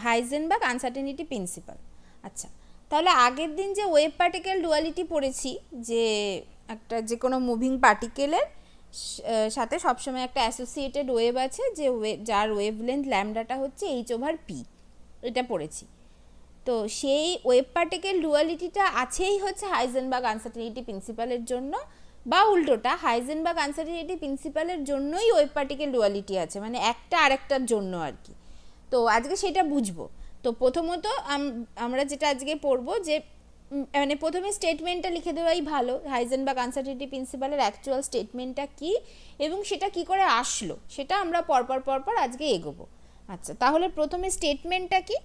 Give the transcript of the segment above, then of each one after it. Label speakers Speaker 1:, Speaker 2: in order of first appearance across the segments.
Speaker 1: Heisenberg uncertainty principal. আচ্ছা, তাহলে আগের দিন যে ওয়েভ পার্টিকেল ডুয়ালিটি পড়েছি, যে একটা যে কোনো মুভিং পার্টিকেলের সাথে সবসময় একটা অ্যাসোসিয়েটেড ওয়েভ আছে, যে যার ওয়েভলেন্থ ল্যামডাটা হচ্ছে h/p, এটা পড়েছি। তো সেই ওয়েভ পার্টিকেল ডুয়ালিটিটা আছেই হচ্ছে হাইজেনবার্গ আনসার্টেনিটি প্রিন্সিপালের জন্য, বা উল্টোটা হাইজেনবার্গ আনসার্টেনিটি প্রিন্সিপালের জন্যই ওয়েভ পার্টিকেল ডুয়ালিটি আছে, মানে একটা আরেকটার জন্য আর কি। তো আজকে সেটা বুঝবো। তো প্রথমত আমরা যেটা আজকে পড়বো, যে মানে প্রথমে স্টেটমেন্টটা লিখে দেওয়াই ভালো, হাইজেনবার্গ আনসার্টেনিটি প্রিন্সিপালের অ্যাকচুয়াল স্টেটমেন্টটা কি এবং সেটা কি করে আসলো, সেটা আমরা পরপর আজকে এগোবো। আচ্ছা, তাহলে প্রথমে স্টেটমেন্টটা কি?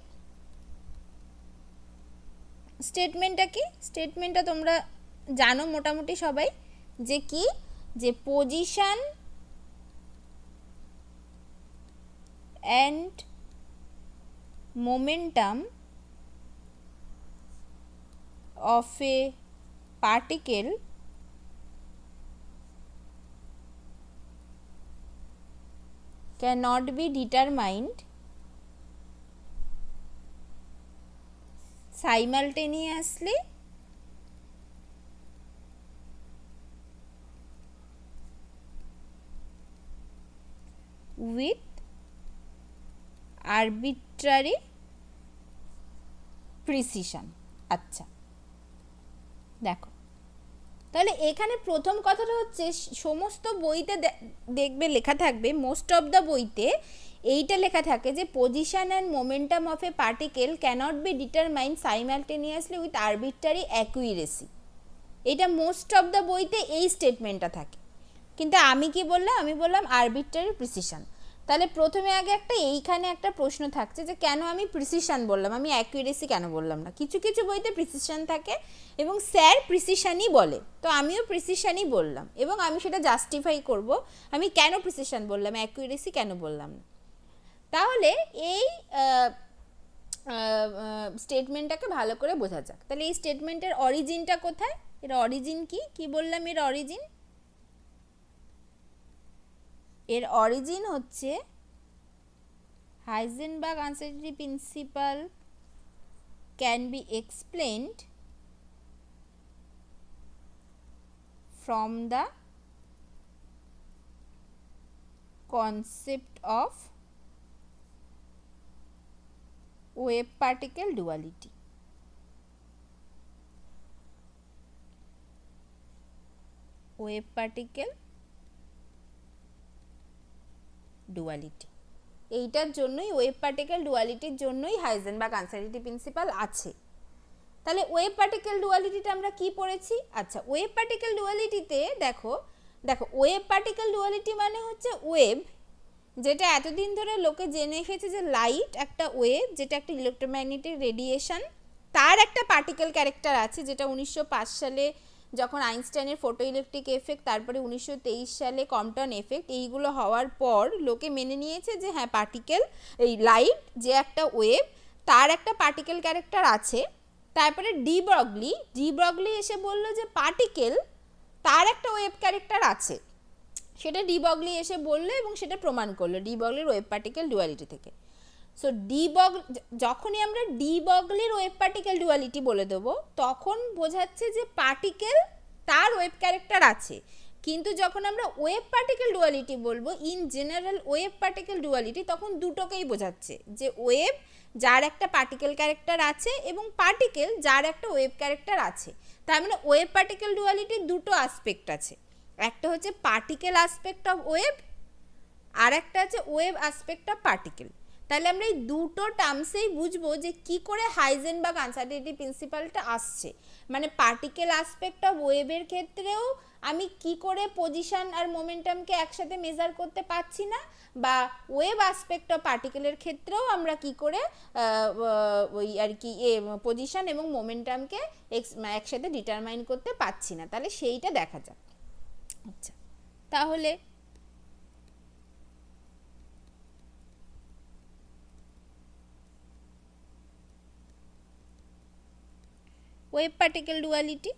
Speaker 1: স্টেটমেন্টটা তোমরা জানো মোটামুটি সবাই, যে কি, যে position and momentum of a particle cannot be determined simultaneously with arbitrary precision। আচ্ছা, দেখো, তাহলে এখানে প্রথম কথাটা হচ্ছে, সমস্ত বইতে দেখবে লেখা থাকবে, মোস্ট অফ দ্য বইতে এইটা লেখা থাকে, যে position and momentum of a particle cannot be determined simultaneously with arbitrary accuracy. এটা মোস্ট অফ দ্য বইতে এই স্টেটমেন্টটা থাকে, কিন্তু আমি কি বললাম? আমি বললাম আরবিট্রারি প্রিসিশন। তাহলে প্রথমে আগে এইখানে একটা প্রশ্ন থাকছে, যে কেন আমি প্রিসিশন বললাম, আমি অ্যাকুরেসি কেন বললাম না? কিছু কিছু বইতে প্রিসিশন থাকে এবং স্যার প্রিসিশনই বলে, তো আমিও প্রিসিশনই বললাম, এবং আমি সেটা জাস্টিফাই করব আমি কেন প্রিসিশন বললাম, অ্যাকুরেসি কেন বললাম না। তাহলে এই স্টেটমেন্টটাকে ভালো করে বোঝা যাক। তাহলে এই স্টেটমেন্টের অরিজিনটা কোথায়? এর অরিজিন কি বললাম? এর অরিজিন হচ্ছে Heisenberg uncertainty principle can be explained from the concept of wave particle duality। wave particle duality, এইটার জন্যই ওয়েভ পার্টিকেল ডুয়ালিটির জন্যই হাইজেনবার্গ আনসার্টেনিটি প্রিন্সিপাল আছে। তাহলে ওয়েভ পার্টিকেল ডুয়ালিটিটা আমরা কি পড়েছি? আচ্ছা, ওয়েভ পার্টিকেল ডুয়ালিটিতে দেখো ওয়েভ পার্টিকেল ডুয়ালিটি মানে হচ্ছে ওয়েভ, যেটা এতদিন ধরে লোকে জেনে এসেছে যে লাইট একটা ওয়েভ, যেটা একটা ইলেকট্রোম্যাগনেটিক রেডিয়েশন, তার একটা পার্টিকেল ক্যারেক্টার আছে, যেটা 1905 সালে যখন আইনস্টাইনের ফটো ইলেকট্রিক এফেক্ট, তারপরে 1923 সালে কম্পটন এফেক্ট, এইগুলো হওয়ার পর লোকে মেনে নিয়েছে যে হ্যাঁ, পার্টিকেল, এই লাইট যে একটা ওয়েভ, তার একটা পার্টিকেল ক্যারেক্টার আছে। তারপরে ডি ব্রগলি এসে বলল যে পার্টিকেল তার একটা ওয়েভ ক্যারেক্টার আছে, সেটা ডি ব্রগলি এসে বললো এবং সেটা প্রমাণ করলো ডি ব্রগলির ওয়েভ পার্টিকেল ডুয়ালিটি থেকে। সো যখনই আমরা ডি ব্রগলির ওয়েভ পার্টিকেল ডুয়ালিটি বলে দেবো, তখন বোঝাচ্ছে যে পার্টিকেল তার ওয়েভ ক্যারেক্টার আছে। কিন্তু যখন আমরা ওয়েভ পার্টিকেল ডুয়ালিটি বলবো, in general wave particle duality, তখন দুটোকেই বোঝাচ্ছে, যে ওয়েভ যার একটা পার্টিকেল ক্যারেক্টার আছে এবং পার্টিকেল যার একটা ওয়েভ ক্যারেক্টার আছে। তার মানে ওয়েভ পার্টিকেল ডুয়ালিটির দুটো আসপেক্ট আছে, একটা হচ্ছে পার্টিকেল আসপেক্ট অফ ওয়েভ, আর একটা হচ্ছে ওয়েভ আসপেক্ট অফ পার্টিকেল। তাহলে আমরা এই দুটো টার্মসেই বুঝবো যে কি করে হাইজেনবার্গ আনসার্টেনিটি প্রিন্সিপালটা আসছে, মানে পার্টিকেল আসপেক্ট অফ ওয়েভের ক্ষেত্রেও আমি কি করে পজিশন আর মোমেন্টামকে একসাথে মেজার করতে পারছি না, বা ওয়েভ আসপেক্ট অফ পার্টিকেলের ক্ষেত্রেও আমরা কি করে ওই আর কি পজিশন এবং মোমেন্টামকে একসাথে ডিটারমাইন করতে পারছি না। তাহলে সেইটা দেখা যাক। আচ্ছা, তাহলে ওয়েভ পার্টিকেল ডুয়ালিটি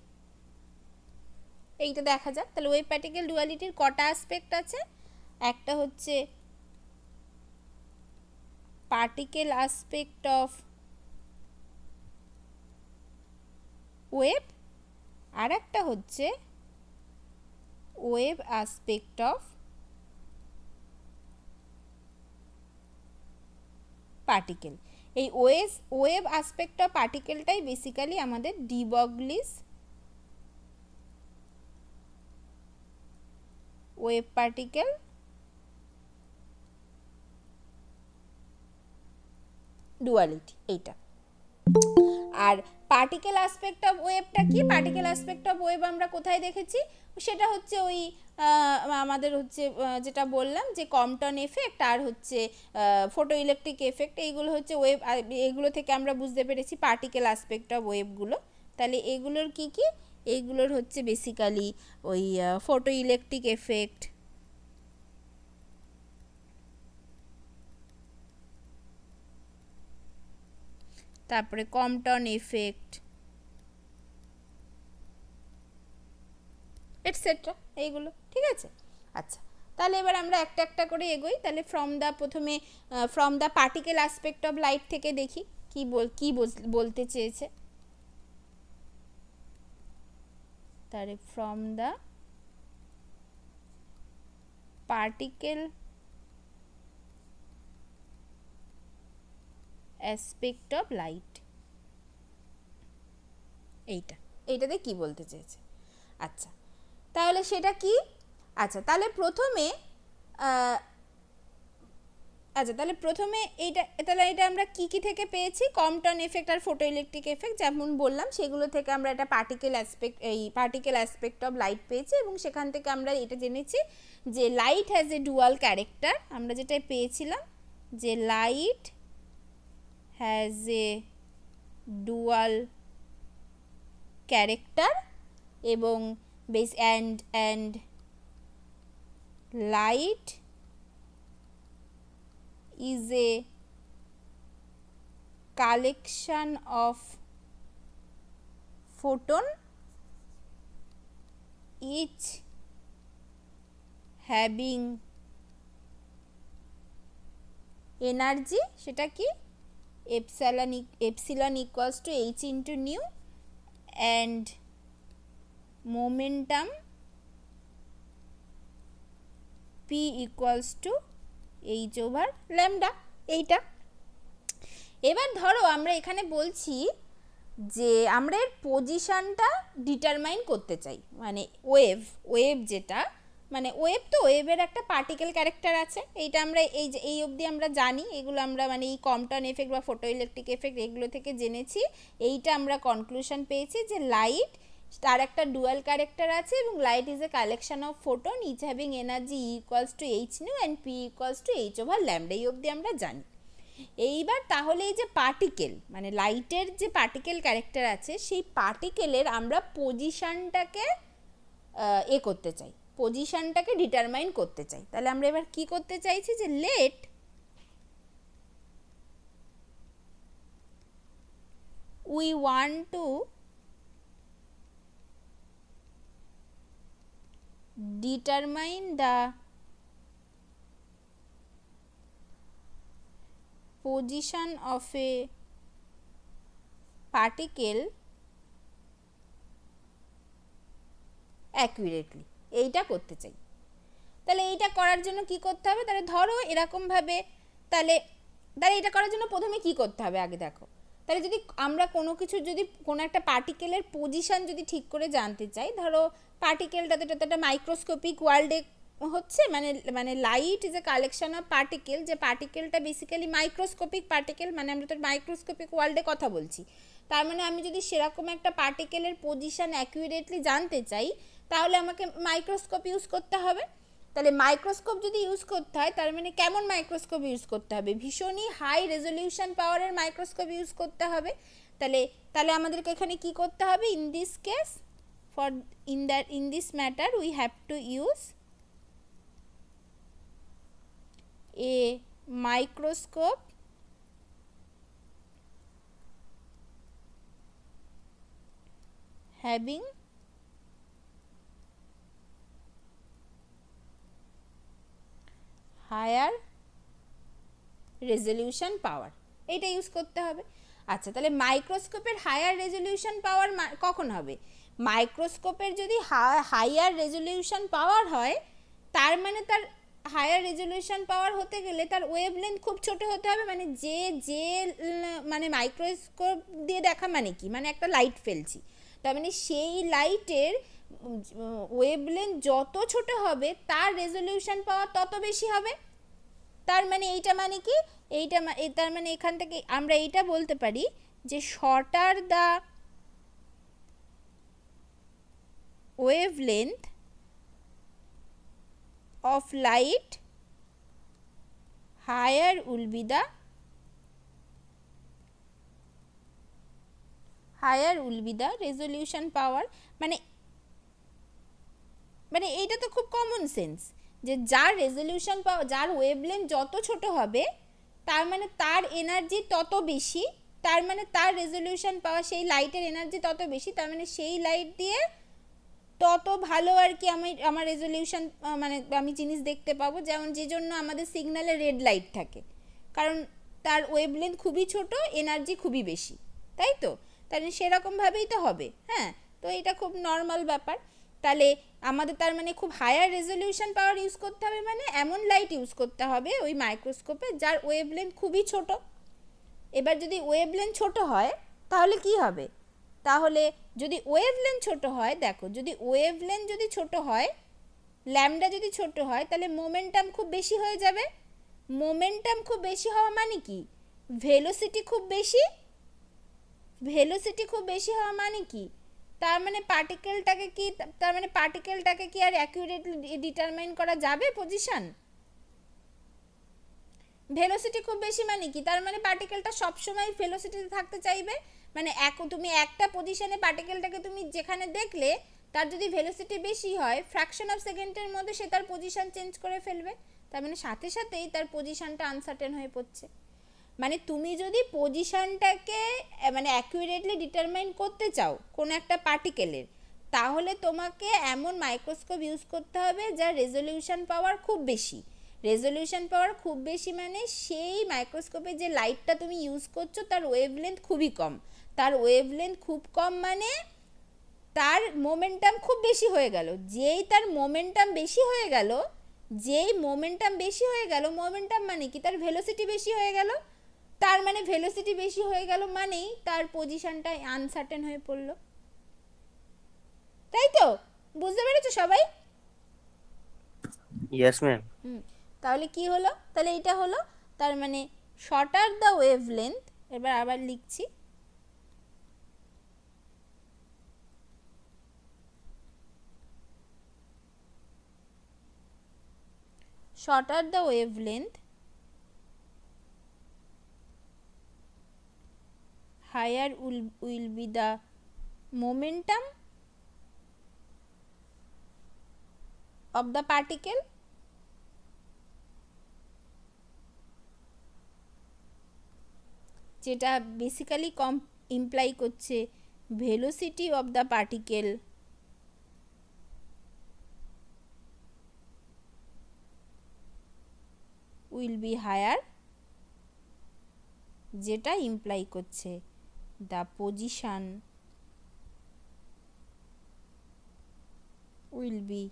Speaker 1: এইটা দেখা যাক। তাহলে ওয়েভ পার্টিকেল ডুয়ালিটির কটা আসপেক্ট আছে? একটা হচ্ছে particle aspect of wave, আর একটা হচ্ছে wave aspect of particle। এই ওয়েভ অ্যাসপেক্ট অফ পার্টিকেলটাই বেসিক্যালি আমাদের ডি ব্রগলিস ওয়েভ পার্টিকেল ডুয়ালিটি এইটা। আর পার্টিকেল অ্যাসপেক্ট অফ ওয়েভটা কি? পার্টিকেল অ্যাসপেক্ট অফ ওয়েভ আমরা কোথায় দেখেছি? সেটা হচ্ছে ওই আমাদের হচ্ছে যেটা বললাম যে কম্পটন এফেক্ট আর হচ্ছে ফটো ইলেকট্রিক এফেক্ট, এইগুলো হচ্ছে ওয়েভ। এইগুলো থেকে আমরা বুঝতে পেরেছি পার্টিকেল অ্যাসপেক্ট অফ ওয়েভগুলো। তাহলে এগুলোর কি কি? এইগুলোর হচ্ছে বেসিক্যালি ওই ফটো ইলেকট্রিক এফেক্ট, তারপরে কম্পটন এফেক্ট এটসেট্রা, এইগুলো। ঠিক আছে? আচ্ছা, তাহলে এবার আমরা একটা একটা করে এগোই। তাহলে প্রথমে from the particle aspect of light থেকে দেখি কি বলতে চেয়েছে। তাহলে from the particle aspect of light, এইটাতে কি বলতে চেয়েছে? আচ্ছা, তাহলে সেটা কি? আচ্ছা, তাহলে প্রথমে এটা আমরা কি থেকে পেয়েছি? কম্পটন এফেক্ট আর ফটো ইলেকট্রিক এফেক্ট যেমন বললাম, সেগুলো থেকে আমরা একটা পার্টিকেল অ্যাসপেক্ট অফ লাইট পেয়েছি, এবং সেখান থেকে আমরা এটা জেনেছি যে light has a dual character. আমরা যেটা পেয়েছিলাম যে light has a dual character, এবং and light is a collection of photon each having energy, সেটা কি? epsilon equals to h into nu, and momentum p equals to h over lambda, এইটা। এবার ধরো আমরা এখানে বলছি যে আমরা এর পজিশনটা ডিটারমাইন করতে চাই, মানে ওয়েভ যেটা, মানে ওয়েভের একটা পার্টিকেল ক্যারেক্টার আছে। এইটা আমরা এই অবধি আমরা জানি, এগুলো আমরা মানে এই কম্পটন এফেক্ট বা ফটো ইলেকট্রিক এফেক্ট এগুলো থেকে জেনেছি। এইটা আমরা কনক্লুশন পেয়েছি যে লাইট তার একটা ডুয়াল ক্যারেক্টার আছে, এবং light is a collection of photon each having energy equals to h nu and p equals to h over lambda, এই অবধি আমরা জানি। এইবার তাহলে এই যে পার্টিকেল, মানে লাইটের যে পার্টিকেল ক্যারেক্টার আছে, সেই পার্টিকেলের আমরা পজিশনটাকে করতে চাই, পজিশনটাকে ডিটারমাইন করতে চাই। তাহলে আমরা এবার কি করতে চাইছি যে let we want to determine the position of a particle accurately, এইটা করতে চাই। তাহলে এইটা করার জন্য কি করতে হবে? তাহলে ধরো এরকমভাবে, তাহলে এটা করার জন্য প্রথমে কি করতে হবে আগে দেখো। তাহলে যদি আমরা কোনো একটা পার্টিকেলের পজিশন যদি ঠিক করে জানতে চাই, ধরো পার্টিকেলটা তো একটা মাইক্রোস্কোপিক ওয়ার্ল্ডে হচ্ছে, মানে light is a collection of particle, যে পার্টিকেলটা বেসিক্যালি মাইক্রোস্কোপিক পার্টিকেল, মানে আমরা তো মাইক্রোস্কোপিক ওয়ার্ল্ডে কথা বলছি। তার মানে আমি যদি সেরকম একটা পার্টিকেলের পজিশন অ্যাকুরেটলি জানতে চাই, তাহলে আমাকে মাইক্রোস্কোপ ইউজ করতে হবে। তাহলে মাইক্রোস্কোপ যদি ইউজ করতে হয়, তার মানে কেমন মাইক্রোস্কোপ ইউজ করতে হবে? ভীষণই হাই রেজলিউশন পাওয়ারের মাইক্রোস্কোপ ইউজ করতে হবে। তাহলে আমাদেরকে এখানে কি করতে হবে? In this case, in this matter we have to use a microscope having higher resolution power, এইটা ইউজ করতে হবে। আচ্ছা, তাহলে মাইক্রোস্কোপের হায়ার রেজলিউশন পাওয়ার কখন হবে? মাইক্রোস্কোপের যদি হায়ার রেজলিউশন পাওয়ার হয়, তার মানে তার হায়ার রেজলিউশন পাওয়ার হতে গেলে তার ওয়েভলেন্থ খুব ছোট হতে হবে। মানে যে মানে মাইক্রোস্কোপ দিয়ে দেখা মানে কি, মানে একটা লাইট ফেলছি, তার মানে সেই লাইটের ওয়েভলেন্থ যত ছোট হবে তার রেজলিউশন পাওয়ার তত বেশি হবে। তার মানে এইটা মানে কি, তার মানে এখান থেকে আমরা এইটা বলতে পারি যে shorter the wavelength of light, higher will be the resolution power। মানে এইটা তো খুব কমন সেন্স, যে যার রেজলিউশন পাওয়ার, যার ওয়েভলেন্থ যত ছোট হবে তার মানে তার এনার্জি তত বেশি, তার মানে তার রেজলিউশন পাওয়ার, সেই লাইটের এনার্জি তত বেশি, তার মানে সেই লাইট দিয়ে তত ভালো আর কি আমার রেজলিউশন, মানে আমি জিনিস দেখতে পাবো। যেমন যে জন্য আমাদের সিগন্যালে রেড লাইট থাকে, কারণ তার ওয়েভলেন্থ খুবই ছোট, এনার্জি খুবই বেশি, তাই তো? তাহলে সেরকমভাবেই তো হবে। হ্যাঁ, তো এটা খুব নর্মাল ব্যাপার। তাহলে আমাদের তার মানে খুব হায়ার রেজলিউশন পাওয়ার ইউজ করতে হবে, মানে এমন লাইট ইউজ করতে হবে ওই মাইক্রোস্কোপে যার ওয়েভলেন্থ খুবই ছোট। এবার যদি ওয়েভলেন্থ ছোট হয় তাহলে কি হবে? তাহলে যদি ওয়েভলেন্থ ছোট হয়, দেখো যদি ওয়েভলেন্থ যদি ছোট হয়, ল্যামডা যদি ছোট হয়, তাহলে মোমেন্টাম খুব বেশি হয়ে যাবে। মোমেন্টাম খুব বেশি হওয়া মানে কি? ভেলোসিটি খুব বেশি। ভেলোসিটি খুব বেশি হওয়া মানে কি? তার মানে পার্টিকেলটাকে কি আর অ্যাকুরেটলি ডিটারমাইন করা যাবে পজিশন? ভেলোসিটি খুব বেশি মানে কি? তার মানে পার্টিকেলটা সবসময় ভেলোসিটিতে থাকতে চাইবে। মানে তুমি একটা পজিশনে পার্টিকেলটাকে তুমি যেখানে দেখলে, তার যদি ভেলোসিটি বেশি হয়, ফ্র্যাকশন অফ সেকেন্ডের মধ্যে সে তার পজিশন চেঞ্জ করে ফেলবে। তার মানে সাথে সাথেই তার পজিশনটা আনসার্টেন হয়ে পড়ছে। মানে তুমি যদি পজিশনটাকে মানে অ্যাকুরেটলি ডিটারমাইন করতে চাও কোনো একটা পার্টিকেলের, তাহলে তোমাকে এমন মাইক্রোস্কোপ ইউজ করতে হবে যার রেজলিউশন পাওয়ার খুব বেশি। রেজলিউশন পাওয়ার খুব বেশি মানে সেই মাইক্রোস্কোপে যে লাইটটা তুমি ইউজ করছো তার ওয়েভলেন্থ খুবই কম। তার ওয়েভলেন্থ খুব কম মানে তার মোমেন্টাম খুব বেশি হয়ে গেল। যেই তার মোমেন্টাম বেশি হয়ে গেল, মোমেন্টাম মানে কি? তার ভেলোসিটি বেশি হয়ে গেল। তার মানে ভেলোসিটি বেশি হয়ে গেল মানেই তার পজিশনটা আনসার্টেন হয়ে পড়লো, তাই তো? বুঝতে পেরেছো সবাই?
Speaker 2: Yes ma'am.
Speaker 1: তাহলে কি হলো? তাহলে এটা হলো তার মানে শর্টার দ্য ওয়েভলেন্থ। এবার আবার লিখছি, shorter the wavelength, higher will be the momentum of the particle, যেটা বেসিক্যালি ইমপ্লাই করছে velocity of the particle will be higher, যেটা ইমপ্লাই করছে the position will be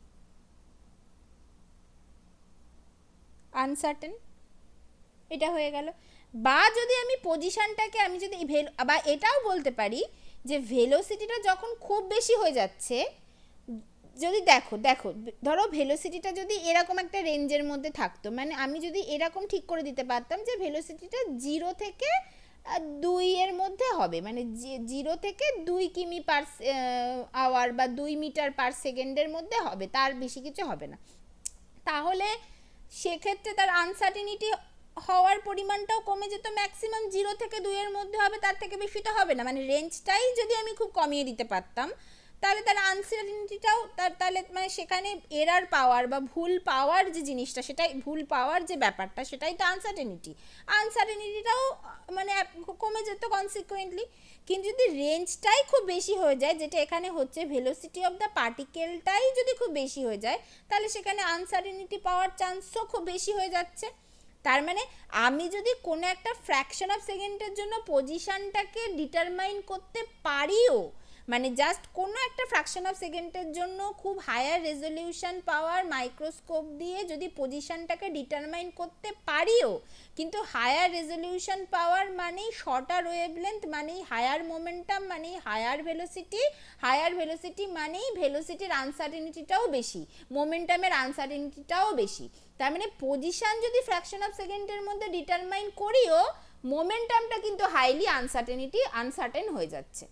Speaker 1: uncertain. এটা হয়ে গেল। বা যদি আমি পজিশনটাকে আমি যদি বা এটাও বলতে পারি যে ভেলোসিটিটা যখন খুব বেশি হয়ে যাচ্ছে, যদি দেখো ধরো ভেলোসিটিটা যদি এরকম একটা রেঞ্জের মধ্যে থাকতো, মানে আমি যদি এরকম ঠিক করে দিতে পারতাম যে ভেলোসিটিটা 0 থেকে 2 এর মধ্যে হবে, মানে 0 থেকে 2 কিমি পার আওয়ার বা 2 মিটার পার সেকেন্ডের মধ্যে হবে, তার বেশি কিছু হবে না, তাহলে সেক্ষেত্রে তার আনসার্টেনিটি হওয়ার পরিমাণটাও কমে যেত। ম্যাক্সিমাম 0 থেকে 2 এর মধ্যে হবে, তার থেকে বেশি তো হবে না। মানে রেঞ্জটাই যদি আমি খুব কমিয়ে দিতে পারতাম, তাহলে তার আনসার্টেনিটিটাও তাহলে মানে সেখানে এরার পাওয়ার বা ভুল পাওয়ার যে জিনিসটা, সেটাই ভুল পাওয়ার যে ব্যাপারটা, সেটাই তো আনসার্টেনিটিটাও মানে কমে যেত কনসিকুয়েন্টলি। কিন্তু যদি রেঞ্জটাই খুব বেশি হয়ে যায়, যেটা এখানে হচ্ছে ভেলোসিটি অফ দ্য পার্টিকেলটাই যদি খুব বেশি হয়ে যায়, তাহলে সেখানে আনসার্টেনিটি পাওয়ার চান্সও খুব বেশি হয়ে যাচ্ছে। তার মানে আমি যদি কোনো একটা ফ্র্যাকশন অফ সেকেন্ডের জন্য পজিশনটাকে ডিটারমাইন করতে পারিও, মানে জাস্ট কোনো একটা ফ্র্যাকশন অফ সেকেন্ডের জন্য খুব হায়ার রেজলিউশন পাওয়ার মাইক্রোস্কোপ দিয়ে যদি পজিশনটাকে ডিটারমাইন করতে পারিও, কিন্তু হায়ার রেজলিউশন পাওয়ার মানেই শর্টার ওয়েভলেন্থ, মানেই হায়ার মোমেন্টাম, মানেই হায়ার ভেলোসিটি মানেই ভেলোসিটির আনসার্টেনিটিটাও বেশি, মোমেন্টামের আনসার্টেনিটিটাও বেশি। তার মানে পজিশন যদি ফ্র্যাকশন অফ সেকেন্ডের মধ্যে ডিটারমাইন করিও, মোমেন্টামটা কিন্তু হাইলি আনসার্টেন হয়ে যাচ্ছে,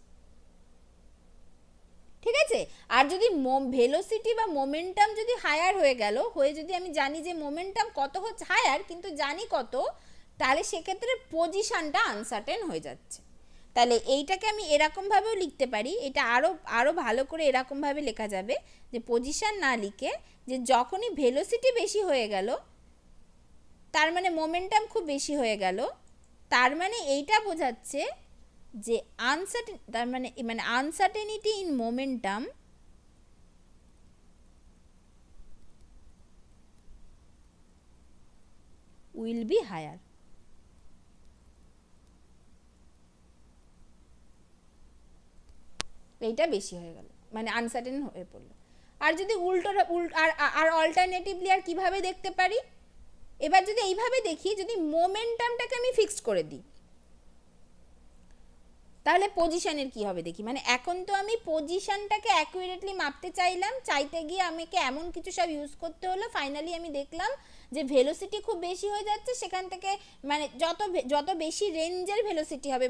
Speaker 1: ঠিক আছে। আর যদি ভেলোসিটি বা মোমেন্টাম যদি হায়ার হয়ে গেল, হয়ে যদি আমি জানি যে মোমেন্টাম কত হচ্ছে হায়ার কিন্তু জানি কত, তাহলে সেক্ষেত্রে পজিশনটা আনসার্টেন হয়ে যাচ্ছে। তাহলে এইটাকে আমি এরকমভাবেও লিখতে পারি, এটা আরও ভালো করে এরকমভাবে লেখা যাবে যে পজিশন না লিখে যে যখনই ভেলোসিটি বেশি হয়ে গেল তার মানে মোমেন্টাম খুব বেশি হয়ে গেল, তার মানে এইটা বোঝাচ্ছে যে তার মানে uncertainty in momentum will be higher. এইটা বেশি হয়ে গেল, মানে আনসার্টেন হয়ে পড়লো। আর যদি আর অল্টারনেটিভলি আর কিভাবে দেখতে পারি, এবার যদি এইভাবে দেখি, যদি মোমেন্টামটাকে আমি ফিক্সড করে দিই তাহলে পজিশনের কি হবে দেখি। মানে এখন তো আমি পজিশনটাকে অ্যাকুরেটলি মাপতে চাইতে গিয়ে আমাকে এমন কিছু সব ইউজ করতে হলো, ফাইনালি আমি দেখলাম যে ভেলোসিটি খুব বেশি হয়ে যাচ্ছে, সেখান থেকে মানে যত বেশি রেঞ্জের ভেলোসিটি হবে,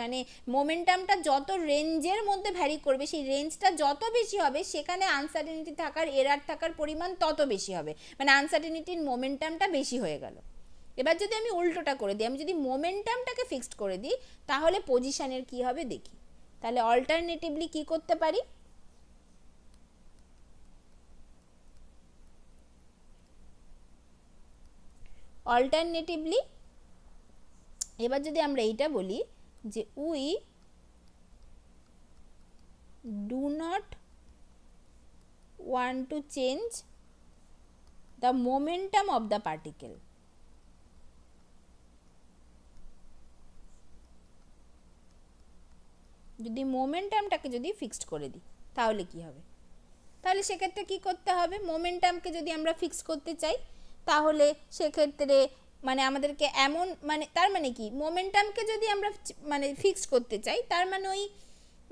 Speaker 1: মানে মোমেন্টামটা যত রেঞ্জের মধ্যে ভ্যারি করবে, সেই রেঞ্জটা যত বেশি হবে সেখানে আনসার্টেনিটি থাকার এরার থাকার পরিমাণ তত বেশি হবে, মানে আনসার্টেনিটির মোমেন্টামটা বেশি হয়ে গেল। এবার যদি আমি উল্টোটা করে দিই, আমি যদি মোমেন্টামটাকে ফিক্সড করে দিই তাহলে পজিশনের কি হবে দেখি। তাহলে অল্টারনেটিভলি কি করতে পারি, এবার যদি আমরা এইটা বলি যে we do not want to change the momentum of the particle, যদি মোমেন্টামটাকে যদি ফিক্সড করে দিই তাহলে কি হবে। তাহলে সেক্ষেত্রে কি করতে হবে, মোমেন্টামকে যদি আমরা ফিক্স করতে চাই তাহলে সেক্ষেত্রে মানে আমাদেরকে এমন মানে তার মানে কি মোমেন্টামকে যদি আমরা মানে ফিক্সড করতে চাই তার মানে ওই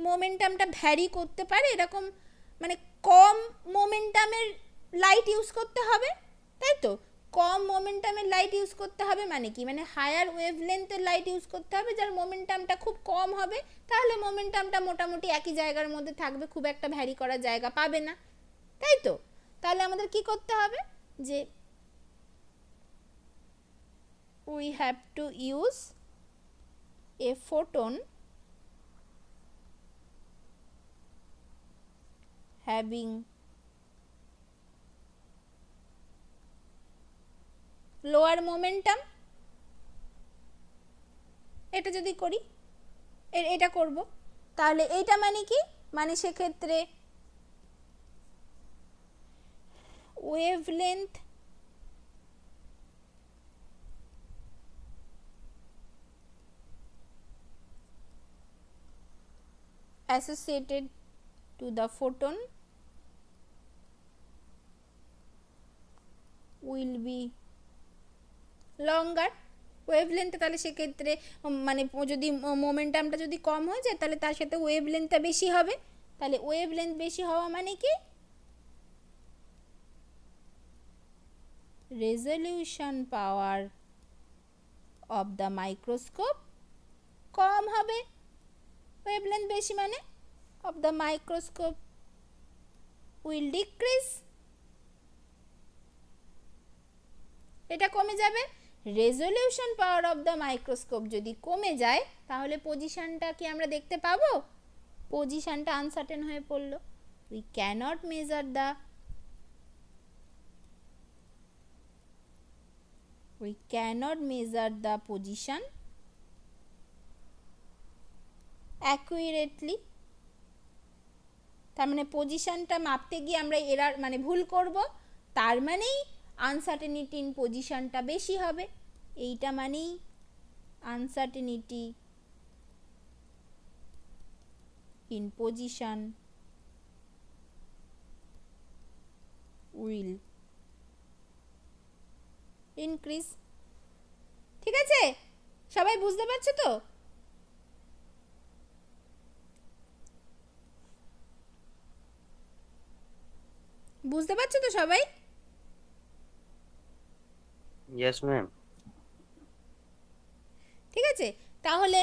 Speaker 1: মোমেন্টামটা ভ্যারি করতে পারে এরকম, মানে কম মোমেন্টামের লাইট ইউজ করতে হবে, তাই তো। কম মোমেন্টামের লাইট ইউজ করতে হবে মানে কি, মানে হায়ার ওয়েভলেন্থের লাইট ইউজ করতে হবে যার মোমেন্টামটা খুব কম হবে, তাহলে মোমেন্টামটা মোটামুটি একই জায়গার মধ্যে থাকবে, খুব একটা ভ্যারি করার জায়গা পাবে না, তাই তো। তাহলে আমাদের কি করতে হবে যে we have to use a photon having lower momentum, এটা যদি করি এটা করব, তাহলে এইটা মানে কি, মানে সেক্ষেত্রে wavelength associated to the photon will be longer, wavelength, তাহলে সেক্ষেত্রে মানে যদি মোমেন্টামটা যদি কম হয়ে যায় তাহলে তার সাথে ওয়েভলেন্থটা বেশি হবে, তাহলে ওয়েভলেন্থ বেশি হওয়া মানে কি resolution power of the microscope কম হবে, ওয়েভলেন্থ বেশি মানে of the microscope will decrease, এটা কমে যাবে। Resolution power of the microscope যদি কমে যায় তাহলে পজিশনটা কি আমরা দেখতে পাবো, পজিশনটা আনসার্টেন হয়ে পড়লো। We cannot measure the position accurately, তার মানে পজিশনটা মাপতে গিয়ে আমরা এরার মানে ভুল করব, তার মানেই আনসার্টেনিটি ইন পজিশনটা বেশি হবে, এইটা মানেই uncertainty in position will increase. ঠিক আছে, সবাই বুঝতে পারছো তো? বুঝতে পারছো তো সবাই?
Speaker 2: Yes ma'am.
Speaker 1: ঠিক আছে, তাহলে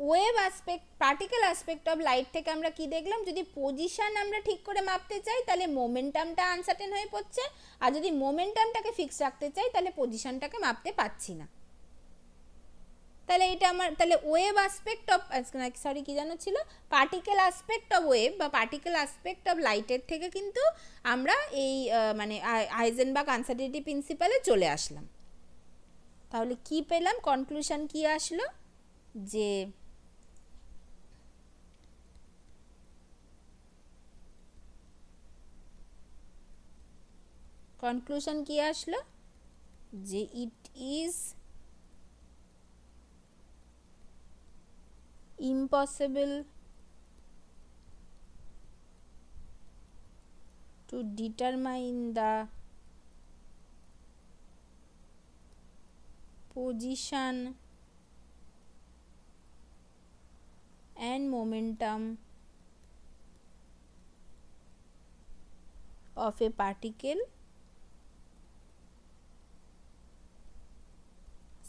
Speaker 1: wave aspect, particle aspect of light থেকে আমরা কি দেখলাম, যদি পজিশন আমরা ঠিক করে মাপতে চাই তাহলে মোমেন্টামটা আনসার্টেন হয়ে পড়ছে, আর যদি মোমেন্টামটাকে ফিক্স রাখতে চাই তাহলে পজিশনটাকে মাপতে পারছি না। তাহলে এটা আমার, তাহলে ওয়েভ অ্যাসপেক্ট অফ, সরি কি জানো ছিল, পার্টিকেল অ্যাসপেক্ট অফ ওয়েভ বা পার্টিকেল অ্যাসপেক্ট অফ লাইটের থেকে কিন্তু আমরা এই মানে হাইজেনবার্গ আনসার্টেনিটি প্রিন্সিপালে চলে আসলাম। তাহলে কি পেলাম, কনক্লুশন কি আসলো, যে কনক্লুশন কি আসলো, যে it is impossible to determine the position and momentum of a particle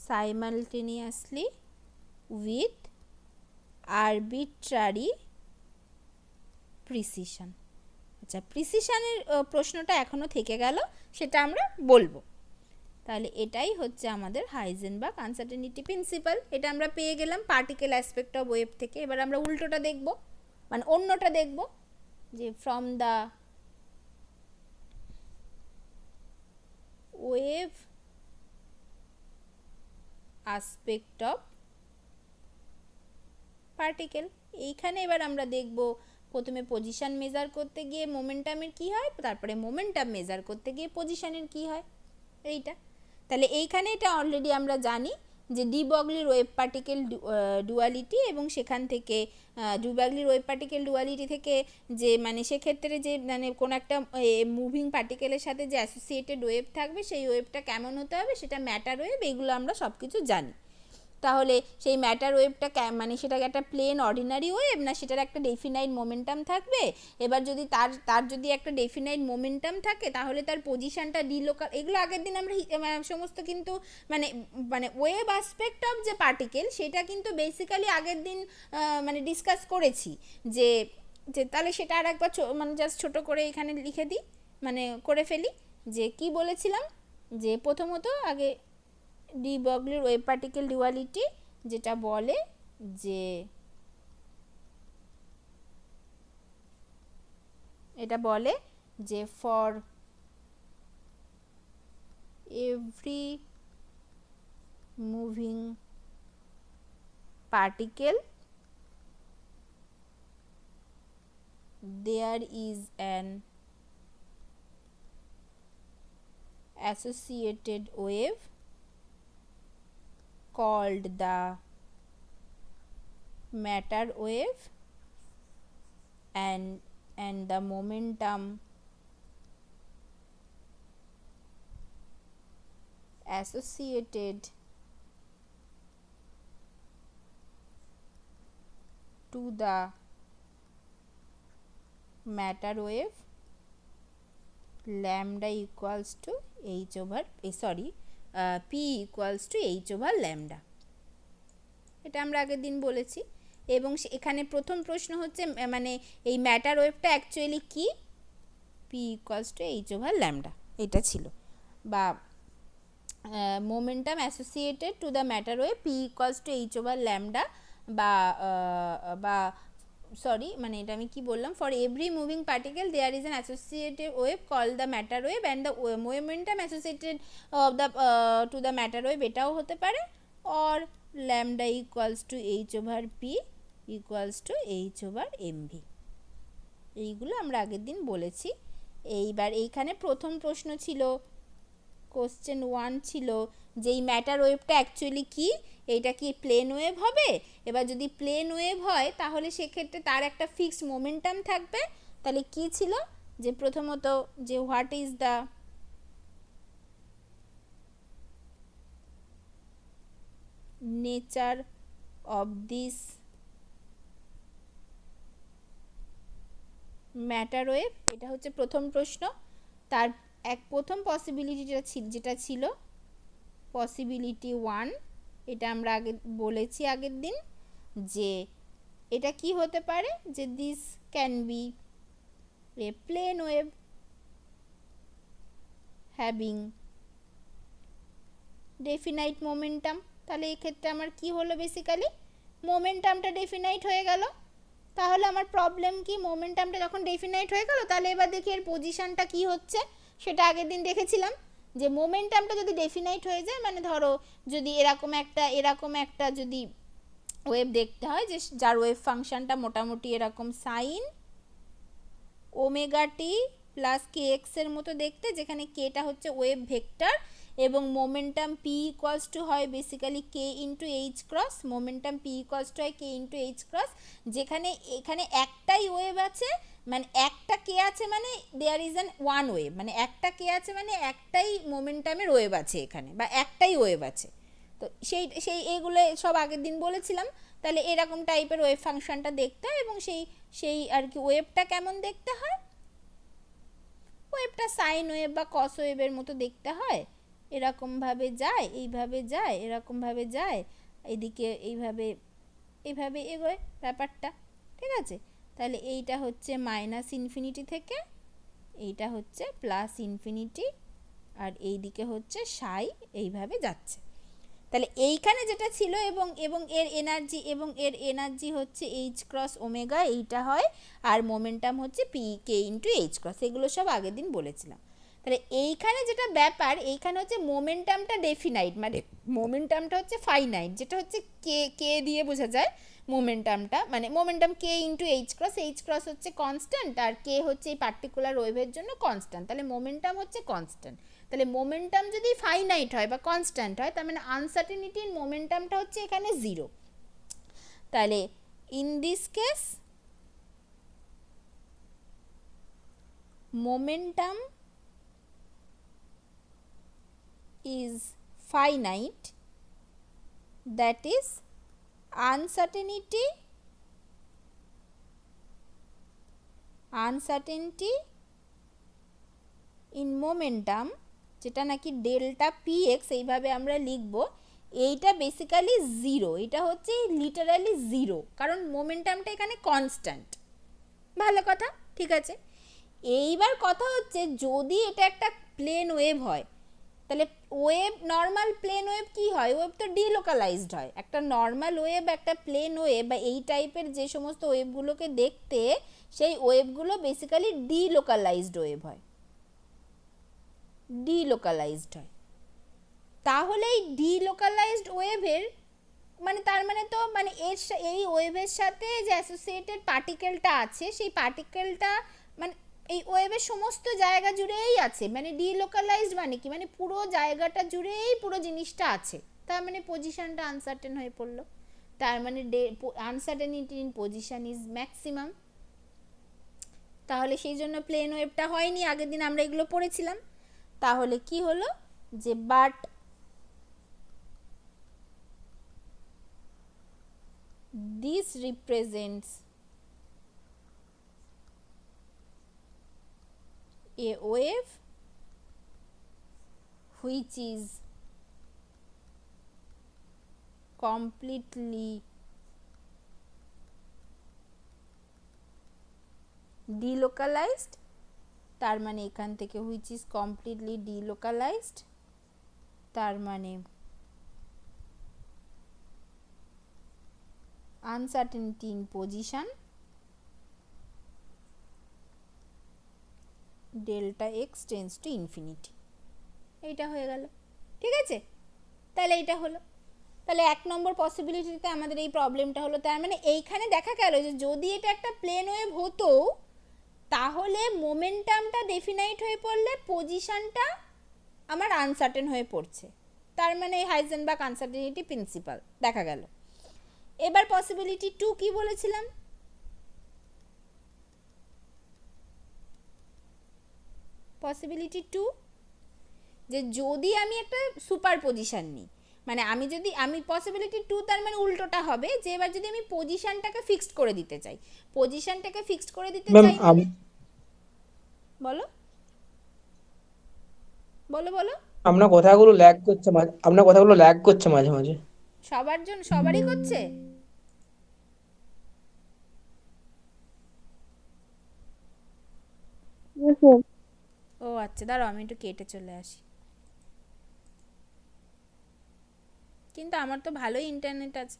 Speaker 1: simultaneously with arbitrary precision. আচ্ছা, প্রিসিশনের প্রশ্নটা এখনও থেকে গেল, সেটা আমরা বলবো। তাহলে এটাই হচ্ছে আমাদের হাইজেনবার্গ আনসার্টেনিটি প্রিন্সিপাল। এটা আমরা পেয়ে গেলাম পার্টিকেল অ্যাসপেক্ট অফ ওয়েভ থেকে। এবার আমরা উল্টোটা দেখব, মানে অন্যটা দেখব, যে from the wave aspect of particle. এইখানে এবার আমরা দেখব প্রথমে পজিশন মেজার করতে গিয়ে মোমেন্টামের কি হয়, তারপরে মোমেন্টাম মেজার করতে গিয়ে পজিশনের কি হয়, এইটা। তাহলে এইখানে এটা অলরেডি আমরা জানি যে ডি ব্রগলির ওয়েভ পার্টিকেল ডুয়ালিটি, এবং সেখান থেকে ডি ব্রগলির ওয়েভ পার্টিকেল ডুয়ালিটি থেকে যে মানে সেক্ষেত্রে যে মানে কোনো একটা মুভিং পার্টিকেলের সাথে যে অ্যাসোসিয়েটেড ওয়েভ থাকবে সেই ওয়েভটা কেমন হতে হবে, সেটা ম্যাটার ওয়েভ, এইগুলো আমরা সব কিছু জানি। তাহলে সেই ম্যাটার ওয়েভটা মানে সেটাকে একটা প্লেন অর্ডিনারি ওয়েভ, না সেটার একটা ডেফিনাইট মোমেন্টাম থাকবে। এবার যদি তার যদি একটা ডেফিনাইট মোমেন্টাম থাকে তাহলে তার পজিশনটা ডিলোকাল, এগুলো আগের দিন আমরা সমস্ত কিন্তু মানে মানে ওয়েভ অ্যাসপেক্ট অফ যে পার্টিকেল সেটা কিন্তু বেসিক্যালি আগের দিন মানে ডিসকাস করেছি। যে যে তাহলে সেটা আর একবার মানে জাস্ট ছোটো করে এখানে লিখে দিই, মানে করে ফেলি, যে কি বলেছিলাম, যে প্রথমত আগে ডি ব্রগলির ওয়েভ পার্টিকেল ডুয়ালিটি যেটা বলে যে এটা বলে যে for every moving particle there is an associated wave called the matter wave, and the momentum associated to the matter wave lambda equals to h over p equals to h over lambda, এটা আমরা আগের দিন বলেছি। এবং এখানে প্রথম প্রশ্ন হচ্ছে মানে এই ম্যাটার ওয়েভটা অ্যাকচুয়ালি কি, p equals to h over lambda, এটা ছিল, বা momentum associated to the matter wave p equals to h over lambda, বা সরি মানে এটা আমি কি বললাম, for every moving particle there is an associated wave call the matter wave and the momentum associated of the to the matter wave, এটাও হতে পারে, or lambda equals to h over p equals to h over mv, এইগুলো আমরা আগের দিন বলেছি। এইবার এইখানে প্রথম প্রশ্ন ছিল কোশ্চেন 1 ছিল যে এই ম্যাটার ওয়েভটা অ্যাকচুয়ালি কি, এইটা কি প্লেন ওয়েভ হবে? এবার যদি প্লেন ওয়েভ হয় তাহলে সেক্ষেত্রে তার একটা ফিক্সড মোমেন্টাম থাকবে। তাহলে কি ছিল যে প্রথমত যে what is the nature of this matter wave, এটা হচ্ছে প্রথম প্রশ্ন। তার প্রথম পসিবিলিটিটা যেটা ছিল পসিবিলিটি 1, এটা আমরা আগে বলেছি আগের দিন যে এটা কি হতে পারে, যে this can be a plane wave having definite momentum. তাহলে এক্ষেত্রে আমার কি হলো, বেসিক্যালি মোমেন্টামটা ডেফিনাইট হয়ে গেল। তাহলে আমার প্রবলেম কি, মোমেন্টামটা যখন ডেফিনাইট হয়ে গেল তাহলে এবার দেখি এর পজিশনটা কি হচ্ছে। সেটা আগের দিন দেখেছিলাম যে মোমেন্টামটা যদি ডেফিনাইট হয়ে যায়, মানে ধরো যদি এরকম একটা যদি ওয়েভ দেখতে হয় যে যার ওয়েভ ফাংশনটা মোটামুটি এরকম সাইন ওমেগা টি প্লাস কে এক্স এর মতো দেখতে, যেখানে কেটা হচ্ছে ওয়েভ ভেক্টর এবং মোমেন্টাম পি ইকুয়ালস টু হয় বেসিক্যালি কে into H cross, momentum P equals two হয় কে ইন্টু এইচ ক্রস, যেখানে এখানে একটাই ওয়েভ আছে, মানে একটা কে আছে মানে there is an one wave, মানে একটা কে আছে মানে একটাই মোমেন্টামের ওয়েভ আছে এখানে, বা একটাই ওয়েভ আছে। তো সেই এগুলো সব আগের দিন বলেছিলাম। তাহলে এরকম টাইপের ওয়েভ ফাংশনটা দেখতে হয় এবং সেই আর কি ওয়েভটা কেমন দেখতে হয়, ওয়েভটা সাইন ওয়েভ বা কস ওয়েভের মতো দেখতে হয়। এরকমভাবে যায়, এইভাবে যায়, এরকমভাবে যায়, এদিকে এইভাবে এগোয় ব্যাপারটা, ঠিক আছে। তাহলে এইটা হচ্ছে মাইনাস ইনফিনিটি থেকে এইটা হচ্ছে প্লাস ইনফিনিটি, আর এই দিকে হচ্ছে সাই, এইভাবে যাচ্ছে। তাহলে এইখানে যেটা ছিল এবং এর এনার্জি হচ্ছে এইচ ক্রস ওমেগা, এইটা হয়, আর মোমেন্টাম হচ্ছে P K into H cross, এগুলো সব আগের দিন বলেছিলাম। তাহলে এইখানে যেটা ব্যাপার, এইখানে হচ্ছে মোমেন্টামটা ডেফিনাইট, মানে মোমেন্টামটা হচ্ছে ফাইনাইট, যেটা হচ্ছে কে দিয়ে বোঝা যায় মোমেন্টামটা, মানে মোমেন্টাম কে ইন্টু এইচ ক্রস হচ্ছে কনস্ট্যান্ট, আর কে হচ্ছে এই পার্টিকুলার ওয়েভের জন্য কনস্ট্যান্ট। তাহলে মোমেন্টাম হচ্ছে কনস্ট্যান্ট। তাহলে মোমেন্টাম যদি ফাইনাইট হয় বা কনস্ট্যান্ট হয়, তার মানে আনসার্টেনিটি ইন মোমেন্টামটা হচ্ছে এখানে 0। তাহলে in this case momentum is finite, that is uncertainty in momentum, যেটা নাকি ডেল্টা পি এক্স এইভাবে আমরা লিখব, এইটা বেসিক্যালি 0, এটা হচ্ছে লিটারালি 0, কারণ মোমেন্টামটা এখানে কনস্ট্যান্ট। ভালো কথা, ঠিক আছে। এইবার কথা হচ্ছে যদি এটা একটা প্লেন ওয়েভ হয়, তাহলে ওয়েভ নর্মাল প্লেন ওয়েভ কি হয়, ওয়েভ তো ডিলোকালাইজড হয়। একটা নর্মাল ওয়েভ, একটা প্লেন ওয়েভ বা এই টাইপের যে সমস্ত ওয়েভগুলোকে দেখতে, সেই ওয়েভগুলো বেসিক্যালি ডিলোকালাইজড ওয়েভ হয়, ডিলোকালাইজড হয়। তাহলে এই ডিলোকালাইজড ওয়েভের মানে তার মানে তো মানে এই ওয়েভের সাথে যে অ্যাসোসিয়েটেড পার্টিকেলটা আছে, সেই পার্টিকেলটা মানে এই ওয়েভের সমস্ত জায়গা জুড়েই আছে, মানে ডিলোকালাইজড মানে কি, মানে পুরো জায়গাটা জুড়েই পুরো জিনিসটা আছে। তার মানে পজিশনটা আনসার্টেন হয়ে পড়লো, তার মানে uncertainty in position is maximum. তাহলে সেই জন্য প্লেন ওয়েভটা হয়নি, আগের দিন আমরা এগুলো পড়েছিলাম। তাহলে কি হলো যে but this represents a wave which is completely delocalized, তার মানে এখান থেকে which is completely delocalized, তার মানে uncertainty in position delta x tends to infinity, এইটা হয়ে গেল, ঠিক আছে। তাহলে এইটা হলো, তাহলে 1 নম্বর পসিবিলিটিতে আমাদের এই প্রবলেমটা হলো। তার মানে এইখানে দেখা গেল যে যদি এটা একটা প্লেন ওয়েভ হতো, তাহলে মোমেন্টামটা ডেফিনাইট হয়ে পড়লে পজিশনটা আমার আনসার্টেন হয়ে পড়ছে, তার মানে হাইজেনবার্গ আনসার্টেনিটি প্রিন্সিপাল দেখা গেল। এবার পসিবিলিটি 2 কি বলেছিলাম? পসিবিলিটি 2 যে যদি আমি একটা সুপার পজিশন নিই, মানে আমি পসিবিলিটি 2 তার মানে উল্টোটা হবে যে এবার যদি আমি পজিশনটাকে ফিক্সড করে দিতে চাই, পজিশনটাকে ফিক্সড করে দিতে চাই মানে বলো বলো বলো
Speaker 2: আপনার কথাগুলো ল্যাগ করছে মাঝে মাঝে।
Speaker 1: সবারই করছে। ও আচ্ছা, দাঁড়াও আমি একটু কেটে চলে আসি। কিন্তু আমার তো ভালোই ইন্টারনেট আছে।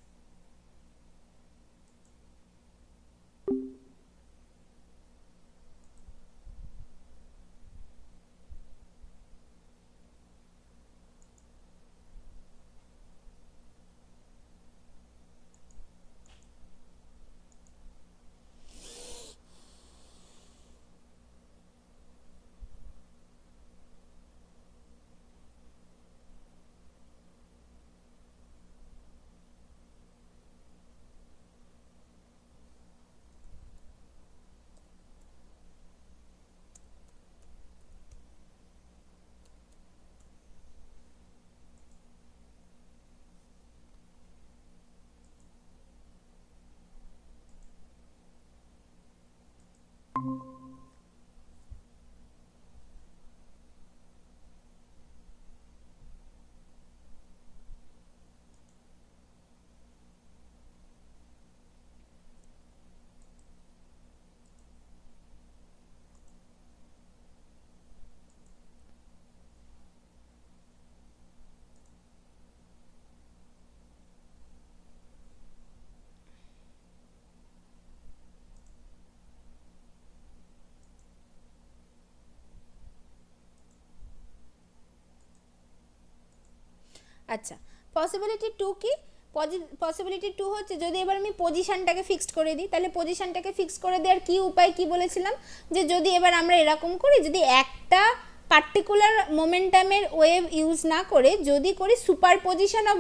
Speaker 1: আচ্ছা, পসিবিলিটি 2 কি? পসিবিলিটি 2 হচ্ছে যদি এবার আমি পজিশনটাকে ফিক্সড করে দিই, তাহলে পজিশনটাকে ফিক্সড করে দেওয়ার কি উপায় কি বলেছিলাম, যে যদি এবার আমরা এরকম করি, যদি একটা পার্টিকুলার মোমেন্টামের ওয়েভ ইউজ না করে যদি করি সুপার পজিশন অফ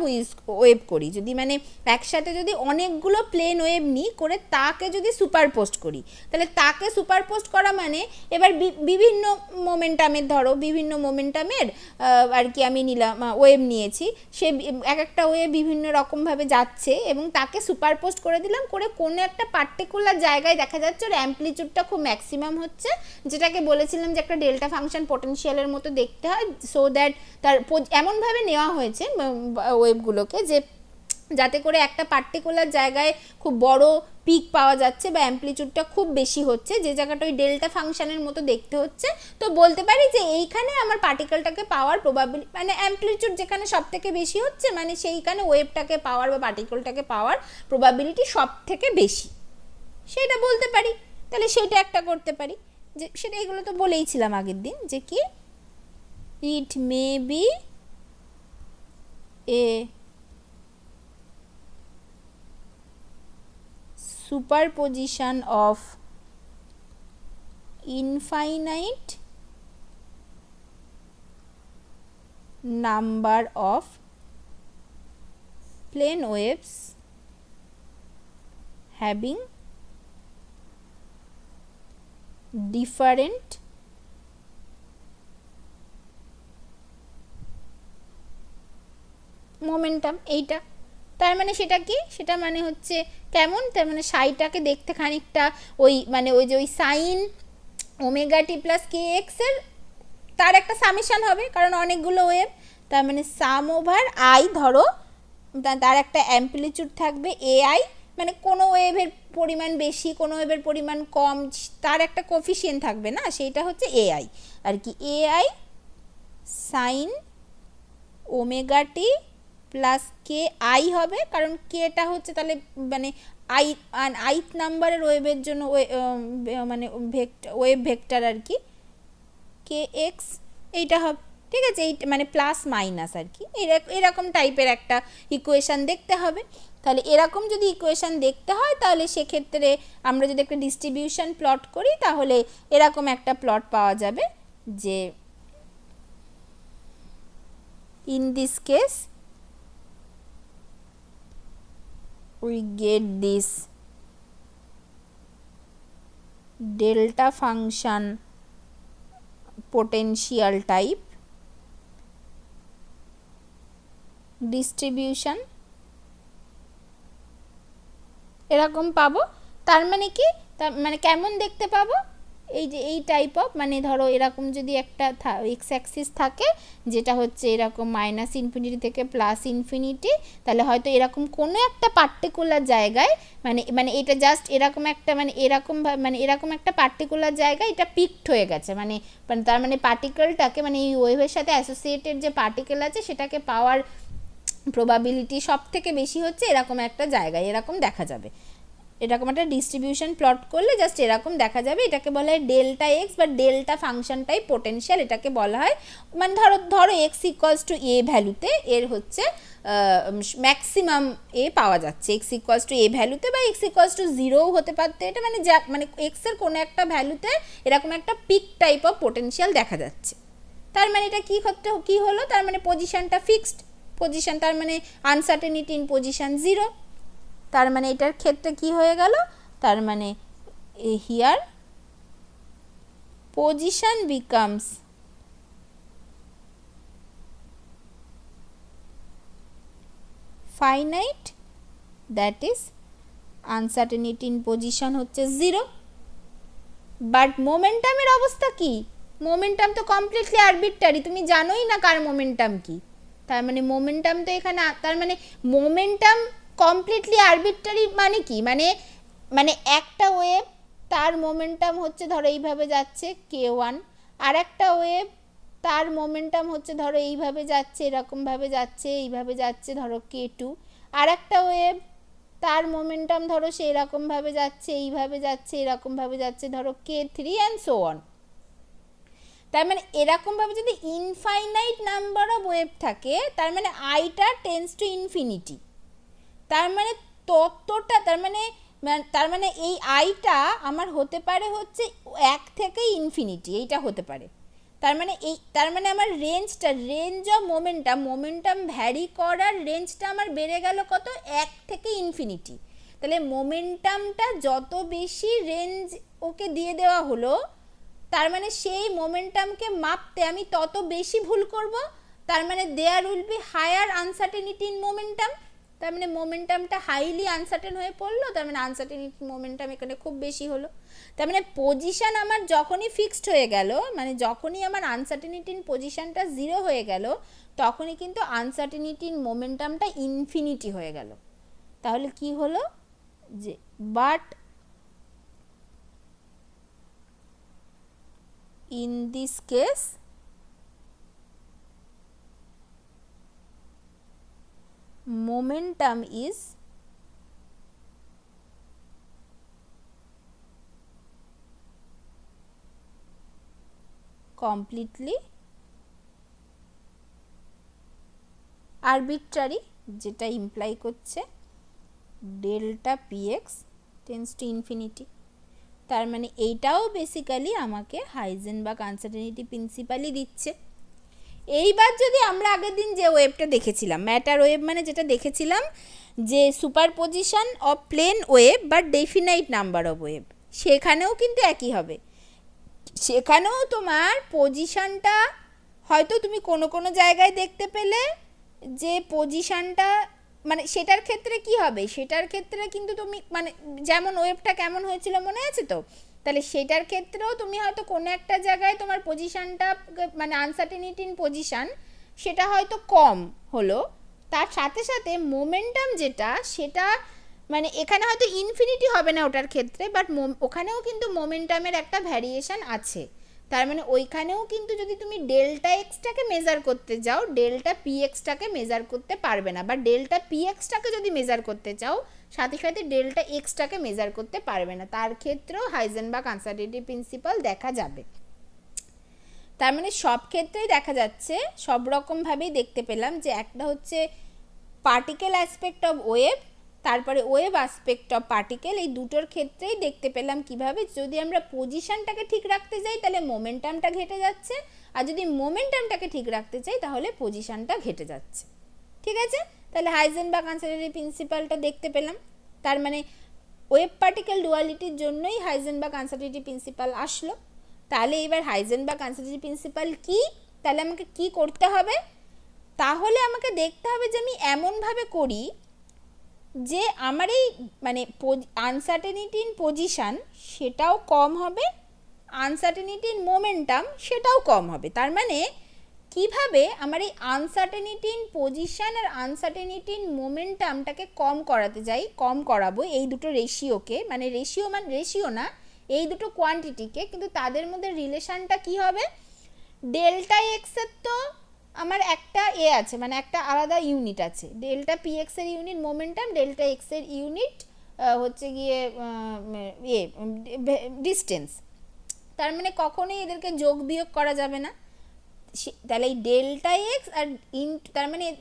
Speaker 1: ওয়েভ করি, যদি মানে একসাথে যদি অনেকগুলো প্লেন ওয়েভ নিই করে তাকে যদি সুপারপোস্ট করি, তাহলে তাকে সুপারপোস্ট করা মানে এবার বিভিন্ন মোমেন্টামের বিভিন্ন মোমেন্টামের আর কি আমি নিলাম ওয়েভ নিয়েছি, সে এক একটা ওয়েভ বিভিন্ন রকমভাবে যাচ্ছে এবং তাকে সুপারপোস্ট করে দিলাম করে কোনো একটা পার্টিকুলার জায়গায় দেখা যাচ্ছে ওর অ্যাম্পলিটিউডটা খুব ম্যাক্সিমাম হচ্ছে, যেটাকে বলেছিলাম যে একটা ডেল্টা ফাংশন পোটেনশিয়ালের মতো দেখতে হয়, সো দ্যাট তার এমনভাবে নেওয়া হয়েছে ওয়েভগুলোকে যে যাতে করে একটা পার্টিকুলার জায়গায় খুব বড় পিক পাওয়া যাচ্ছে বা অ্যাম্পলিটিউডটা খুব বেশি হচ্ছে, যে জায়গাটা ওই ডেল্টা ফাংশনের মতো দেখতে হচ্ছে, তো বলতে পারি যে এইখানে আমার পার্টিকেলটাকে পাওয়ার প্রবাবিলিটি মানে অ্যাম্পলিটিউড যেখানে সব থেকে বেশি হচ্ছে মানে সেইখানে ওয়েভটাকে পাওয়ার বা পার্টিকেলটাকে পাওয়ার প্রবাবিলিটি সব থেকে বেশি, সেটা বলতে পারি। তাহলে সেটা একটা করতে পারি, যে সেটা এগুলো তো বলেইছিলাম আগের দিন, যে কি it may be a superposition of infinite number of plane waves having different momentum, এইটা তার মানে সেটা কি, সেটা মানে হচ্ছে কেমন, তার মানে সাইটাকে দেখতে খানিকটা ওই মানে ওই যে ওই সাইন ওমেগা টি প্লাস কে এক্স এর তার একটা সামেশন হবে, কারণ অনেকগুলো ওয়েভ, তার মানে সাম ওভার আই, ধরো তার একটা অ্যাম্পলিটিউড থাকবে এ আই, মানে কোনো ওয়েভের পরিমাণ বেশি কোনো ওয়েভের পরিমাণ কম তার একটা কোফিশিয়েন্ট থাকবে না, সেইটা হচ্ছে এ আই আর কি, A i sine omega t plus K I হবে, কারণ কেটা হচ্ছে তাহলে মানে আইথ নাম্বারের ওয়েভের জন্য মানে ওয়েভ ভেক্টর আর কি, কে এক্স এইটা হবে, ঠিক আছে, এই মানে প্লাস মাইনাস আর কি এরকম টাইপের একটা ইকুয়েশান দেখতে হবে। তাহলে এরকম যদি ইকুয়েশান দেখতে হয় তাহলে সেক্ষেত্রে আমরা যদি একটা ডিস্ট্রিবিউশন প্লট করি তাহলে এরকম একটা প্লট পাওয়া যাবে, যে in this case we get this delta function potential type distribution এরকম পাবো। তার মানে কি, তার মানে কেমন দেখতে পাবো, এই যে এই টাইপ অফ, মানে ধরো এরকম যদি একটা এক্স অ্যাক্সিস থাকে যেটা হচ্ছে এরকম মাইনাস ইনফিনিটি থেকে প্লাস ইনফিনিটি, তাহলে হয়তো এরকম কোনো একটা পার্টিকুলার জায়গায় মানে এটা জাস্ট এরকম একটা মানে এরকম একটা পার্টিকুলার জায়গায় এটা পিকড হয়ে গেছে, মানে তার মানে পার্টিকেলটাকে মানে এই ওয়েভের সাথে অ্যাসোসিয়েটেড যে পার্টিকেল আছে সেটাকে পাওয়ার প্রবাবিলিটি সব থেকে বেশি হচ্ছে এরকম একটা জায়গায়, এরকম দেখা যাবে। এরকম একটা ডিস্ট্রিবিউশন প্লট করলে জাস্ট এরকম দেখা যাবে। এটাকে বলা হয় ডেল্টা এক্স বা ডেল্টা ফাংশনটাই পোটেনশিয়াল, এটাকে বলা হয়। মানে ধরো এক্স ইকুয়ালস টু এ ভ্যালুতে এর হচ্ছে ম্যাক্সিমাম এ পাওয়া যাচ্ছে, এক্স ইকুয়ালস টু এ ভ্যালুতে বা এক্স ইকুয়ালস টু জিরোও হতে পারতো, এটা মানে যা মানে এক্সের কোনো একটা ভ্যালুতে এরকম একটা পিক টাইপ অফ পোটেনশিয়াল দেখা যাচ্ছে। তার মানে এটা কী হলো, তার মানে পজিশনটা ফিক্সড পজিশন, তার মানে আনসার্টেনিটি ইন পজিশন 0। তার মানে এটার ক্ষেত্রে কি হয়ে গেল, তার মানে here position becomes finite, that is uncertainty in position হচ্ছে 0। বাট মোমেন্টামের অবস্থা কি, মোমেন্টাম তো কমপ্লিটলি আরবিট্রারি, তুমি জানোই না কার মোমেন্টাম কি। তার মানে মোমেন্টাম তো এখানে, তার মানে মোমেন্টাম কমপ্লিটলি আরবিট্রারি মানে কি, মানে একটা ওয়েভ তার মোমেন্টাম হচ্ছে ধরো এইভাবে যাচ্ছে k1, আর একটা ওয়েভ তার মোমেন্টাম হচ্ছে ধরো এইভাবে যাচ্ছে, এরকমভাবে যাচ্ছে, এইভাবে যাচ্ছে ধরো k2, আর একটা ওয়েভ তার মোমেন্টাম ধরো সে এরকমভাবে যাচ্ছে, এইভাবে যাচ্ছে, এরকমভাবে যাচ্ছে ধরো k3 অ্যান্ড সো অন। তার মানে এরকমভাবে যদি ইনফাইনাইট নাম্বার অফ ওয়েভ থাকে, তার মানে আইটা টেন্স টু ইনফিনিটি, তার মানে ততটা তার মানে এই আইটা আমার হতে পারে হচ্ছে 1 থেকে ইনফিনিটি, এইটা হতে পারে। তার মানে আমার রেঞ্জ অফ মোমেন্টাম ভ্যারি করার রেঞ্জটা আমার বেড়ে গেল কত, 1 থেকে ইনফিনিটি। তাহলে মোমেন্টামটা যত বেশি রেঞ্জ ওকে দিয়ে দেওয়া হলো, তার মানে সেই মোমেন্টামকে মাপতে আমি তত বেশি ভুল করব, তার মানে there will be higher uncertainty in momentum. তার মানে মোমেন্টামটা হাইলি আনসার্টেন হয়ে পড়লো, তার মানে আনসার্টেনিটি মোমেন্টাম এখানে খুব বেশি হলো। তার মানে পজিশন আমার যখনই ফিক্সড হয়ে গেল, মানে যখনই আমার আনসার্টেনিটি ইন পজিশনটা 0 হয়ে গেল, তখনই কিন্তু আনসার্টেনিটি ইন মোমেন্টামটা ইনফিনিটি হয়ে গেল। তাহলে কি হলো যে but in this case momentum is completely arbitrary, যেটা ইমপ্লাই করছে delta px tends to infinity. তার মানে এইটাও বেসিক্যালি আমাকে হাইজেনবার্গ আনসার্টেনিটি প্রিন্সিপালই দিচ্ছে। এইবার যদি আমরা আগের দিন যে ওয়েভটা দেখেছিলাম, ম্যাটার ওয়েভ মানে যেটা দেখেছিলাম যে সুপারপজিশন অফ প্লেন ওয়েভ বা ডেফিনাইট নাম্বার অফ ওয়েভ, সেখানেও কিন্তু একই হবে। সেখানেও তোমার পজিশনটা হয়তো তুমি কোনো জায়গায় দেখতে পেলে যে পজিশনটা, মানে সেটার ক্ষেত্রে কি হবে, সেটার ক্ষেত্রে কিন্তু তুমি মানে যেমন ওয়েভটা কেমন হয়েছিল মনে আছে তো, তাহলে সেটার ক্ষেত্রেও তুমি হয়তো কোনো একটা জায়গায় তোমার পজিশনটা মানে আনসার্টেনিটি ইন পজিশন সেটা হয়তো কম হলো, তার সাথে সাথে মোমেন্টাম যেটা সেটা মানে এখানে হয়তো ইনফিনিটি হবে না ওটার ক্ষেত্রে, বাট ওখানেও কিন্তু মোমেন্টামের একটা ভ্যারিয়েশন আছে। তার মানে ওইখানেও কিন্তু যদি তুমি ডেল্টা এক্সটাকে মেজার করতে যাও, ডেল্টা পি এক্সটাকে মেজার করতে পারবে না, বা ডেল্টা পি এক্সটাকে যদি মেজার করতে চাও সাথে সাথে ডেল্টা এক্সটাকে মেজার করতে পারবে না, তার ক্ষেত্রেও হাইজেনবার্গ আনসার্টেনিটি প্রিন্সিপাল দেখা যাবে। তার মানে সব ক্ষেত্রেই দেখা যাচ্ছে, সব রকমভাবেই দেখতে পেলাম যে একটা হচ্ছে পার্টিকেল অ্যাসপেক্ট অফ ওয়েভ, তারপরে ওয়েভ অ্যাসপেক্ট অফ পার্টিকেল, এই দুটোর ক্ষেত্রেই দেখতে পেলাম কিভাবে যদি আমরা পজিশনটাকে ঠিক রাখতে যাই তাহলে মোমেন্টামটা ঘটে যাচ্ছে, আর যদি মোমেন্টামটাকে ঠিক রাখতে চাই তাহলে পজিশনটা ঘেটে যাচ্ছে। ঠিক আছে, তাহলে হাইজেনবার্গ আনসার্টেনিটি প্রিন্সিপালটা দেখতে পেলাম। তার মানে ওয়েভ পার্টিকেল ডুয়ালিটির জন্যই হাইজেনবার্গ আনসার্টেনিটি প্রিন্সিপাল আসলো। তাহলে এবার হাইজেনবার্গ আনসার্টেনিটি প্রিন্সিপাল কি, তাহলে আমাকে কি করতে হবে, তাহলে আমাকে দেখতে হবে যে আমি এমনভাবে করি যে আমার এই মানে আনসার্টেনিটি ইন পজিশান সেটাও কম হবে, আনসার্টেনিটি ইন মোমেন্টাম সেটাও কম হবে। তার মানে কিভাবে আমার এই আনসার্টেনিটি ইন পজিশান আর আনসার্টেনিটি ইন মোমেন্টামটাকে কম করাতে যাই, কম করাবো এই দুটো রেশিওকে, মানে রেশিও না, এই দুটো কোয়ান্টিটিকে, কিন্তু তাদের মধ্যে রিলেশানটা কি হবে, ডেল্টা এক্সের তো আমার একটা আছে, মানে একটা আলাদা ইউনিট আছে, ডেল্টা পি এক্সের ইউনিট মোমেন্টাম, ডেল্টা এক্সের ইউনিট হচ্ছে গিয়ে ডিস্টেন্স। তার মানে কখনোই এদেরকে যোগ বিয়োগ করা যাবে না। তাহলে এই ডেল্টা এক্স আর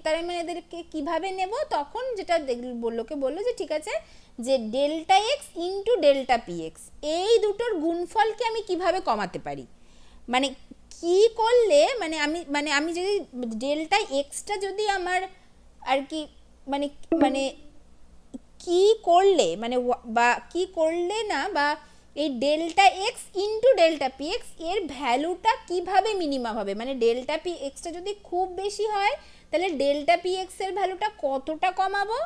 Speaker 1: তার মানে এদেরকে কীভাবে নেব, তখন যেটা বললো যে ঠিক আছে যে delta x into delta P x এই দুটোর গুণফলকে আমি কিভাবে কমাতে পারি, মানে কি করলে আমি যদি ডেল্টা এক্সটা যদি আমার আর কি মানে কি করলে বা কি করলে না, বা এই delta x into delta P x এর ভ্যালুটা কীভাবে মিনিমাম হবে, মানে ডেল্টা পি এক্সটা যদি খুব বেশি হয় তাহলে ডেল্টা পি এক্সের ভ্যালুটা কতটা কমাবো,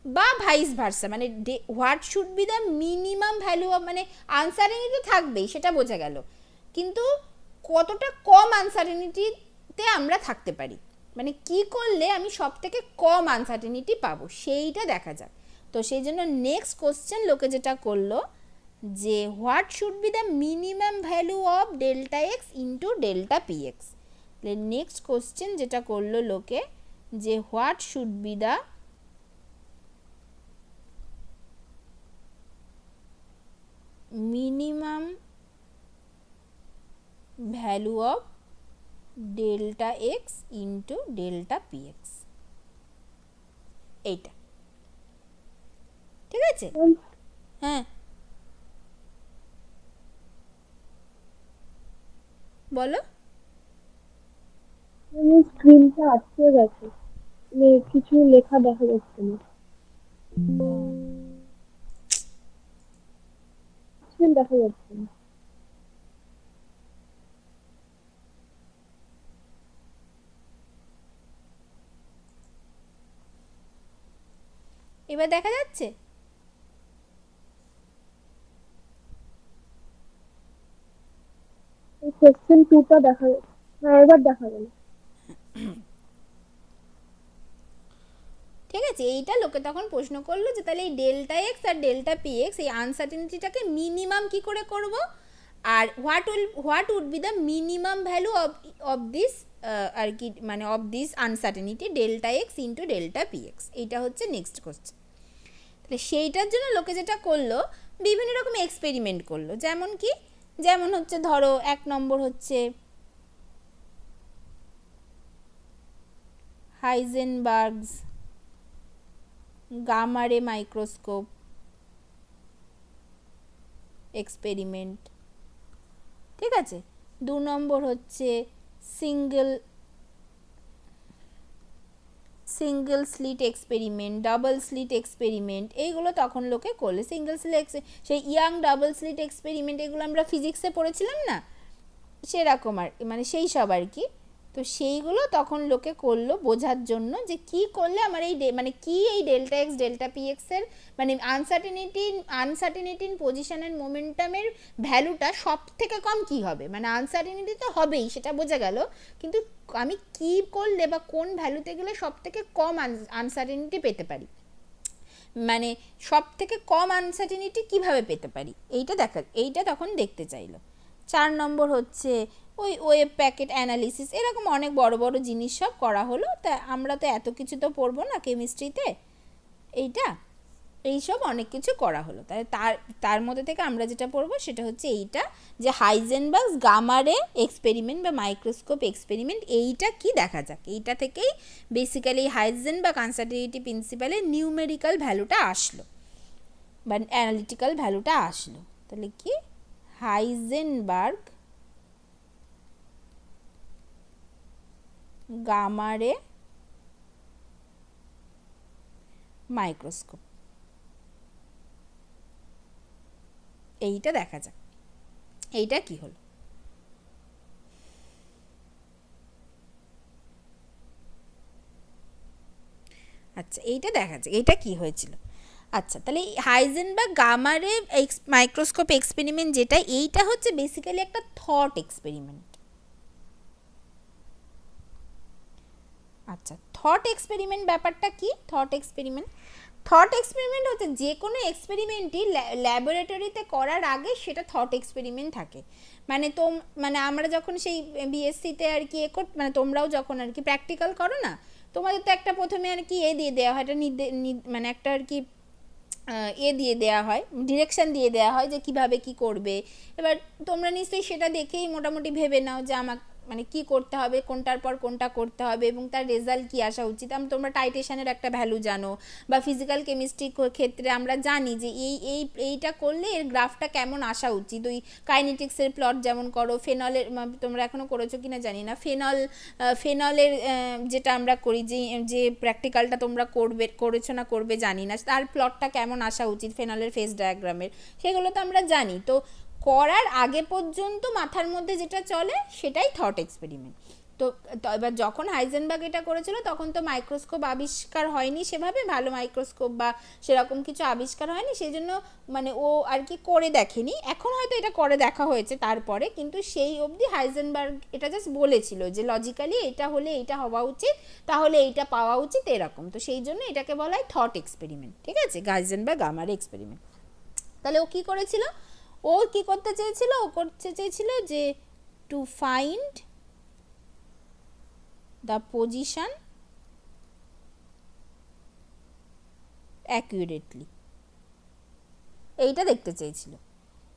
Speaker 1: বা ভাইস ভার্সা, মানে what should be the minimum value of, মানে আনসারনিটি তো থাকবেই সেটা বোঝা গেল, কিন্তু কতটা কম আনসার্টেনিটিতে আমরা থাকতে পারি, মানে কি করলে আমি সব থেকে কম আনসার্টেনিটি পাবো সেইটা দেখা যাক। তো সেই জন্য নেক্সট কোশ্চেন লোকে যেটা করলো যে what should be the minimum value of delta x into delta P x. Next question যেটা করলো লোকে যে what should be the minimum value of delta x into delta P x, এইটা ঠিক আছে। হ্যাঁ বলো।
Speaker 3: স্ক্রিনটা আটকে গেছে, কিছু লেখা দেখা যাচ্ছে না, স্ক্রিন দেখা যাচ্ছে না।
Speaker 1: এবার দেখা যাচ্ছে,
Speaker 3: কোশ্চেন 2টা দেখা যাচ্ছে, হ্যাঁ এবার দেখা গেল।
Speaker 1: ঠিক আছে, এইটা লোকে তখন প্রশ্ন করলো যে তাহলে এই ডেল্টা এক্স আর ডেল্টা পি এক্স এই আনসার্টেনিটিটাকে মিনিমাম কি করে করব, আর what would be the minimum value of this আর কি, মানে of this uncertainty delta x into delta P x, এইটা হচ্ছে নেক্সট কোশ্চেন। তাহলে সেইটার জন্য লোকে যেটা করলো বিভিন্ন রকম এক্সপেরিমেন্ট করলো, যেমন হচ্ছে ধরো 1 নম্বর হচ্ছে হাইজেনবার্গস গামা রে মাইক্রোস্কোপ এক্সপেরিমেন্ট, ঠিক আছে। 2 নম্বর হচ্ছে single slit experiment, double slit experiment, এইগুলো তখন লোকে করলে। সিঙ্গেল স্লিট, সেই ইয়াং ডাবল স্লিট এক্সপেরিমেন্ট, এগুলো আমরা ফিজিক্সে পড়েছিলাম না, সেরকম আর মানে সেই সব আর কি। তো সেইগুলো তখন লোকে করলো বোঝার জন্য যে কি করলে আমার এই মানে কি এই ডেল্টা এক্স ডেল্টা পি এক্সের মানে আনসার্টেনিটি ইন পজিশন অ্যান্ড মোমেন্টামের ভ্যালুটা সব থেকে কম কি হবে, মানে আনসার্টেনিটি তো হবেই সেটা বোঝা গেল, কিন্তু আমি কি করলে বা কোন ভ্যালুতে গেলে সব থেকে কম আনসার্টেনিটি পেতে পারি, মানে সব থেকে কম আনসার্টেনিটি কিভাবে পেতে পারি, এইটা তখন দেখতে চাইলো। 4 নম্বর হচ্ছে ওই ওয়েব প্যাকেট অ্যানালিসিস, এরকম অনেক বড় বড় জিনিস সব করা হলো। তা আমরা তো এত কিছু তো পড়বো না কেমিস্ট্রিতে, এইসব অনেক কিছু করা হলো। তার মধ্যে থেকে আমরা যেটা পড়বো সেটা হচ্ছে এইটা, যে হাইজেনবার্গস গামা রে এক্সপেরিমেন্ট বা মাইক্রোস্কোপ এক্সপেরিমেন্ট, এইটা কি দেখা যাক। এইটা থেকেই বেসিক্যালি হাইজেনবার্গ আনসার্টেনিটি প্রিন্সিপালের নিউমেরিক্যাল ভ্যালুটা আসলো বা অ্যানালিটিক্যাল ভ্যালুটা আসলো। তাহলে কি হাইজেনবার্গ গামা রে মাইক্রোস্কোপ। এইটা দেখা যাক এইটা কি হলো। আচ্ছা এইটা দেখা যাক এইটা কি হয়েছিল। আচ্ছা তাহলে হাইজেনবার্গ গামা রে মাইক্রোস্কোপ এক্সপেরিমেন্ট যেটা, এইটা হচ্ছে বেসিক্যালি একটা থট এক্সপেরিমেন্ট। আচ্ছা থট এক্সপেরিমেন্ট ব্যাপারটা কি? থট এক্সপেরিমেন্ট হচ্ছে যে কোনো এক্সপেরিমেন্টই ল্যাবরেটরিতে করার আগে সেটা থট এক্সপেরিমেন্ট থাকে। মানে আমরা যখন সেই বিএসসিতে আর কি মানে তোমরাও যখন আর কি প্র্যাকটিক্যাল করো না, তোমাদের তো একটা প্রথমে আর কি দিয়ে দেওয়া হয়, একটা মানে একটা আর কি দিয়ে দেওয়া হয়, ডিরেকশন দিয়ে দেওয়া হয় যে কিভাবে কি করবে। এবার তোমরা নিশ্চয়ই সেটা দেখেই মোটামুটি ভেবে নাও যে আমাকে মানে কি করতে হবে, কোনটার পর কোনটা করতে হবে এবং তার রেজাল্ট কি আসা উচিত। তোমরা টাইটেশনের একটা ভ্যালু জানো, বা ফিজিক্যাল কেমিস্ট্রি ক্ষেত্রে আমরা জানি যে এইটা করলে এর গ্রাফটা কেমন আসা উচিত। ওই কাইনেটিক্সের প্লট যেমন করো, ফেনলের তোমরা এখনও করেছো কিনা জানি না, ফেনলের যেটা আমরা করি, যে প্র্যাকটিক্যালটা তোমরা করেছো না করবে জানি না, তার প্লটটা কেমন আসা উচিত ফেনলের ফেজ ডায়াগ্রামের, সেগুলো তো আমরা জানি। তো করার আগে পর্যন্ত মাথার মধ্যে যেটা চলে সেটাই থট এক্সপেরিমেন্ট। তো এবার যখন হাইজেনবার্গ এটা করেছিল তখন তো মাইক্রোস্কোপ আবিষ্কার হয়নি সেভাবে, ভালো মাইক্রোস্কোপ বা সেরকম কিছু আবিষ্কার হয়নি, সেই জন্য মানে ও আর কি করে দেখেনি। এখন হয়তো এটা করে দেখা হয়েছে তারপরে, কিন্তু সেই অবধি হাইজেনবার্গ এটা জাস্ট বলেছিল যে লজিক্যালি এটা হলে এইটা হওয়া উচিত, তাহলে এইটা পাওয়া উচিত এরকম। তো সেই জন্য এটাকে বলা হয় থট এক্সপেরিমেন্ট। ঠিক আছে, হাইজেনবার্গ গামার এক্সপেরিমেন্ট। তাহলে ও কি করেছিল, ও কি করতে চেয়েছিল, ও করতে চেয়েছিল যে to find the position accurately, এইটা দেখতে চেয়েছিল।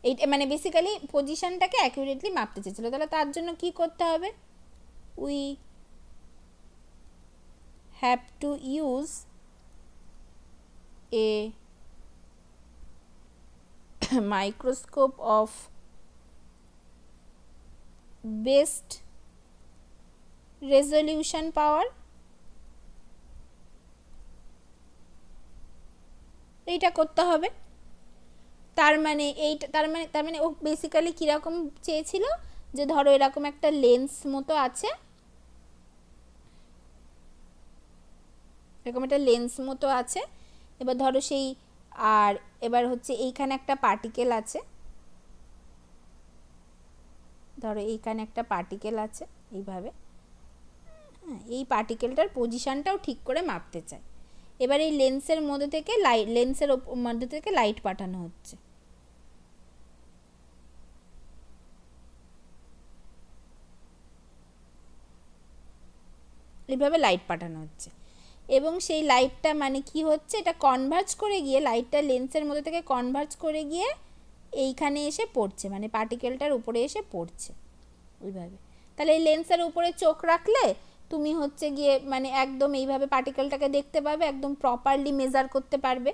Speaker 1: এইটা মানে বেসিক্যালি পজিশনটাকে অ্যাকুরেটলি মাপতে চেয়েছিল। তাহলে তার জন্য কি করতে হবে, we have to use a microscope of best resolution power। এইটা করতে হবে। তার মানে ও বেসিক্যালি কীরকম চেয়েছিল, যে ধরো এরকম একটা লেন্স মতো আছে, এরকম একটা লেন্স মতো আছে, এবার ধরো সেই, আর এবার হচ্ছে এইখানে একটা পার্টিকেল আছে, ধরো এইখানে একটা পার্টিকেল আছে এইভাবে, হ্যাঁ, এই পার্টিকেলটার পজিশনটাও ঠিক করে মাপতে চাই। এবার এই লেন্সের মধ্যে থেকে লাইট পাঠানো হচ্ছে, এইভাবে লাইট পাঠানো হচ্ছে, এবং সেই লাইটটা মানে কি হচ্ছে, এটা কনভার্জ করে গিয়ে, লাইটটা লেন্সের মধ্যে থেকে কনভার্জ করে গিয়ে এইখানে এসে পড়ছে, মানে পার্টিকেলটার উপরে এসে পড়ছে ওইভাবে। তাহলে এই লেন্সের উপরে চোখ রাখলে তুমি হচ্ছে গিয়ে মানে একদম এইভাবে পার্টিকেলটাকে দেখতে পাবে, একদম প্রপারলি মেজার করতে পারবে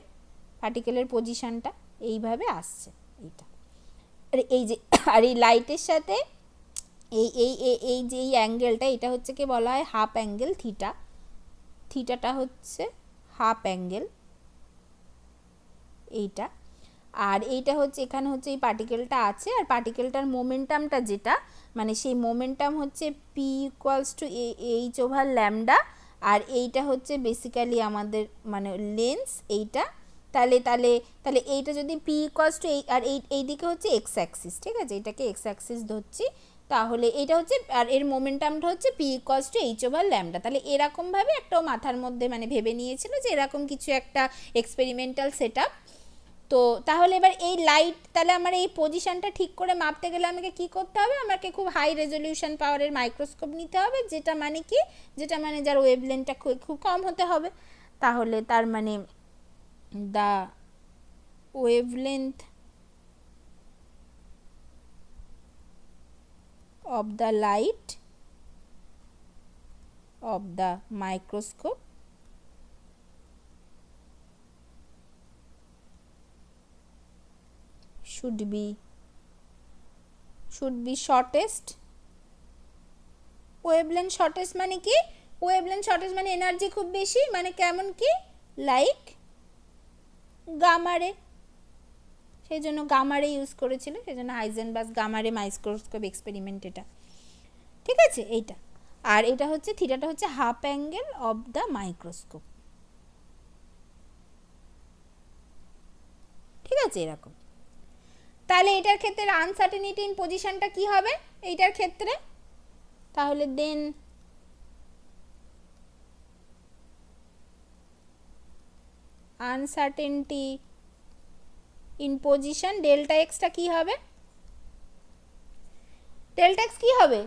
Speaker 1: পার্টিকেলের পজিশনটা, এইভাবে আসছে এইটা। আর এই যে আর এই লাইটের সাথে এই এই এই যে এই অ্যাঙ্গেলটা, এটা হচ্ছে কি বলা হয় হাফ অ্যাঙ্গেল থিটা। থিটাটা হচ্ছে হাফ অ্যাঙ্গেল এইটা। আর এইটা হচ্ছে এখানে হচ্ছে এই পার্টিকেলটা আছে, আর পার্টিকেলটার মোমেন্টামটা যেটা, মানে সেই মোমেন্টাম হচ্ছে p equals to h over lambda, আর এইটা হচ্ছে বেসিক্যালি আমাদের মানে লেন্স এইটা। তাহলে তাহলে তাহলে এইটা যদি পি ইকুয়ালস টু আর এই দিকে হচ্ছে এক্স অ্যাক্সিস, ঠিক আছে, এটাকে এক্স অ্যাক্সিস ধরছি, তাহলে এটা হচ্ছে, আর এর মোমেন্টামটা হচ্ছে p equals to h over lambda. তাহলে এরকমভাবে একটাও মাথার মধ্যে মানে ভেবে নিয়েছিল যে এরকম কিছু একটা এক্সপেরিমেন্টাল সেট আপ। তো তাহলে এবার এই লাইট, তাহলে আমার এই পজিশনটা ঠিক করে মাপতে গেলে আমাকে কি করতে হবে, আমাকে খুব হাই রেজলিউশন পাওয়ারের মাইক্রোস্কোপ নিতে হবে, যেটা মানে কি, যেটা মানে যার ওয়েভলেন্থটা খুব কম হতে হবে। তাহলে তার মানে the wavelength of the light of the microscope should be shortest wavelength shortage মানে কি? ওয়েভলেন্থ শর্টেজ মানে এনার্জি খুব বেশি, মানে কেমন কি? লাইক গামা রে, সেই জন্য গামা রে ইউজ করেছিল, সেই জন্য হাইজেনবার্গ গামা রে মাইক্রোস্কোপ এক্সপেরিমেন্ট এটা, ঠিক আছে এইটা। আর এটা হচ্ছে থিটাটা হচ্ছে half angle of the microscope, ঠিক আছে এরকম। তাহলে এটার ক্ষেত্রে আনসার্টেনিটি ইন পজিশনটা কি হবে এইটার ক্ষেত্রে? তাহলে then uncertainty in position delta এক্সটা কি হবে? ডেল্টা এক্স কি হবে?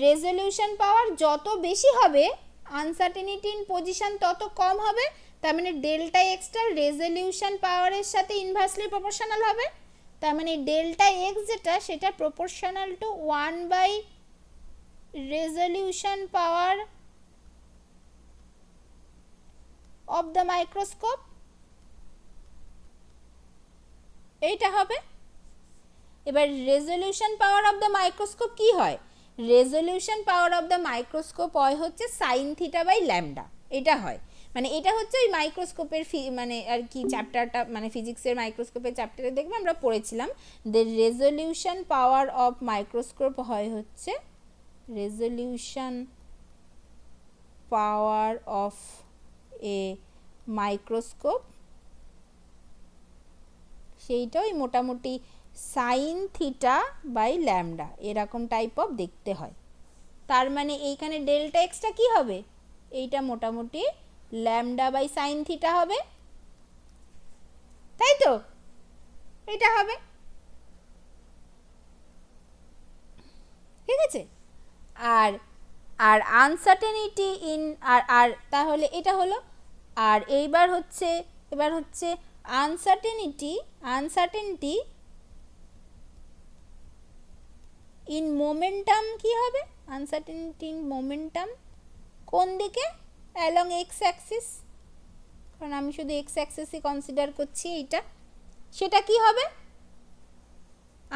Speaker 1: রেজলিউশন পাওয়ার যত বেশি হবে আনসার্টেনিটি ইন পজিশন তত কম হবে, তার মানে ডেল্টা এক্সটার রেজলিউশন পাওয়ারের সাথে ইনভার্সলি প্রপোর্শনাল হবে। তার মানে ডেল্টা এক্স যেটা সেটা proportional to 1 by resolution power of the microscope, এইটা হবে। এবার resolution power of the microscope কি হয়? Resolution power of the microscope হয় হচ্ছে সাইন থিটা বাই ল্যামডা, এটা হয়। মানে এটা হচ্ছে ওই মাইক্রোস্কোপের মানে আর কি চ্যাপ্টারটা, মানে ফিজিক্সের মাইক্রোস্কোপের চ্যাপ্টারে দেখবে আমরা পড়েছিলাম, the resolution power of microscope হয় হচ্ছে resolution power of A microscope, সেইটা ওই মোটামুটি সাইন থিটা বাই ল্যামডা এরকম টাইপ অফ দেখতে হয়। তার মানে এইখানে ডেল্টা এক্সটা কি হবে? এইটা মোটামুটি ল্যামডা বাই সাইন থিটা হবে, তাই তো? এটা হবে, ঠিক আছে। আর আর আনসার্টেনিটি ইন আর তাহলে এটা হলো। আর এবার হচ্ছে আনসার্টেনিটি ইন মোমেন্টাম কি হবে? আনসার্টেনিটি ইন মোমেন্টাম কোন দিকে? অ্যালং এক্স অ্যাক্সিস, কারণ আমি শুধু এক্স অ্যাক্সিসই কনসিডার করছি এইটা। সেটা কি হবে?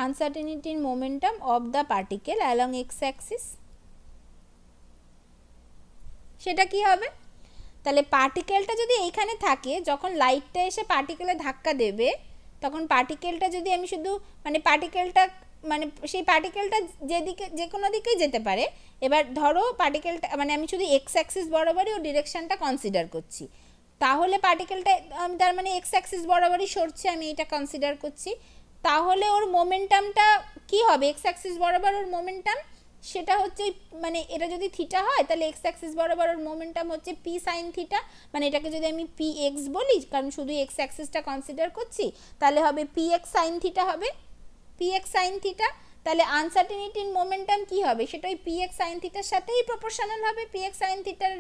Speaker 1: Uncertainty in momentum of the particle along x Axis, সেটা কি হবে? তাহলে পার্টিকেলটা যদি এইখানে থাকে, যখন লাইটটা এসে পার্টিকেলে ধাক্কা দেবে তখন পার্টিকেলটা যদি আমি শুধু মানে পার্টিকেলটা মানে সেই পার্টিকেলটা যেদিকে যে কোনো দিকেই যেতে পারে। এবার ধরো পার্টিকেলটা মানে আমি শুধু এক্স অ্যাক্সিস বরাবরই ওর ডিরেকশনটা কনসিডার করছি, তাহলে পার্টিকেলটা তার মানে এক্স অ্যাক্সিস বরাবরই সরছে, আমি এটা কনসিডার করছি। তাহলে ওর মোমেন্টামটা কি হবে? এক্স অ্যাক্সিস বরাবর ওর মোমেন্টাম সেটা হচ্ছে মানে এটা যদি থিটা হয় তাহলে এক্স অ্যাক্সিস বরাবর ওর মোমেন্টাম হচ্ছে পি সাইন থিটা, মানে এটাকে যদি আমি পি এক্স বলি কারণ শুধু এক্স অ্যাক্সিসটা কনসিডার করছি, তাহলে হবে পি এক্স সাইন থিটা হবে, পি এক্স সাইন থিটা। তাহলে আনসার্টেনিটি ইন মোমেন্টাম কি হবে? সেটা ওই পি এক্স সাইন থিটার সাথেই প্রপোর্শনাল হবে, পি এক্স সাইন থিটার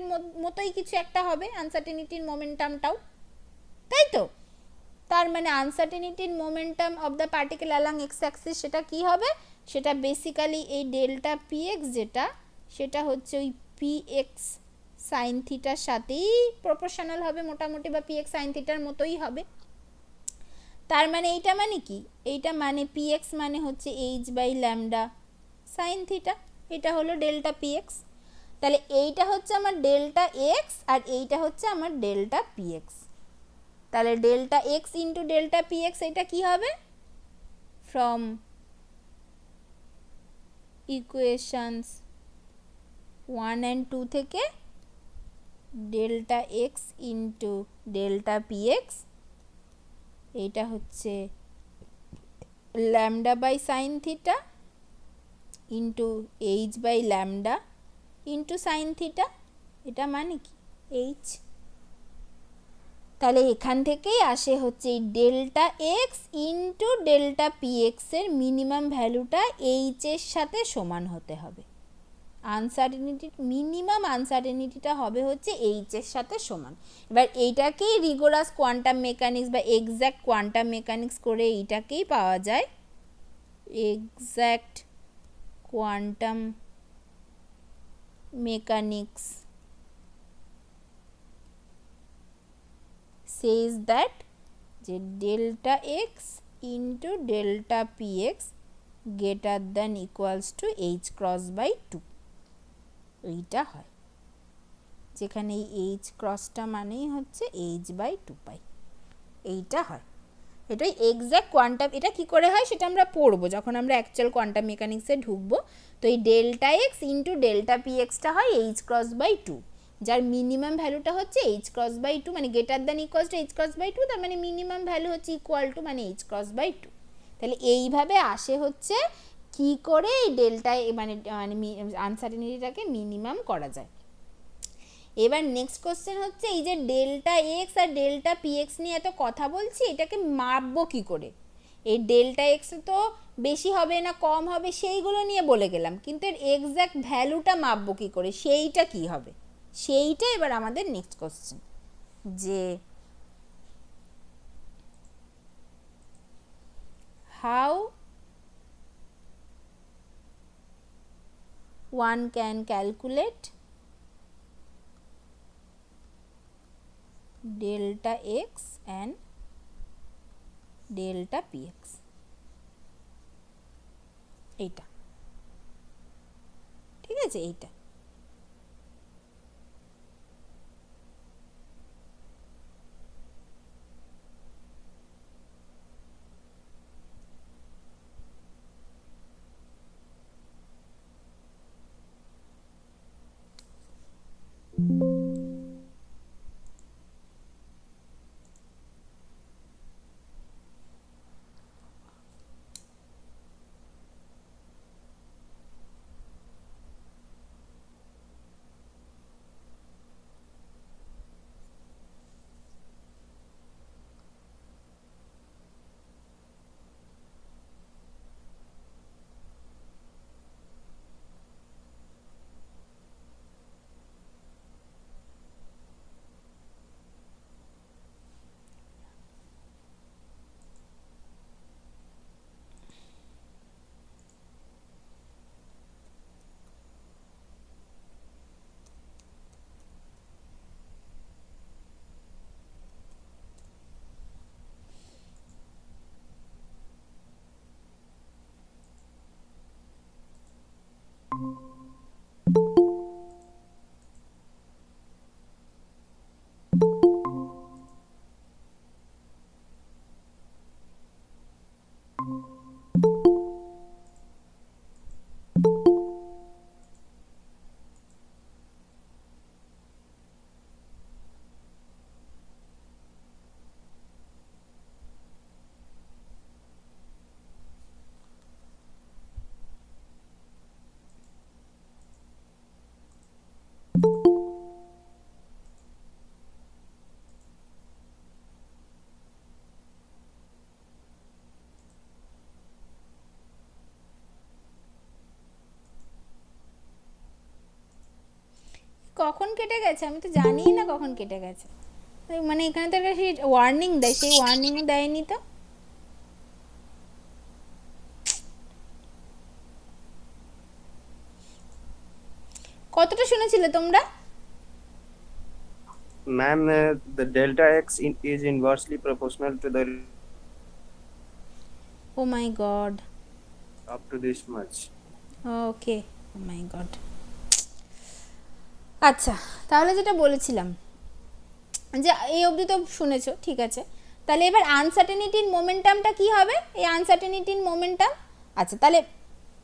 Speaker 1: মতোই কিছু একটা হবে আনসার্টেনিটি ইন মোমেন্টামটাও, তাই তো? তার মানে uncertainty in momentum of the particle along x Axis সেটা কি হবে? সেটা বেসিক্যালি এই ডেল্টা পি এক্স যেটা সেটা হচ্ছে ওই পি এক্স সাইন থিটার সাথেই প্রপোর্শনাল হবে মোটামুটি, বা পি এক্স সাইন থিটার মতোই হবে। তার মানে এইটা মানে কি? এইটা মানে পি এক্স মানে হচ্ছে h by lambda sine theta, এটা হলো ডেল্টা পি এক্স। তাহলে এইটা হচ্ছে আমার ডেল্টা এক্স আর এইটা হচ্ছে আমার ডেল্টা পি এক্স। তাহলে delta x into delta P x এটা কি হবে? ফ্রম ইকুয়েশনস 1 and 2 থেকে delta x into delta P x এইটা হচ্ছে lambda by sine theta into h by lambda into sine theta, এটা মানে কি? এইচ। তাহলে এখান থেকেই আসে হচ্ছে এই delta x into delta P এক্সের মিনিমাম ভ্যালুটা এইচের সাথে সমান হতে হবে। আনসার্টেনিটি মিনিমাম আনসার্টেনিটিটা হবে হচ্ছে এইচের সাথে সমান। এবার এইটাকেই রিগোরাস কোয়ান্টাম মেকানিক্স বা এক্স্যাক্ট কোয়ান্টাম মেকানিক্স করে এইটাকেই পাওয়া যায় exact quantum mechanics says that যে delta x into delta px greater than equals to h cross by 2, ওইটা হয়, যেখানে এই এইচ ক্রসটা মানেই হচ্ছে h/2π, এইটা হয়। এটাই এক্স্যাক্ট কোয়ান্টাম। এটা কি করে হয় সেটা আমরা পড়বো যখন আমরা অ্যাকচুয়াল কোয়ান্টাম মেকানিক্সে ঢুকবো। তো এই delta x into delta P extra হয় h×2, যার মিনিমাম ভ্যালুটা হচ্ছে h×2, মানে greater than equals two h×2, তার মানে মিনিমাম ভ্যালু হচ্ছে ইকুয়াল টু মানে h×2। তাহলে এইভাবে আসে হচ্ছে কি করে এই ডেল্টা মানে আনসার্টেনিটিটাকে মিনিমাম করা যায়। এবার নেক্সট কোশ্চেন হচ্ছে এই যে ডেল্টা এক্স আর ডেল্টা পি এক্স নিয়ে এত কথা বলছি, এটাকে মাপবো কি করে? এই ডেল্টা এক্স তো বেশি হবে না কম হবে সেইগুলো নিয়ে বলে গেলাম, কিন্তু এর এক্স্যাক্ট ভ্যালুটা মাপবো কি করে, সেইটা কি হবে, সেইটা এবার আমাদের নেক্সট কোশ্চেন। যে how one can calculate delta x and delta px, এইটা ঠিক আছে। এইটা কখন কেটে গেছে আমি তো জানিই না কখন কেটে গেছে। মানে এখানে তো সেই ওয়ার্নিং দেয়, সেই ওয়ার্নিংও দেয়নি তো। কতটা শুনেছিলে তোমরা?
Speaker 4: Ma'am, the delta x is inversely proportional to the
Speaker 1: oh my god,
Speaker 4: up to this much.
Speaker 1: Okay, oh my god. আচ্ছা, তাহলে যেটা বলেছিলাম যে এই অবধি তো শুনেছো, ঠিক আছে। তাহলে এবার আনসার্টেনিটির মোমেন্টামটা কি হবে? এই আনসার্টেনিটির মোমেন্টাম, আচ্ছা তাহলে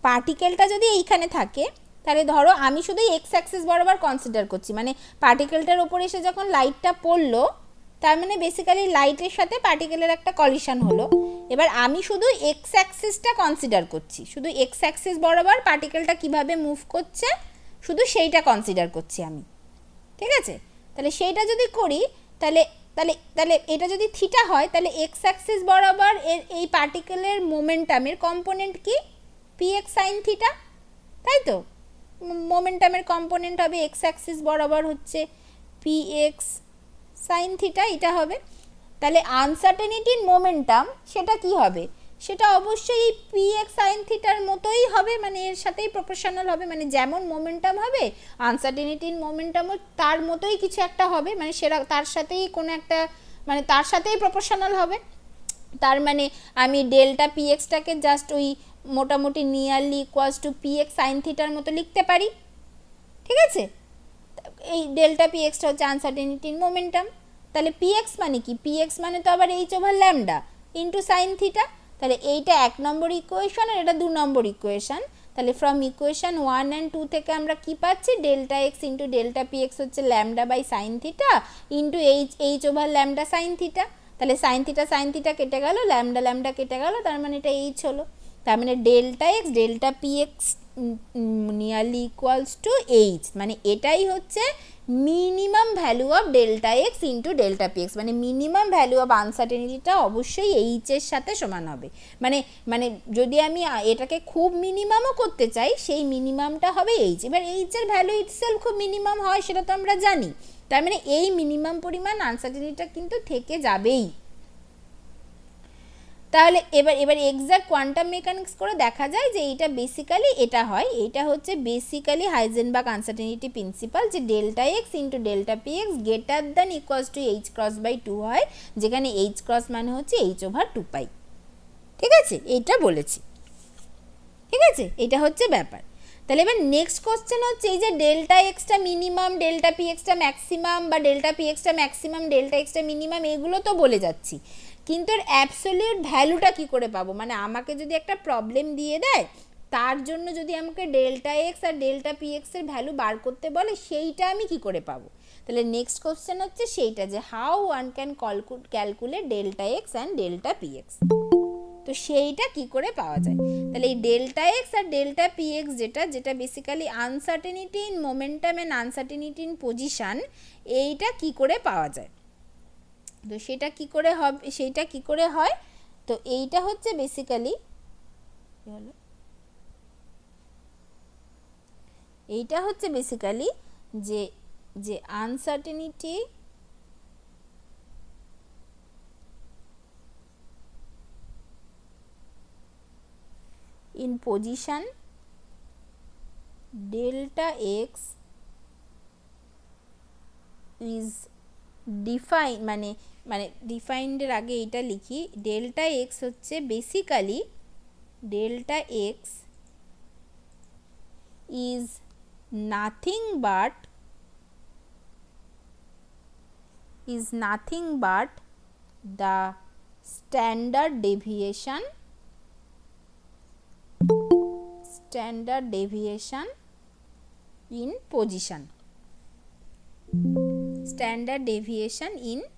Speaker 1: পার্টিকেলটা যদি এইখানে থাকে, তাহলে ধরো আমি শুধু এক্স অ্যাক্সিস বরাবর কনসিডার করছি, মানে পার্টিকেলটার ওপর এসে যখন লাইটটা পড়লো, তার মানে বেসিক্যালি লাইটের সাথে পার্টিকেলের একটা কলিশন হলো। এবার আমি শুধু এক্স অ্যাক্সিসটা কনসিডার করছি, শুধু এক্স অ্যাক্সিস বরাবর পার্টিকেলটা কিভাবে মুভ করছে শুধু সেইটা কনসিডার করছি আমি, ঠিক আছে। তাহলে সেইটা যদি করি, তাহলে তাহলে তাহলে এটা যদি থিটা হয়, তাহলে এক্স অ্যাক্সিস বরাবর এই পার্টিকেলের মোমেন্টামের কম্পোনেন্ট কি? পি এক্স সাইন থিটা, তাই তো। মোমেন্টামের কম্পোনেন্ট হবে এক্স অ্যাক্সিস বরাবর হচ্ছে পি এক্স সাইন থিটা, এটা হবে। তাহলে আনসার্টেনিটির মোমেন্টাম সেটা কি হবে? সেটা অবশ্যই পি এক্স সাইন থিটার মতোই হবে, মানে এর সাথেই প্রপোর্শনাল হবে, মানে যেমন মোমেন্টাম হবে আনসার্টেনিটির মোমেন্টামও তার মতোই কিছু একটা হবে, মানে সেটা তার সাথেই কোনো একটা, মানে তার সাথেই প্রপোর্শনাল হবে। তার মানে আমি ডেল্টা পি এক্সটাকে জাস্ট ওই মোটামুটি nearly equals to P X sine থিটার মতো লিখতে পারি, ঠিক ঠিক আছে, এই ডেল্টা পি এক্সটা হচ্ছে আনসার্টেনিটি ইন মোমেন্টাম। তাহলে পি এক্স মানে কি, পি এক্স মানে তো আবার H over lambda into sine theta. তাহলে এইটা 1 নম্বর ইকুয়েশন আর এটা 2 নম্বর ইকুয়েশন। তাহলে ফ্রম ইকুয়েশন 1 অ্যান্ড 2 থেকে আমরা কি পাচ্ছি, delta x into delta P X হচ্ছে lambda by sine theta into H over lambda sine theta. তাহলে সাইন থিটা কেটে গেল, ল্যামডা কেটে গেল, তার মানে এটা এইচ হলো। তার মানে delta x delta P x nearly equals to H, মানে এটাই হচ্ছে minimum value of delta x into delta P x, মানে মিনিমাম ভ্যালু অফ আনসার্টেনিটিটা অবশ্যই এইচের সাথে সমান হবে। মানে যদি আমি এটাকে খুব মিনিমামও করতে চাই, সেই মিনিমামটা হবে এইচ। এবার এইচের ভ্যালু ইটসেলফ খুব মিনিমাম হয় সেটা তো আমরা জানি, তার মানে এই মিনিমাম পরিমাণ আনসার্টেনিটিটা কিন্তু থেকে যাবেই। তাহলে এবার এক্সাক্ট কোয়ান্টাম মেকানিক্স করে দেখা যায় যে এইটা বেসিক্যালি এটা হয়, এইটা হচ্ছে বেসিক্যালি হাইজেনবার্গ আনসার্টেনিটি প্রিন্সিপাল, যে delta x into delta P X greater than equals to H cross by 2 হয়, যেখানে এইচ ক্রস মানে হচ্ছে এইচ ওভার 2 পাই। ঠিক আছে, এইটা বলেছি। ঠিক আছে, এটা হচ্ছে ব্যাপার। তাহলে এবার নেক্সট কোশ্চেন হচ্ছে এই যে ডেল্টা এক্সটা মিনিমাম, ডেল্টা পি এক্সটা ম্যাক্সিমাম, বা ডেল্টা পি এক্সটা ম্যাক্সিমাম, ডেল্টা এক্সটা মিনিমাম, এগুলো তো বলে যাচ্ছি, কিন্তু এর অ্যাবসলিউট ভ্যালুটা কি করে পাবো? মানে আমাকে যদি একটা প্রবলেম দিয়ে দেয়, তার জন্য যদি আমাকে ডেল্টা এক্স আর ডেল্টা পি এক্সের ভ্যালু বার করতে বলে, সেইটা আমি কি করে পাবো? তাহলে নেক্সট কোশ্চেন হচ্ছে সেইটা, যে how one can calculate delta x and delta P x. তো সেইটা কি করে পাওয়া যায়? তাহলে এই ডেল্টা এক্স আর ডেল্টা পি এক্স যেটা basically uncertainty in momentum and uncertainty in position, এইটা কি করে পাওয়া যায়? তো সেটা কি করে হবে, সেইটা কি করে হয়? তো এইটা হচ্ছে বেসিক্যালি যে uncertainty in position delta x is defined, মানে defined এর আগে এটা লিখি, ডেল্টা এক্স হচ্ছে basically delta x is nothing but the standard deviation in position, standard deviation in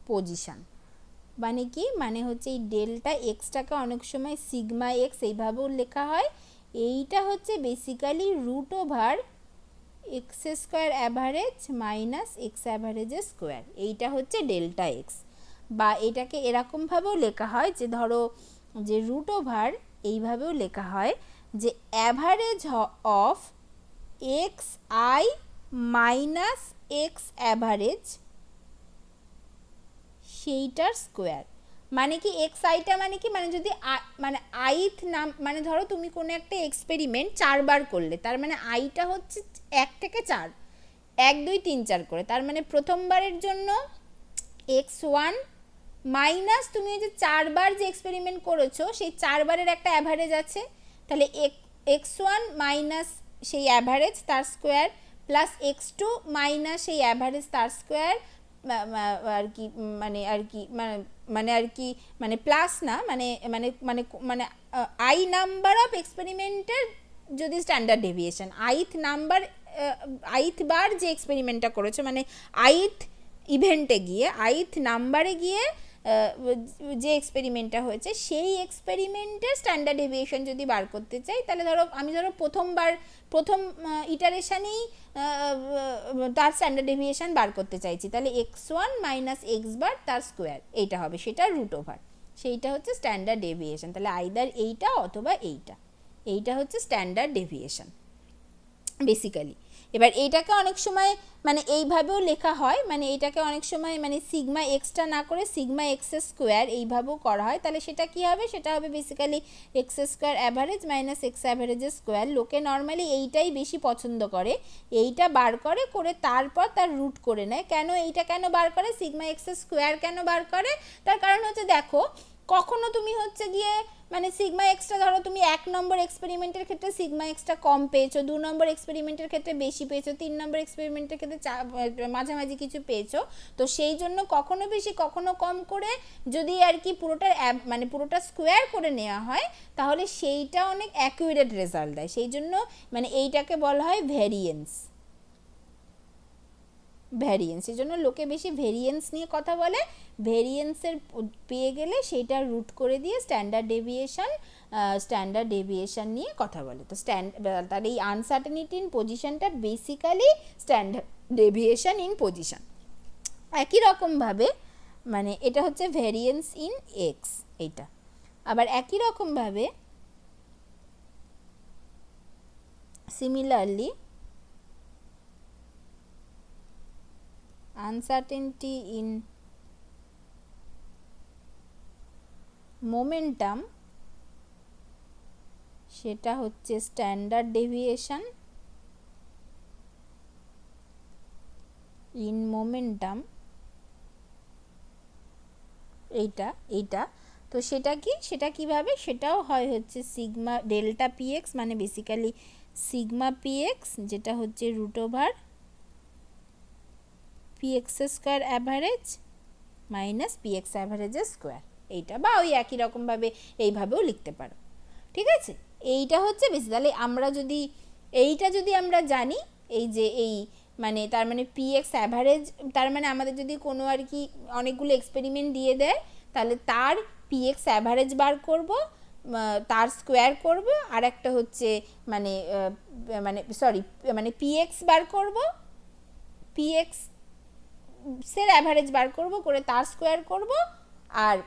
Speaker 1: position. মানে কি, মানে হচ্ছে এই ডেল্টা এক্সটাকে অনেক সময় সিগমা এক্স এইভাবেও লেখা হয়। এইটা হচ্ছে basically root over x square average minus x অ্যাভারেজের স্কোয়ার, এইটা হচ্ছে ডেল্টা এক্স। বা এটাকে এরকমভাবেও লেখা হয়, যে ধরো যে রুট ওভার এইভাবেও লেখা হয়, যে average of x I minus x average সেইটার স্কোয়ার। মানে কি এক্স আইটা মানে কি, মানে যদি মানে আইথ নাম, মানে ধরো তুমি কোনো একটা এক্সপেরিমেন্ট 4 বার করলে, তার মানে আইটা হচ্ছে 1 থেকে 4, 1 2 3 4 করে, তার মানে প্রথমবারের জন্য x1 মাইনাস তুমি যে 4 বার যে এক্সপেরিমেন্ট করেছো সেই 4 বারের একটা অ্যাভারেজ আছে, তাহলে x1 মাইনাস সেই অ্যাভারেজ তার স্কোয়ার প্লাস x2 মাইনাস সেই অ্যাভারেজ তার স্কোয়ার, আর কি মানে প্লাস না, মানে আই নাম্বার অফ এক্সপেরিমেন্টের যদি স্ট্যান্ডার্ড ডেভিয়েশন, আইথ বার যে এক্সপেরিমেন্টটা করেছো, মানে আইথ ইভেন্টে গিয়ে, আইথ নাম্বারে গিয়ে যে এক্সপেরিমেন্টটা হয়েছে, সেই এক্সপেরিমেন্টের স্ট্যান্ডার্ড ডেভিয়েশন যদি বার করতে চাই, তাহলে আমি প্রথম ইটারেশনেই তার স্ট্যান্ডার্ড ডেভিয়েশন বার করতে চাইছি, তাহলে x1 মাইনাস এক্স বার তার স্কোয়ার, এইটা হবে, সেটা রুট ওভার, সেইটা হচ্ছে স্ট্যান্ডার্ড ডেভিয়েশন। তাহলে আইদার এইটা অথবা এইটা হচ্ছে স্ট্যান্ডার্ড ডেভিয়েশন বেসিক্যালি। এবার এইটাকে অনেক সময় মানে এইভাবেও লেখা হয়, মানে এইটাকে অনেক সময় মানে সিগমা এক্সটা না করে সিগমা এক্স স্কোয়ার এইভাবেও করা হয়। তাহলে সেটা কি হবে, সেটা হবে basically x square average minus x অ্যাভারেজের স্কোয়ার। লোকে নর্মালি এইটাই বেশি পছন্দ করে, এইটা বার করে করে তারপর তার রুট করে নেয়। কেন এইটা কেন বার করে, সিগমা এক্স স্কোয়ার কেন বার করে, তার কারণ হচ্ছে দেখো কখনো তুমি হচ্ছে গিয়ে মানে সিগমা এক্সটা ধরো তুমি 1 নম্বর এক্সপেরিমেন্টের ক্ষেত্রে সিগমা এক্সটা কম পেয়েছো, 2 নম্বর এক্সপেরিমেন্টের ক্ষেত্রে বেশি পেয়েছো, 3 নম্বর এক্সপেরিমেন্টের ক্ষেত্রে মাঝামাঝি কিছু পেয়েছো। তো সেই জন্য কখনো বেশি কখনো কম করে যদি আর কি মানে পুরোটা স্কোয়ার করে নেওয়া হয় তাহলে সেইটা অনেক অ্যাকুরেট রেজাল্ট দেয়। সেই জন্য মানে এইটাকে বলা হয় ভ্যারিয়েন্স। এই জন্য লোকে বেশি ভেরিয়েন্স নিয়ে কথা বলে। ভেরিয়েন্সের পেয়ে গেলে সেইটা রুট করে দিয়ে স্ট্যান্ডার্ড ডেভিয়েশন নিয়ে কথা বলে। তো তার এই আনসার্টেনিটি ইন পজিশনটা basically standard deviation in position. একই রকমভাবে মানে এটা হচ্ছে ভেরিয়েন্স ইন এক্স, এইটা আবার একই রকমভাবে সিমিলারলি uncertainty in momentum সেটা হচ্ছে স্ট্যান্ডার্ড ডেভিয়েশন ইন মোমেন্টাম, এইটা তো সেটা কি, সেটা কিভাবে, সেটাও হয় হচ্ছে সিগমা ডেল্টা পিএক্স মানে বেসিক্যালি সিগমা পিএক্স যেটা হচ্ছে root over p x square average minus p x অ্যাভারেজের স্কোয়ার, এইটা বা ওই একই রকমভাবে এইভাবেও লিখতে পারো। ঠিক আছে, এইটা হচ্ছে বেশি। তাহলে আমরা যদি এইটা যদি আমরা জানি এই যে এই মানে তার মানে পিএক্স অ্যাভারেজ, তার মানে আমাদের যদি কোনো আর কি অনেকগুলো এক্সপেরিমেন্ট দিয়ে দেয় তাহলে তার পিএক্স অ্যাভারেজ বার করব, তার স্কোয়ার করব, আর একটা হচ্ছে মানে মানে পিএক্স বার করব, পিএক্স সের অ্যাভারেজ বার করব করে তার স্কোয়ার করব, আর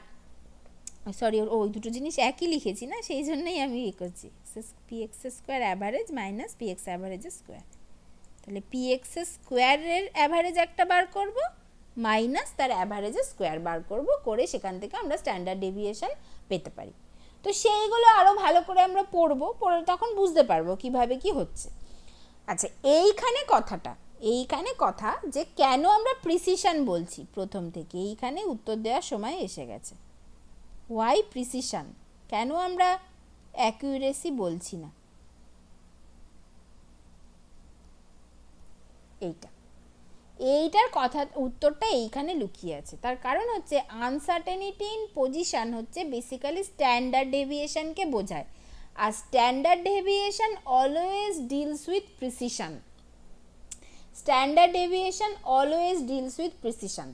Speaker 1: ওই দুটো জিনিস একই লিখেছি না, সেই জন্যই আমি করছি p x square average minus p x অ্যাভারেজের স্কোয়ার। তাহলে পিএক্স স্কোয়ারের অ্যাভারেজ একটা বার করব মাইনাস তার অ্যাভারেজের স্কোয়ার বার করব করে সেখান থেকে আমরা স্ট্যান্ডার্ড ডেভিয়েশন পেতে পারি। তো সেইগুলো আরও ভালো করে আমরা পড়বো, পড়ে তখন বুঝতে পারবো কিভাবে কি হচ্ছে। আচ্ছা, এইখানে কথা যে কেন আমরা প্রিসিশন বলছি প্রথম থেকে, এইখানে উত্তর দেওয়ার সময় এসে গেছে। ওয়াই প্রিসিশন, কেন আমরা অ্যাকুরেসি বলছি না, এইটার কথা উত্তরটা এইখানে লুকিয়ে আছে। তার কারণ হচ্ছে আনসার্টেনিটি ইন পজিশন হচ্ছে বেসিক্যালি স্ট্যান্ডার্ড ডেভিয়েশনকে বোঝায়, আর standard deviation always deals with precision. Standard deviation always deals with precision.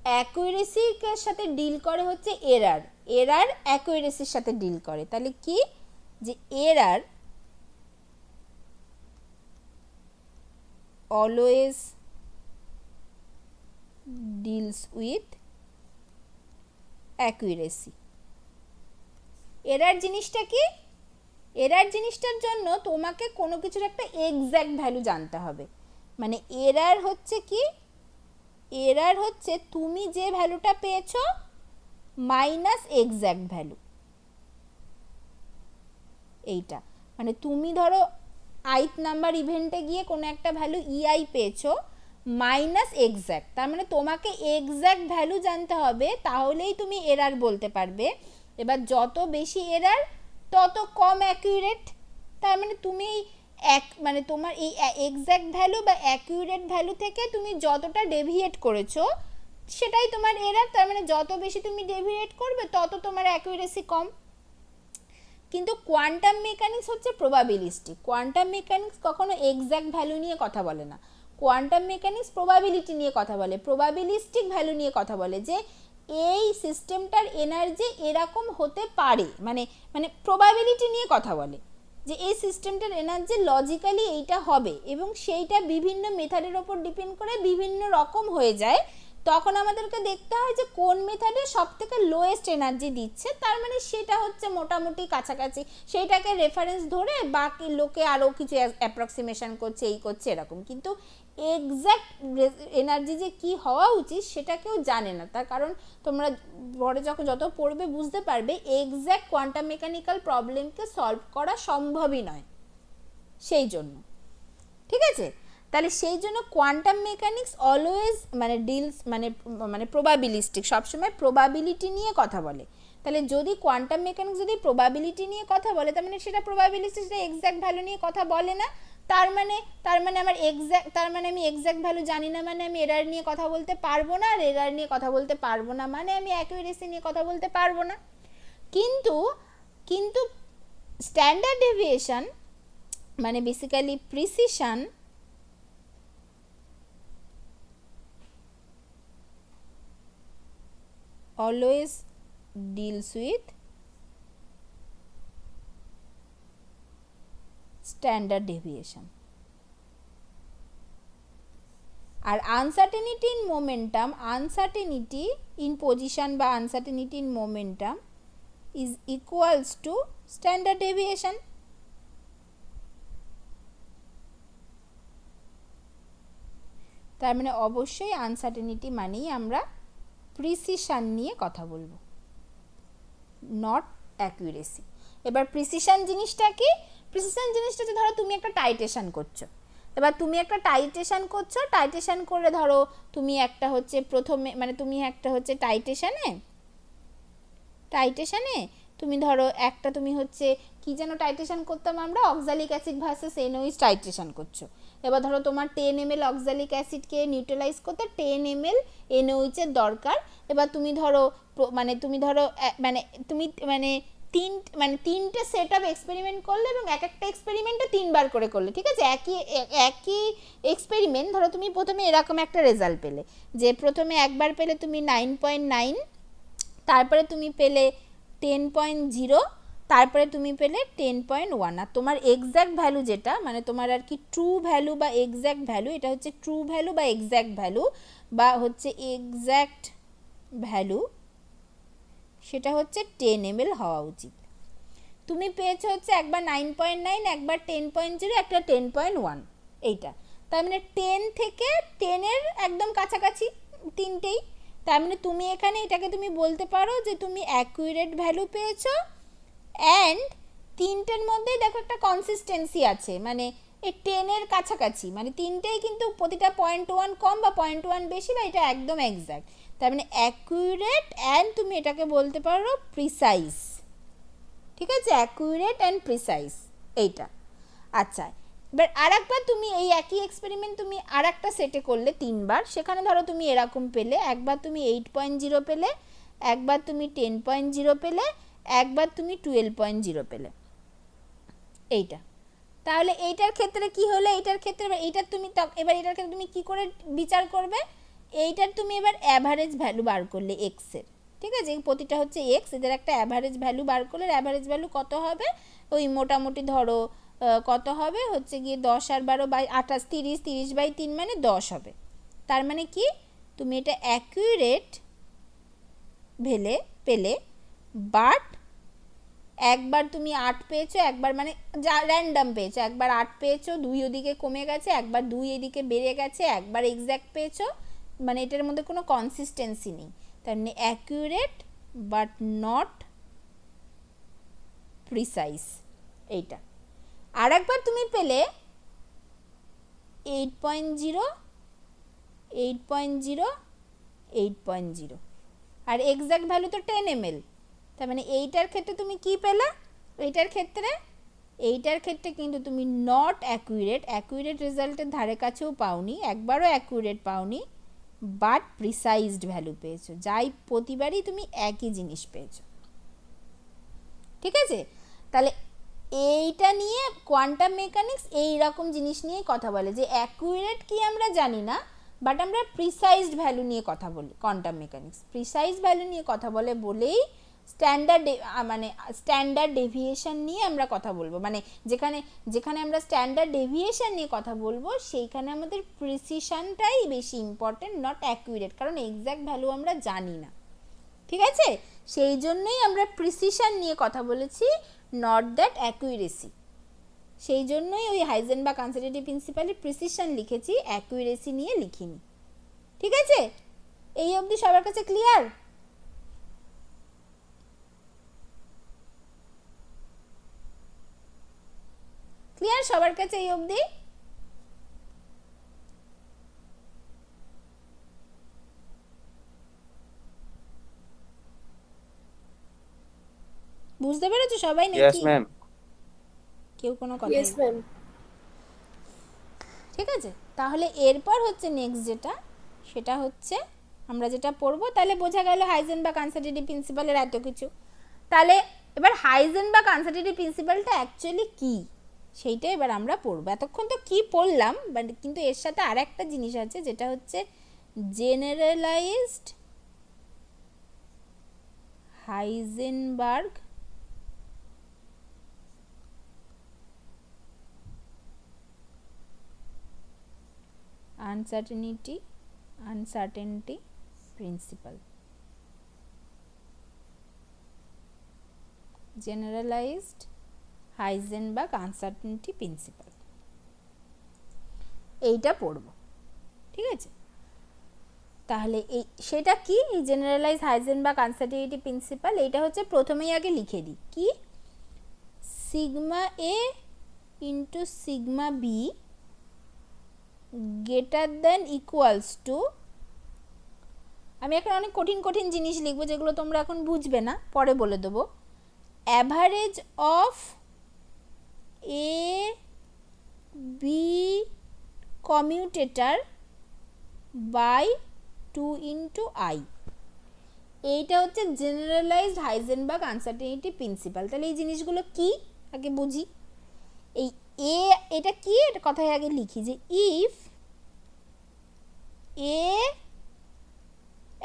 Speaker 1: অ্যাকুরেসির সাথে ডিল করে হচ্ছে এরার অ্যাকুরেসির সাথে ডিল করে। তাহলে কি, যে error always deals with accuracy. Error জিনিসটা কি, এরার জিনিসটার জন্য তোমাকে কোনো কিছুর একটা এক্স্যাক্ট ভ্যালু জানতে হবে। মানে এরার হচ্ছে কি, এরার হচ্ছে তুমি যে ভ্যালুটা পেয়েছো মাইনাস এক্স্যাক্ট ভ্যালু। এইটা মানে তুমি ধরো ith নাম্বার ইভেন্টে গিয়ে কোনো একটা ভ্যালু ইআই পেয়েছো মাইনাস এক্স্যাক্ট, তার মানে তোমাকে এক্স্যাক্ট ভ্যালু জানতে হবে, তাহলেই তুমি এরার বলতে পারবে। এবার যত বেশি এরার তত কম অ্যাকুরেট, তার মানে তুমি মানে তোমার এই এক্স্যাক্ট ভ্যালু বা অ্যাকুরেট ভ্যালু থেকে তুমি যতটা ডেভিয়েট করেছো সেটাই তোমার এরার, তার মানে যত বেশি তুমি ডেভিয়েট করবে তত তোমার অ্যাকুরেসি কম। কিন্তু কোয়ান্টাম মেকানিক্স হচ্ছে প্রবাবিলিস্টিক। কোয়ান্টাম মেকানিক্স কখনো এক্স্যাক্ট ভ্যালু নিয়ে কথা বলে না, কোয়ান্টাম মেকানিক্স প্রবাবিলিটি নিয়ে কথা বলে, প্রবাবিলিস্টিক ভ্যালু নিয়ে কথা বলে, যে এই সিস্টেমটার এনার্জি এরকম হতে পারে, মানে মানে প্রবাবিলিটি নিয়ে কথা বলে যে এই সিস্টেমটার এনার্জি লজিক্যালি এইটা হবে, এবং সেইটা বিভিন্ন মেথডের ওপর ডিপেন্ড করে বিভিন্ন রকম হয়ে যায়। তখন আমাদেরকে দেখতে হয় যে কোন মেথডে সবথেকে লোয়েস্ট এনার্জি দিচ্ছে, তার মানে সেটা হচ্ছে মোটামুটি কাছাকাছি, সেইটাকে রেফারেন্স ধরে বাকি লোকে আরও কিছু অ্যাপ্রক্সিমেশন করছে, এই করছে এরকম। কিন্তু এক্স্যাক্ট এনার্জি যে কী হওয়া উচিত সেটা কেউ জানে না, তার কারণ তোমরা পরে যখন যত পড়বে বুঝতে পারবে এক্স্যাক্ট কোয়ান্টাম মেকানিক্যাল প্রবলেমকে সলভ করা সম্ভবই নয় সেই জন্য। ঠিক আছে, তাহলে সেই জন্য কোয়ান্টাম মেকানিক্স অলওয়েজ মানে ডিলস মানে প্রবাবিলিস্টিক, সবসময় প্রবাবিলিটি নিয়ে কথা বলে। তাহলে যদি কোয়ান্টাম মেকানিক্স যদি প্রবাবিলিটি নিয়ে কথা বলে, তার মানে সেটা প্রবাবিলিস্টিক, সেটা এক্স্যাক্ট ভ্যালু নিয়ে কথা বলে না। তার মানে আমার আমি এক্স্যাক্ট ভ্যালু জানি না, মানে আমি এরার নিয়ে কথা বলতে পারবো না, আর এরার নিয়ে কথা বলতে পারবো না মানে আমি অ্যাকুরেসি নিয়ে কথা বলতে পারবো না। কিন্তু স্ট্যান্ডার্ড ডেভিয়েশন মানে basically precision always deals with standard deviation. আর uncertainty in momentum, uncertainty in position বা uncertainty in momentum is equals to standard deviation. তার মানে অবশ্যই আনসার্টেনিটি মানেই আমরা প্রিসিশন নিয়ে কথা বলবো, নট অ্যাকুরেসি। এবার প্রিসিশন জিনিসটা কি? প্রিসিশন জিনিসটা হচ্ছে ধরো তুমি একটা টাইটেশন করছো, এবার তুমি একটা টাইটেশন করছো, টাইটেশন করে ধরো তুমি একটা হচ্ছে প্রথমে মানে তুমি একটা হচ্ছে টাইটেশনে তুমি ধরো একটা তুমি হচ্ছে কি যেন টাইটেশন করতাম আমরা, oxalic acid versus NOH titration করছো। এবার ধরো তোমার 10 ml অক্সালিক অ্যাসিডকে নিউট্রালাইজ করতে 10 ml এনওএইচের দরকার। এবার তুমি ধরো তিনটে সেট আপ এক্সপেরিমেন্ট করলে এবং এক একটা এক্সপেরিমেন্টে 3 বার করে করলে, ঠিক আছে, একই এক্সপেরিমেন্ট ধরো তুমি প্রথমে এরকম একটা রেজাল্ট পেলে যে প্রথমে একবার পেলে তুমি 9.9, তারপরে তুমি পেলে 10.0, তারপরে তুমি পেলে 10.1। আর তোমার এক্স্যাক্ট ভ্যালু যেটা মানে তোমার আর কি ট্রু ভ্যালু বা এক্স্যাক্ট ভ্যালু, এটা হচ্ছে ট্রু ভ্যালু বা এক্স্যাক্ট ভ্যালু বা হচ্ছে এক্স্যাক্ট ভ্যালু, সেটা হচ্ছে 10 ml হওয়া উচিত। তুমি পেয়েছো হচ্ছে একবার 9.9, একবার 10.0, একটা 10.1, এইটা। তার মানে 10 থেকে 10 এর একদম কাছাকাছি তিনটেই। তার মানে তুমি এখানে এটাকে তুমি বলতে পারো যে তুমি অ্যাকুরেট ভ্যালু পেয়েছো, অ্যান্ড তিনটের মধ্যেই দেখো একটা কনসিস্টেন্সি আছে, মানে এই 10 এর কাছাকাছি, মানে তিনটেই কিন্তু প্রতিটা 0.1 কম বা 0.1 বেশি বা এটা একদম এক্স্যাক্ট। তার মানে অ্যাকুরেট অ্যান্ড তুমি এটাকে বলতে পারো প্রিসাইজ, ঠিক আছে, অ্যাকুরেট অ্যান্ড প্রিসাইজ এইটা। আচ্ছা, এবার আর একবার তুমি এই একই এক্সপেরিমেন্ট তুমি আর একটা সেটে করলে 3 বার, সেখানে ধরো তুমি এরকম পেলে, একবার তুমি 8.0 পেলে, একবার তুমি 10.0 পেলে, একবার তুমি 12.0 পেলে, এইটা। তাহলে এইটার ক্ষেত্রে কি হলো, এইটার ক্ষেত্রে এইটার তুমি এবার এটার ক্ষেত্রে তুমি কি করে বিচার করবে, এইটার তুমি এবার অ্যাভারেজ ভ্যালু বার করলে এক্সের, ঠিক আছে, প্রতিটা হচ্ছে এক্স, এদের একটা অ্যাভারেজ ভ্যালু বার করলে অ্যাভারেজ ভ্যালু কত হবে, ওই মোটামুটি ধরো কত হবে হচ্ছে গিয়ে 10 আর 12 বাই 28, 30/3 মানে 10 হবে। তার মানে কি তুমি এটা অ্যাকুরেট পেলে, বাট একবার তুমি 8 পেয়েছো, একবার মানে যা র্যান্ডম পেয়েছো, একবার 8 পেয়েছো, 2 ওদিকে কমে গেছে, একবার 2 এদিকে বেড়ে গেছে, একবার এক্স্যাক্ট পেয়েছো, মানে এটার মধ্যে কোনো কনসিস্টেন্সি নেই। তার মানে অ্যাকুরেট বাট নট প্রিসাইজ, এইটা। আর একবার তুমি পেলে 8.0, 8.0 আর এক্স্যাক্ট ভ্যালু তো 10 ml। তার মানে এইটার ক্ষেত্রে তুমি কি পেলে, এইটার ক্ষেত্রে কিন্তু তুমি নট অ্যাকুরেট রেজাল্টের ধারে কাছেও পাওনি, একবারও অ্যাকুরেট পাওনি, বাট প্রিসাইজড ভ্যালু পেয়েছো, যাই প্রতিবারই তুমি একই জিনিস পেয়েছো, ঠিক আছে। তাহলে এইটা নিয়ে কোয়ান্টাম মেকানিক্স এই রকম জিনিস নিয়েই কথা বলে যে অ্যাকুরেট কি আমরা জানি না, বাট আমরা প্রিসাইজড ভ্যালু নিয়ে কথা বলি। কোয়ান্টাম মেকানিক্স প্রিসাইজ ভ্যালু নিয়ে কথা বলে বলেই স্ট্যান্ডার্ড মানে স্ট্যান্ডার্ড ডেভিয়েশন নিয়ে আমরা কথা বলবো, মানে যেখানে যেখানে আমরা স্ট্যান্ডার্ড ডেভিয়েশন নিয়ে কথা বলবো সেইখানে আমাদের প্রিসিশনটাই বেশি ইম্পর্টেন্ট, নট অ্যাকুরেট, কারণ এক্স্যাক্ট ভ্যালু আমরা জানি না, ঠিক আছে? সেই জন্যই আমরা প্রিসিশন নিয়ে কথা বলেছি, নট দ্যাট অ্যাকুরেসি। সেই জন্যই ওই হাইজেনবার্গ আনসার্টেনিটি প্রিন্সিপালে প্রিসিশন লিখেছি, অ্যাকুরেসি নিয়ে লিখিনি, ঠিক আছে? এই অবধি সবার কাছে ক্লিয়ার? ক্লিয়ার সবার কাছে এই অবধি? বুঝতে পেরেছো সবাই
Speaker 4: Yes,
Speaker 1: নাকি
Speaker 4: ma'am.
Speaker 1: কেউ কোনো কথা?
Speaker 3: Yes ma'am.
Speaker 1: ঠিক আছে, তাহলে এরপর হচ্ছে নেক্সট যেটা, সেটা হচ্ছে আমরা যেটা পড়বো, তাহলে বোঝা গেল হাইজেনবার্গ আনসার্টেনিটি প্রিন্সিপালের এত কিছু। তাহলে এবার হাইজেনবার্গ আনসার্টেনিটি প্রিন্সিপালটা অ্যাকচুয়ালি কি সেইটা এবার আমরা পড়বো। এতক্ষণ তো কি পড়লাম, বাট কিন্তু এর সাথে আর একটা জিনিস আছে, যেটা হচ্ছে generalised Heisenberg uncertainty principle, generalized Heisenberg uncertainty principle, এইটা পড়ব, ঠিক আছে? তাহলে এই সেটা কি, এই জেনারেলাইজ হাইজেনবার্গ আনসার্টেনিটি প্রিন্সিপাল, এইটা হচ্ছে প্রথমেই আগে লিখে দিই কি, sigma A into sigma B greater then equals to, আমি এখন অনেক কঠিন কঠিন জিনিস লিখবো যেগুলো তোমরা এখন বুঝবে না, পরে বলে দেবো, average of A B commutator by 2 into I. এইটা হচ্ছে জেনারেলাইজড হাইজেনবার্গ আনসার্টেনিটি প্রিন্সিপাল। তাহলে এই জিনিসগুলো কি আগে বুঝি। এই এ এটা কি, এটা কথায় আগে লিখি যে if A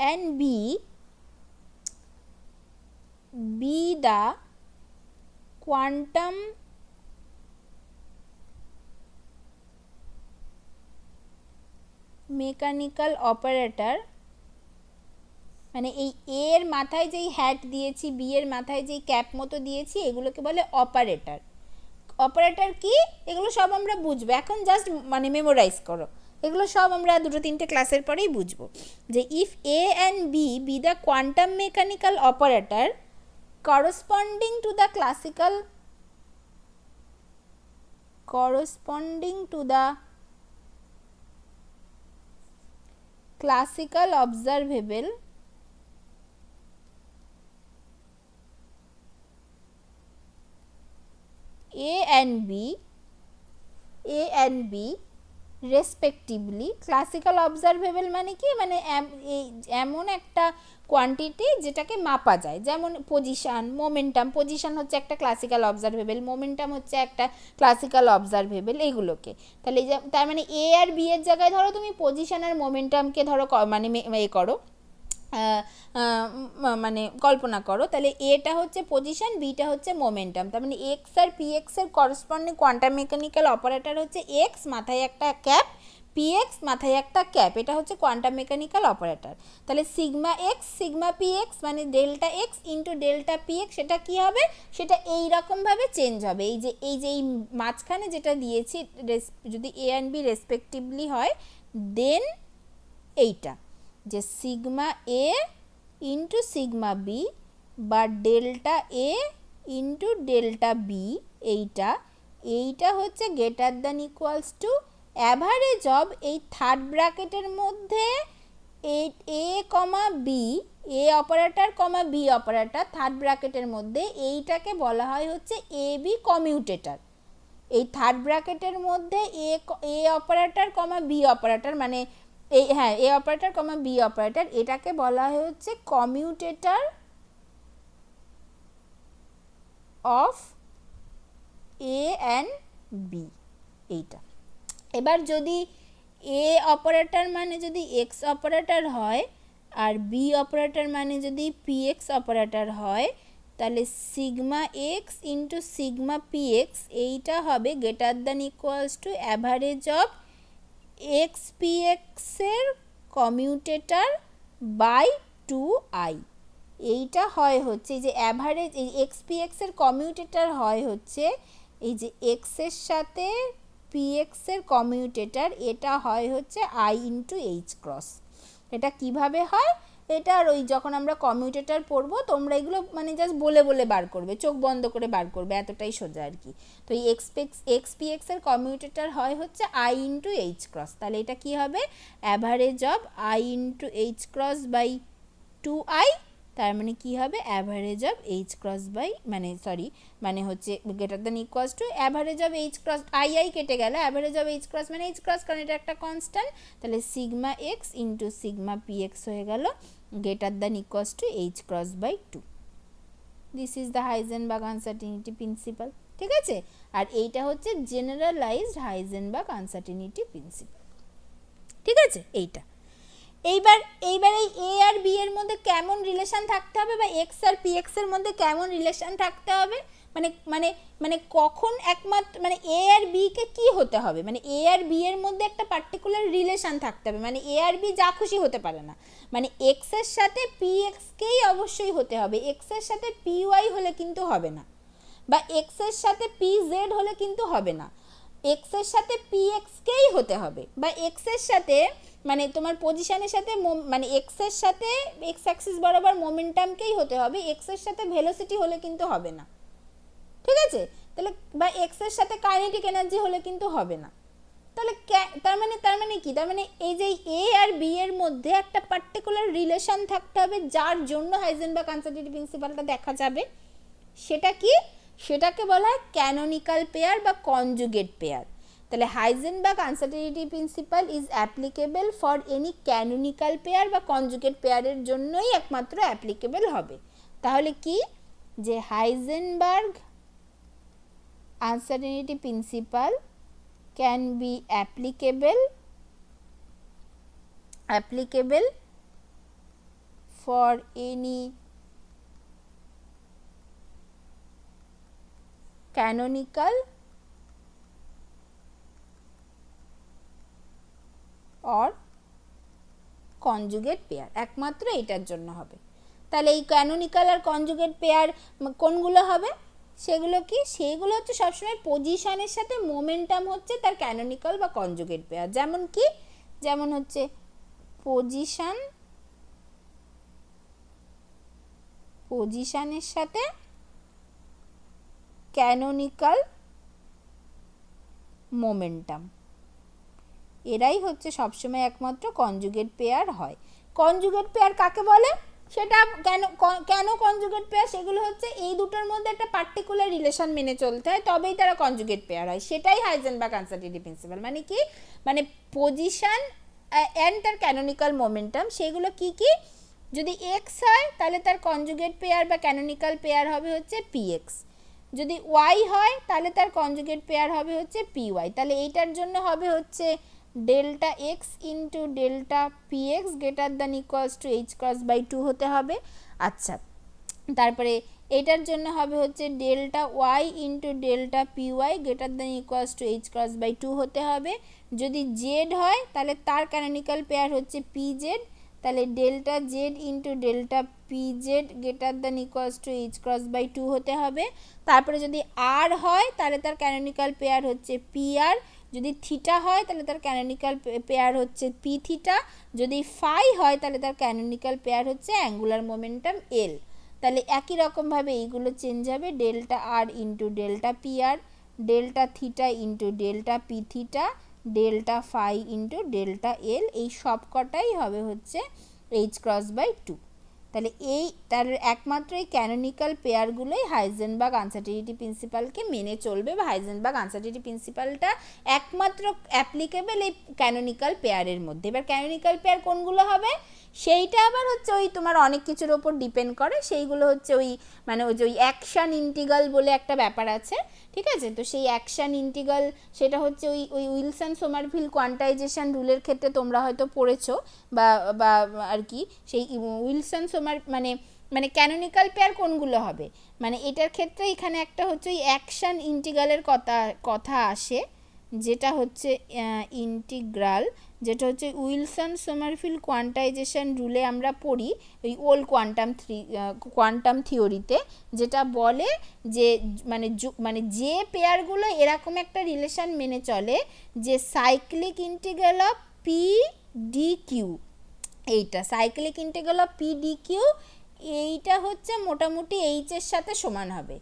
Speaker 1: and B be the quantum mechanical operator, মানে এই এ এর মাথায় যেই হ্যাট দিয়েছি, বি এর মাথায় যেই ক্যাপ মতো দিয়েছি, এগুলোকে বলে অপারেটর। অপারেটর কি এগুলো সব আমরা বুঝবো, এখন জাস্ট মানে মেমোরাইজ করো, এগুলো সব আমরা 2-3টে ক্লাসের পরেই বুঝবো। যে if A and B be the quantum mechanical operator corresponding to the classical observable A and B respectively. Classical observable মানে কি, মানে এমন একটা কোয়ান্টিটি যেটাকে মাপা যায়, যেমন পজিশান, মোমেন্টাম। পজিশান হচ্ছে একটা ক্লাসিক্যাল অবজারভেবল, মোমেন্টাম হচ্ছে একটা ক্লাসিক্যাল অবজারভেবল, এইগুলোকে। তাহলে তার মানে এ আর বি এর জায়গায় ধরো তুমি পজিশান আর মোমেন্টামকে ধরো মানে করো, মানে কল্পনা করো, তাহলে এটা হচ্ছে পজিশন, বিটা হচ্ছে মোমেন্টাম। তার মানে এক্স আর পি এক্স এর করসপন্ডিং কোয়ান্টাম মেকানিক্যাল অপারেটর হচ্ছে এক্স, মাথায় একটা ক্যাপ, পি এক্স মাথায় একটা ক্যাপ, এটা হচ্ছে কোয়ান্টাম মেকানিক্যাল অপারেটর। তাহলে sigma x sigma p x মানে delta x into delta P x, সেটা কী হবে, সেটা এই রকমভাবে চেঞ্জ হবে। এই যে এই মাঝখানে যেটা দিয়েছি, যদি এ অ্যান্ড বি রেসপেক্টিভলি হয়, দেন এইটা যে sigma A into sigma B বা delta A into delta B, এইটা হচ্ছে greater than equals to average of এই থার্ড ব্র্যাকেটের মধ্যে A comma B, A operator comma B operator third ব্র্যাকেটের মধ্যে, এইটাকে বলা হয় হচ্ছে এ বি কমিউটেটর। এই থার্ড ব্র্যাকেটের মধ্যে A operator comma B operator, মানে এই হ্যাঁ A operator comma B operator, এটাকে বলা হয় হচ্ছে commutator of A and B, এইটা। এবার যদি এ অপারেটর মানে যদি এক্স অপারেটর হয় আর বি অপারেটর মানে যদি px অপারেটর হয় তাহলে sigma x into sigma p x এইটা হবে greater than equals to average of x পিএক্সের কমিউটেটর বাই 2i। এইটা হয় হচ্ছে এই যে অ্যাভারেজ এই এক্স পিএক্সের কমিউটেটর হয় হচ্ছে এই যে এক্সের সাথে পিএক্সের কমিউটেটর, এটা হয় হচ্ছে আই ইন্টু এইচ ক্রস। এটা কিভাবে হয়, এটা আর ওই যখন আমরা কমিউটেটর পড়বো তোমরা এগুলো মানে জাস্ট বলে বলে বার করবে, চোখ বন্ধ করে বার করবে, এতটাই সোজা আর কি। তো এই এক্স পিএক্স এর কমিউটেটর হয় হচ্ছে আই ইন্টু এইচ ক্রস, তাহলে এটা কি হবে average of I into H cross by 2i, তার মানে কি হবে average of H cross by মানে হচ্ছে greater than equals to average of H cross, I কেটে গেল, অ্যাভারেজ অফ এইচ ক্রস মানে এইচ ক্রস কারণ এটা একটা কনস্ট্যান্ট, তাহলে sigma x into sigma P X হয়ে গেল greater than equals to H cross by 2। This is the Heisenberg uncertainty principle, ঠিক আছে। আর এইটা হচ্ছে জেনারেলাইজড হাইজেনবার্গ আনসার্টিনিটি প্রিন্সিপাল, ঠিক আছে। এইবার এই এ আর বি এর মধ্যে কেমন রিলেশন থাকতে হবে বা এক্স আর পি এক্স এর মধ্যে কেমন রিলেশন থাকতে হবে, মানে কখন একমাত্র মানে এ আর বি কে কি হতে হবে, মানে এ আর বি এর মধ্যে একটা পার্টিকুলার রিলেশন থাকতে হবে, মানে এ আর বি যা খুশি হতে পারে না, মানে এক্স এর সাথে পি এক্স কেই অবশ্যই হতে হবে, এক্স এর সাথে পি ওয়াই হলে কিন্তু হবে না, বা এক্স এর সাথে পি জেড হলে কিন্তু হবে না, এক্স এর সাথে পি এক্স কেই হতে হবে, বা এক্স এর সাথে মানে তোমার পজিশনের সাথে মানে এক্স এর সাথে এক্স অ্যাক্সিস বরাবর মোমেন্টামকেই হতে হবে, এক্স এর সাথে ভেলোসিটি হলে কিন্তু হবে না, ঠিক আছে। তাহলে বা এক্স এর সাথে কাইনেটিক এনার্জি হলে কিন্তু হবে না। তাহলে তার মানে কি, তার মানে এই যে এ আর বি এর মধ্যে একটা পার্টিকুলার রিলেশন থাকতে হবে যার জন্য হাইজেনবার্গ আনসার্টিনিটি প্রিন্সিপালটা দেখা যাবে। সেটা কি, সেটাকে বলা হয় ক্যানোনিক্যাল পেয়ার বা কনজুগেট পেয়ার। তাহলে Heisenberg uncertainty principal is applicable for any canonical pair বা কনজুগেট পেয়ারের জন্যই একমাত্র অ্যাপ্লিকেবল হবে। তাহলে কি, যে Heisenberg uncertainty principal can B applicable for any canonical or conjugate pair, একমাত্র এটার জন্য হবে। তাহলে এই ক্যানোনিক্যাল আর কনজুগেট পেয়ার কোনগুলো হবে, সেগুলো কি, সেগুলো হচ্ছে সবসময় পজিশনের সাথে মোমেন্টাম হচ্ছে তার ক্যানোনিক্যাল বা কনজুগেট পেয়ার। যেমন কি, যেমন হচ্ছে পজিশনের সাথে ক্যানোনিক্যাল মোমেন্টাম, এরাই হচ্ছে সবসময় একমাত্র কনজুগেট পেয়ার হয়। কনজুগেট পেয়ার কাকে বলে, সেটা কেন কনজুগেট পেয়ার, সেগুলো হচ্ছে এই দুটোর মধ্যে একটা পার্টিকুলার রিলেশন মেনে চলতে হয়, তবেই তারা কনজুগেট পেয়ার হয়। সেটাই হাইজেনবার্গ আনসার্টিনিটি প্রিন্সিপাল, মানে কি, মানে পজিশন অ্যান্ড তার ক্যানোনিক্যাল মোমেন্টাম, সেগুলো কি কি, যদি এক্স হয় তাহলে তার কনজুগেট পেয়ার বা ক্যানোনিক্যাল পেয়ার হবে হচ্ছে পিএক্স, যদি ওয়াই হয় তাহলে তার কনজুগেট পেয়ার হবে হচ্ছে পিওয়াই। তাহলে এইটার জন্য হবে হচ্ছে delta x into delta P X greater than equals to H cross by 2 হতে হবে। আচ্ছা, তারপরে এটার জন্য হবে হচ্ছে delta Y into delta P Y greater than equals to H cross by 2 হতে হবে। যদি জেড হয় তাহলে তার ক্যানোনিক্যাল পেয়ার হচ্ছে পি জেড, তাহলে delta Z into delta P Z greater than equals to H cross by 2 হতে হবে। তারপরে যদি আর হয় তাহলে তার ক্যানোনিক্যাল পেয়ার হচ্ছে পি আর, যদি থিটা হয় তাহলে তার ক্যানোনিক্যাল পেয়ার হচ্ছে পি থিটা, যদি ফাই হয় তাহলে তার ক্যানোনিক্যাল পেয়ার হচ্ছে অ্যাঙ্গুলার মোমেন্টাম এল। তাহলে একই রকমভাবে এইগুলো চেঞ্জ হবে, delta r into delta p r, delta theta into delta p theta, delta phi into delta L, এই সব কটাই হবে হচ্ছে এইচ ক্রস বাই 2। তাহলে তার একমাত্র এই ক্যানোনিক্যাল পেয়ারগুলোই হাইজেনবার্গ আনসার্টেনিটি প্রিন্সিপালকে মেনে চলবে, বা হাইজেনবার্গ আনসার্টেনিটি প্রিন্সিপালটা একমাত্র অ্যাপ্লিকেবল এই ক্যানোনিক্যাল পেয়ারের মধ্যে। এবার ক্যানোনিক্যাল পেয়ার কোনগুলো হবে সেইটা আবার হচ্ছে ওই তোমার অনেক কিছুর ওপর ডিপেন্ড করে, সেইগুলো হচ্ছে ওই মানে ওই যে ওই অ্যাকশান ইন্টিগ্রাল বলে একটা ব্যাপার আছে, ঠিক আছে। তো সেই অ্যাকশান ইন্টিগ্রাল সেটা হচ্ছে ওই উইলসন সোমারফিল্ড কোয়ান্টাইজেশন রুলের ক্ষেত্রে তোমরা হয়তো পড়েছো, বা আর কি সেই উইলসন মানে ক্যানোনিক্যাল পেয়ার কোনগুলো হবে, মানে এটার ক্ষেত্রে এখানে একটা হচ্ছে ওই অ্যাকশান ইন্টিগ্রালের কথা আসে, যেটা হচ্ছে ইন্টিগ্রাল, যেটা হচ্ছে উইলসন সোমারফিল্ড কোয়ান্টাইজেশন রুলে আমরা পড়ি ওই ওল্ড কোয়ান্টাম থিওরিতে, যেটা বলে যে মানে যে পেয়ারগুলো এরকম একটা রিলেশন মেনে চলে যে cyclic integral of p d q, এইটা cyclic integral of p d q এইটা হচ্ছে মোটামুটি এইচের সাথে সমান হবে,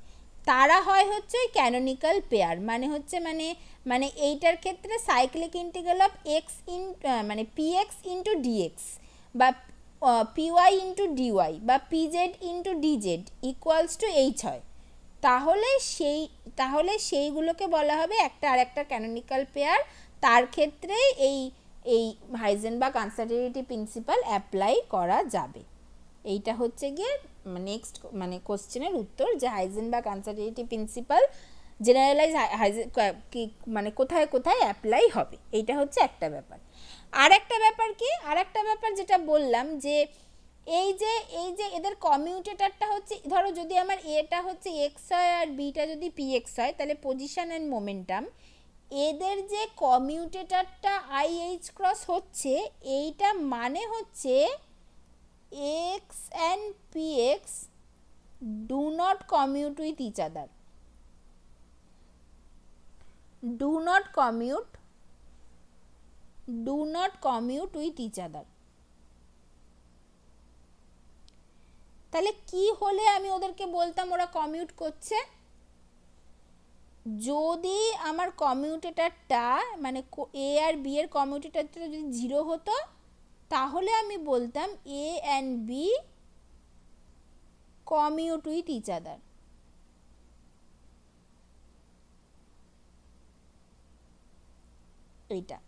Speaker 1: তারা হয় হচ্ছে ওই ক্যানোনিক্যাল পেয়ার। মানে হচ্ছে মানে এইটার ক্ষেত্রে সাইক্লিক ইন্টিগ্রাল অফ এক্স মানে পিএক্স ইন্টু ডিএক্স বা পিওয়াই ইন্টু ডিওয়াই বা PZ into DZ equals to H হয়, তাহলে সেইগুলোকে বলা হবে একটা আর একটা ক্যানোনিক্যাল পেয়ার। তার ক্ষেত্রে এই হাইজেনবার্গ আনসার্টেনিটি প্রিন্সিপাল অ্যাপ্লাই করা যাবে। এইটা হচ্ছে গিয়ে নেক্সট মানে কোশ্চেনের উত্তর, যে হাইজেনবার্গ আনসার্টেনিটি প্রিন্সিপাল জেনারেলাইজ মানে কোথায় কোথায় অ্যাপ্লাই হবে, এইটা হচ্ছে একটা ব্যাপার। আর একটা ব্যাপার কি, আর একটা ব্যাপার যেটা বললাম যে এই যে এদের কমিউটেটরটা হচ্ছে, ধরো যদি আমার এটা হচ্ছে এক্স হয় আর বিটা যদি পি এক্স হয়, তাহলে পজিশন অ্যান্ড মোমেন্টাম এদের যে কমিউটেটরটা আই এইচ ক্রস হচ্ছে, এইটা মানে হচ্ছে x and px do not commute with each other, do not commute with each other। তাহলে কি হলে আমি ওদেরকে বলতাম ওরা কমিউট করছে, যদি আমার কমিউটেটরটা মানে এ আর বি এর কমিউটেটরটা যদি 0 হতো, তাহলে আমি বলতাম A and B commute with each other. এইটা।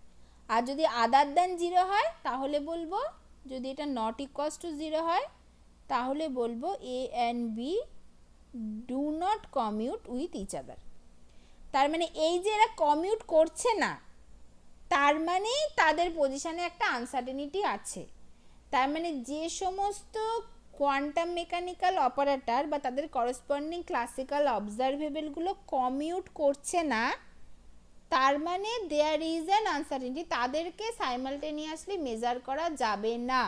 Speaker 1: আর যদি আদার দেন 0 হয় তাহলে বলবো, যদি এটা নট ইকুয়ালস টু 0 হয় তাহলে বলবো A and B do not commute with each other. তার মানে এই যে এরা কমিউট করছে না, তার মানে তাদের পজিশনে একটা আনসার্টেনিটি আছে। তার মানে যে সমস্ত কোয়ান্টাম মেকানিক্যাল অপারেটর বা তাদের করসপন্ডিং ক্লাসিক্যাল অবজারভেবলগুলো কমিউট করছে না, তার মানে দেয়ার ইজ অ্যান আনসার্টেনিটি, তাদেরকে সাইমালটেনিয়াসলি মেজার করা যাবে না।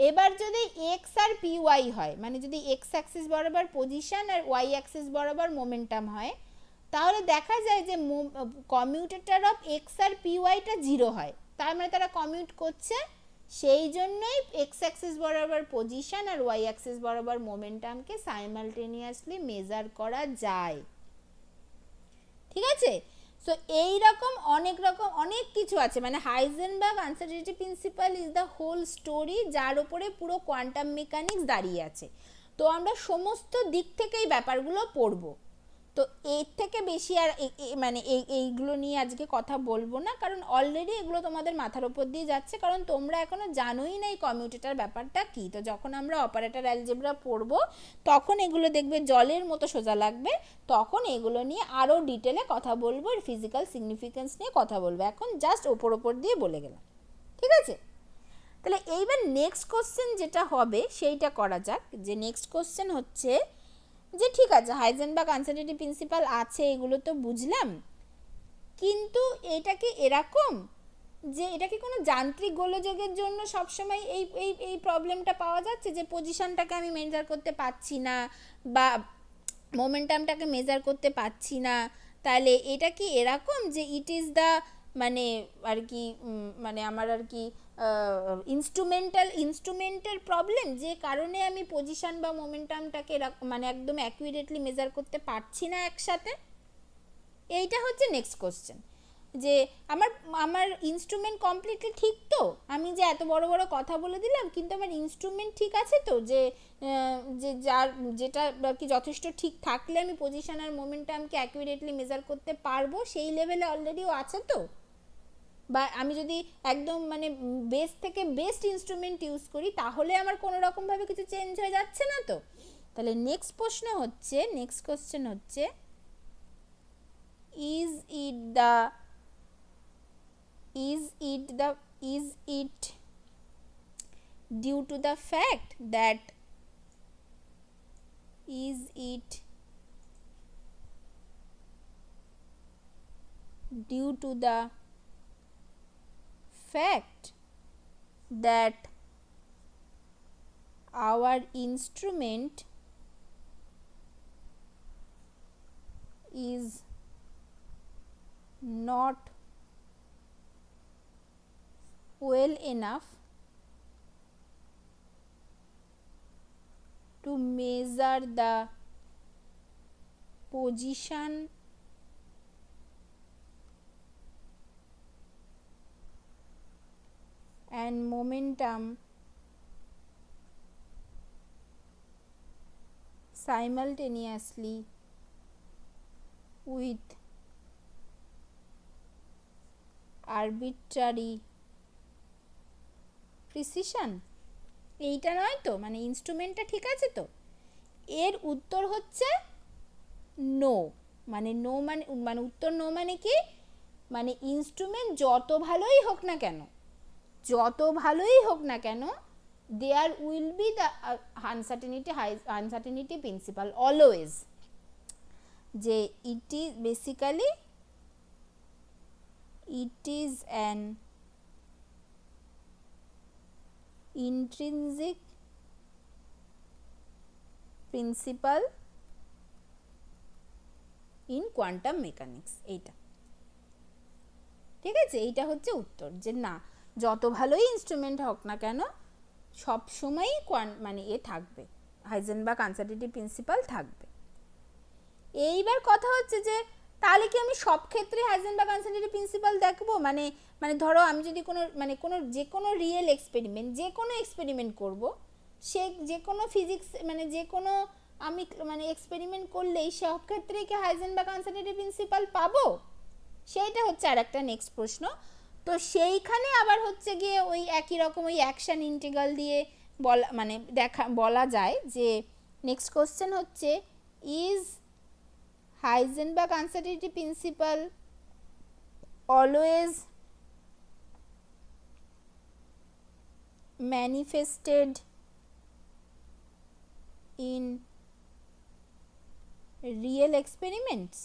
Speaker 1: এবার যদি এক্স আর পি ওয়াই হয়, মানে যদি এক্স অ্যাক্সিস বরাবর পজিশন আর ওয়াই অ্যাক্সিস বরাবর মোমেন্টাম হয়, তাহলে দেখা যায় যে কমিউটেটর অফ এক্স আর পি ওয়াইটা 0 হয়, তার মানে তারা কমিউট করছে, সেই জন্যই এক্স অ্যাক্সিস বরাবর পজিশন আর ওয়াই অ্যাক্সিস বরাবর মোমেন্টামকে সাইমালটেনিয়াসলি মেজার করা যায়, ঠিক আছে। সো এইরকম অনেক কিছু আছে, মানে Heisenberg uncertainty principle is the whole story, যার উপরে পুরো কোয়ান্টাম মেকানিক্স দাঁড়িয়ে আছে। তো আমরা সমস্ত দিক থেকে এই ব্যাপারগুলো পড়বো, তো এর থেকে বেশি আর মানে এইগুলো নিয়ে আজকে কথা বলবো না, কারণ অলরেডি এগুলো তোমাদের মাথার উপর দিয়ে যাচ্ছে, কারণ তোমরা এখনো জানোই না এই কমিউটেটর ব্যাপারটা কি। তো যখন আমরা অপারেটর অ্যালজেব্রা পড়বো তখন এগুলো দেখবে জলের মতো সোজা লাগবে, তখন এগুলো নিয়ে আরও ডিটেলে কথা বলবো, এর ফিজিক্যাল সিগনিফিকেন্স নিয়ে কথা বলবো। এখন জাস্ট ওপর দিয়ে বলে গেলাম, ঠিক আছে। তাহলে এইবার নেক্সট কোশ্চেন যেটা হবে সেইটা করা যাক। যে নেক্সট কোশ্চেন হচ্ছে যে ঠিক আছে হাইজেনবার্গ আনসার্টেনিটি প্রিন্সিপাল আছে, এগুলো তো বুঝলাম, কিন্তু এটা কি এরকম যে এটা কি কোনো যান্ত্রিক গোলযোগের জন্য সবসময় এই প্রবলেমটা পাওয়া যাচ্ছে, যে পজিশনটাকে আমি মেজার করতে পারছি না বা মোমেন্টামটাকে মেজার করতে পারছি না, তাহলে এটা কি এরকম যে ইট ইজ দ্য মানে আর কি মানে আমার আর কি ইনস্ট্রুমেন্টাল প্রবলেম, যে কারণে আমি পজিশন বা মোমেন্টামটাকে মানে একদম অ্যাকুরেটলি মেজার করতে পারছি না একসাথে। এইটা হচ্ছে নেক্সট কোশ্চেন। যে আমার আমার ইনস্ট্রুমেন্ট কমপ্লিটলি ঠিক তো, আমি যে এত বড় বড় কথা বলে দিলাম কিন্তু আমার ইনস্ট্রুমেন্ট ঠিক আছে তো, যে যে যার যেটা আর কি যথেষ্ট ঠিক থাকলে আমি পজিশন আর মোমেন্টামকে অ্যাকুরেটলি মেজার করতে পারবো, সেই লেভেলে অলরেডিও আছে তো। বা আমি যদি একদম মানে বেস্ট থেকে বেস্ট ইনস্ট্রুমেন্ট ইউজ করি তাহলে আমার কোনো রকমভাবে কিছু চেঞ্জ হয়ে যাচ্ছে না তো। তাহলে নেক্সট কোশ্চেন হচ্ছে is it due to the fact that our instrument is not well enough to measure the position and momentum simultaneously with arbitrary precision? এইটা নয় তো, মানে ইনস্ট্রুমেন্টটা ঠিক আছে তো। এর উত্তর হচ্ছে নো। মানে নো মানে মানে উত্তর নো মানে কি, মানে ইনস্ট্রুমেন্ট যত ভালোই হোক না কেন there will be the uncertainty principle always, যে it is basically it is an intrinsic principle in quantum mechanics। এইটা ঠিক আছে, এইটা হচ্ছে উত্তর, যে না যত ভালোই ইনস্ট্রুমেন্ট হোক না কেন সব সময়ই মানে এ থাকবে, হাইজেনবার্গ আনসার্টেনিটি প্রিন্সিপাল থাকবে। এইবার কথা হচ্ছে যে তাহলে কি আমি সব ক্ষেত্রে হাইজেনবার্গ আনসার্টেনিটি প্রিন্সিপাল দেখবো? মানে মানে ধরো আমি যদি যে কোনো রিয়েল এক্সপেরিমেন্ট করব, সে যে কোনো ফিজিক্স মানে যে কোনো আমি মানে এক্সপেরিমেন্ট করলেই সব ক্ষেত্রে কি হাইজেনবার্গ আনসার্টেনিটি প্রিন্সিপাল পাবো? সেইটা হচ্ছে আর একটা নেক্সট প্রশ্ন। তো সেইখানে আবার হচ্ছে গিয়ে ওই একই রকম ওই অ্যাকশন ইন্টিগ্রাল দিয়ে বলা যায় যে নেক্সট কোশ্চেন হচ্ছে is Heisenberg uncertainty principal always manifested in real experiments?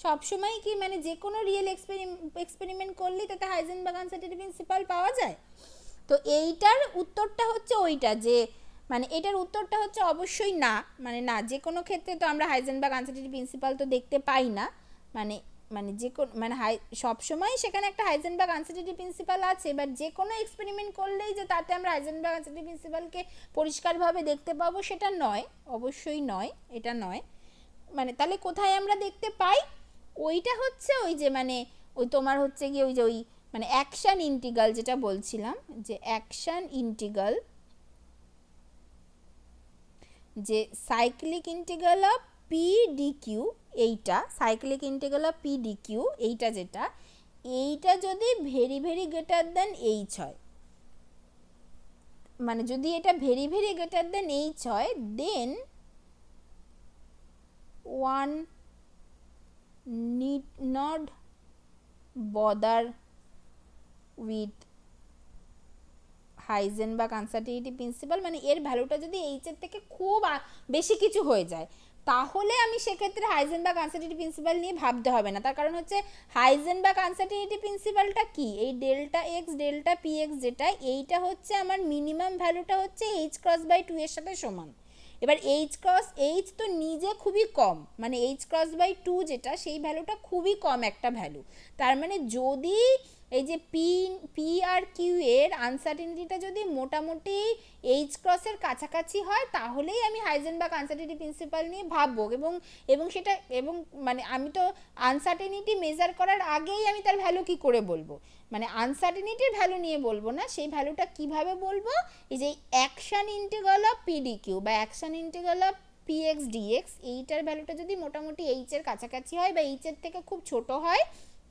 Speaker 1: সব সময় কি মানে যে কোনো রিয়েল এক্সপেরিমেন্ট করলেই তাতে হাইজেনবার্গ আনসার্টেনিটি প্রিন্সিপাল পাওয়া যায়? তো এইটার উত্তরটা হচ্ছে ওইটা, যে মানে এটার উত্তরটা হচ্ছে অবশ্যই না, মানে না যে কোনো ক্ষেত্রে তো আমরা হাইজেনবার্গ আনসার্টেনিটি প্রিন্সিপাল তো দেখতে পাই না, মানে মানে যে কোনো মানে সবসময় সেখানে একটা হাইজেনবার্গ আনসার্টেনিটি প্রিন্সিপাল আছে, এবার যে কোনো এক্সপেরিমেন্ট করলেই যে তাতে আমরা হাইজেনবার্গ আনসার্টেনিটি প্রিন্সিপালকে পরিষ্কারভাবে দেখতে পাবো সেটা নয়, অবশ্যই নয়, এটা নয়। মানে তাহলে কোথায় আমরা দেখতে পাই? ওইটা হচ্ছে ওই যে মানে ওই তোমার হচ্ছে গিয়ে ওই যে ওই মানে অ্যাকশন ইন্টিগ্রাল যেটা বলছিলাম, যে অ্যাকশন ইন্টিগ্রাল, যে cyclic integral of p d q, এইটা cyclic integral of p d q, এইটা যেটা এইটা যদি very very greater than h হয়, মানে যদি এটা very very greater than h হয়, then one need not bother with Heisenberg uncertainty principle. মানে এর ভ্যালুটা যদি এইচ এর থেকে খুব বেশি কিছু হয়ে যায় তাহলে আমি সেক্ষেত্রে হাইজেনবার্গ আনসার্টেনিটি প্রিন্সিপাল নিয়ে ভাবতে হবে না। তার কারণ হচ্ছে হাইজেনবার্গ আনসার্টেনিটি প্রিন্সিপালটা কি, এই delta x delta P x যেটা, এইটা হচ্ছে আমার মিনিমাম ভ্যালুটা হচ্ছে এইচ ক্রস বাই 2 এর সাথে সমান। এবার এইচ তো নিজে খুবই কম, মানে এইচ ক্রস বাই 2 যেটা সেই ভ্যালুটা খুবই কম একটা ভ্যালু। তার মানে যদি এই যে পি আর কিউ এর আনসার্টেনিটিটা যদি মোটামুটি এইচ ক্রসের কাছাকাছি হয় তাহলেই আমি হাইজেনবার্গ আনসার্টেনিটি প্রিন্সিপাল নিয়ে ভাববো, এবং সেটা এবং মানে আমি তো আনসার্টেনিটি মেজার করার আগেই আমি তার ভ্যালু কি করে বলবো, মানে আনসার্টেনিটির ভ্যালু নিয়ে বলবো না, সেই ভ্যালুটা কিভাবে বলবো, এই যে অ্যাকশন ইন্টিগ্রাল অফ পিডিকিউ বা action integral of px dx এইটার ভ্যালুটা যদি মোটামুটি এইচ এর কাছাকাছি হয় বা এইচ এর থেকে খুব ছোট হয়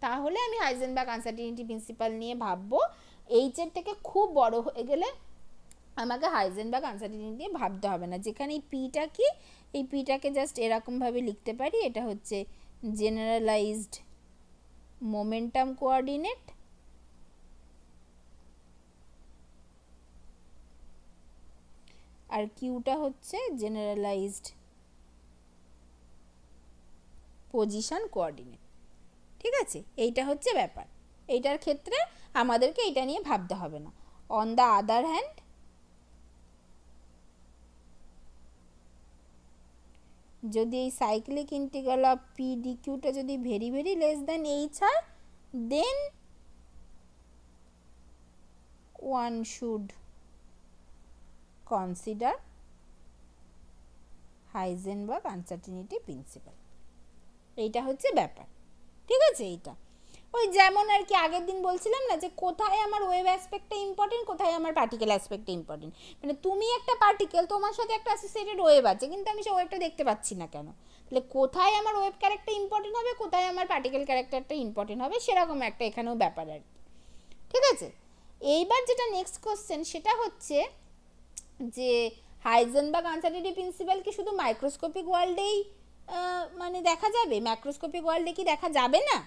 Speaker 1: তাহলে আমি হাইজেনবার্গ আনসার্টেনিটি প্রিন্সিপাল নিয়ে ভাববো। এইচ এর থেকে খুব বড় হয়ে গেলে আমাকে হাইজেনবার্গ আনসার্টেনিটি নিয়ে ভাবতে হবে না। যেখানে এই পিটা কি, এই পিটাকে জাস্ট এরকমভাবে লিখতে পারি, এটা হচ্ছে জেনারেলাইজড মোমেন্টাম কোঅর্ডিনেট, আর কিউটা হচ্ছে জেনারেলাইজড পজিশন কোঅর্ডিনেট। ঠিক আছে, এইটা হচ্ছে ব্যাপার, এইটার ক্ষেত্রে আমাদেরকে এটা নিয়ে ভাবতে হবে না। অন দ্য আদার হ্যান্ড যদি এই cyclic integral of p d কিউটা যদি very very less then h হয়, then one should consider Heisenberg uncertainty principle. এইটা হচ্ছে ব্যাপার। ঠিক আছে, এইটা ওই যেমন আর কি আগের দিন বলছিলাম না যে কোথায় আমার ওয়েভ অ্যাসপেক্টটা ইম্পর্টেন্ট, কোথায় আমার পার্টিকেল অ্যাসপেক্টটা ইম্পর্টেন্ট। মানে তুমি একটা পার্টিকেল, তোমার সাথে একটা অ্যাসোসিয়েটেড ওয়েভ আছে, কিন্তু আমি সেই ওয়েভটা দেখতে পাচ্ছি না কেন, তাহলে কোথায় আমার ওয়েভ ক্যারেক্টার ইম্পর্টেন্ট হবে, কোথায় আমার পার্টিকেল ক্যারেক্টারটা ইম্পর্টেন্ট হবে, সেরকম একটা এখানেও ব্যাপার আর কি। ঠিক আছে, এইবার যেটা নেক্সট কোশ্চেন সেটা হচ্ছে যে হাইজেনবার্গ আনসার্টেনিটি প্রিন্সিপাল কি শুধু মাইক্রোস্কোপিক ওয়ার্ল্ডেই মানে দেখা যাবে, ম্যাক্রোস্কোপিক ওয়ার্ল্ডে কি দেখা যাবে না?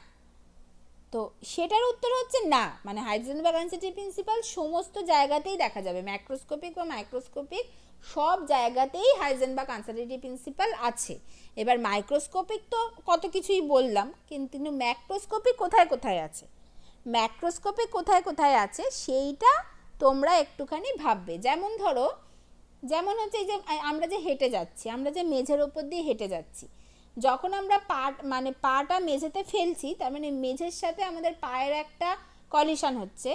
Speaker 1: তো সেটার উত্তর হচ্ছে না, মানে হাইজেনবার্গ আনসার্টেনিটি প্রিন্সিপাল সমস্ত জায়গাতেই দেখা যাবে, ম্যাক্রোস্কোপিক বা মাইক্রোস্কোপিক সব জায়গাতেই হাইজেনবার্গ আনসার্টেনিটি প্রিন্সিপাল আছে। এবার মাইক্রোস্কোপিক তো কত কিছুই বললাম, কিন্তু ম্যাক্রোস্কোপিক কোথায় কোথায় আছে, ম্যাক্রোস্কোপিক কোথায় কোথায় আছে সেইটা তোমরা একটুখানি ভাববে। যেমন ধরো, যেমন হচ্ছে এই যে আমরা যে হেঁটে যাচ্ছি, আমরা যে মেঝের ওপর দিয়ে হেঁটে যাচ্ছি, যখন আমরা পাটা মেঝেতে ফেলছি, তার মানে মেঝের সাথে আমাদের পায়ের একটা কলিশন হচ্ছে,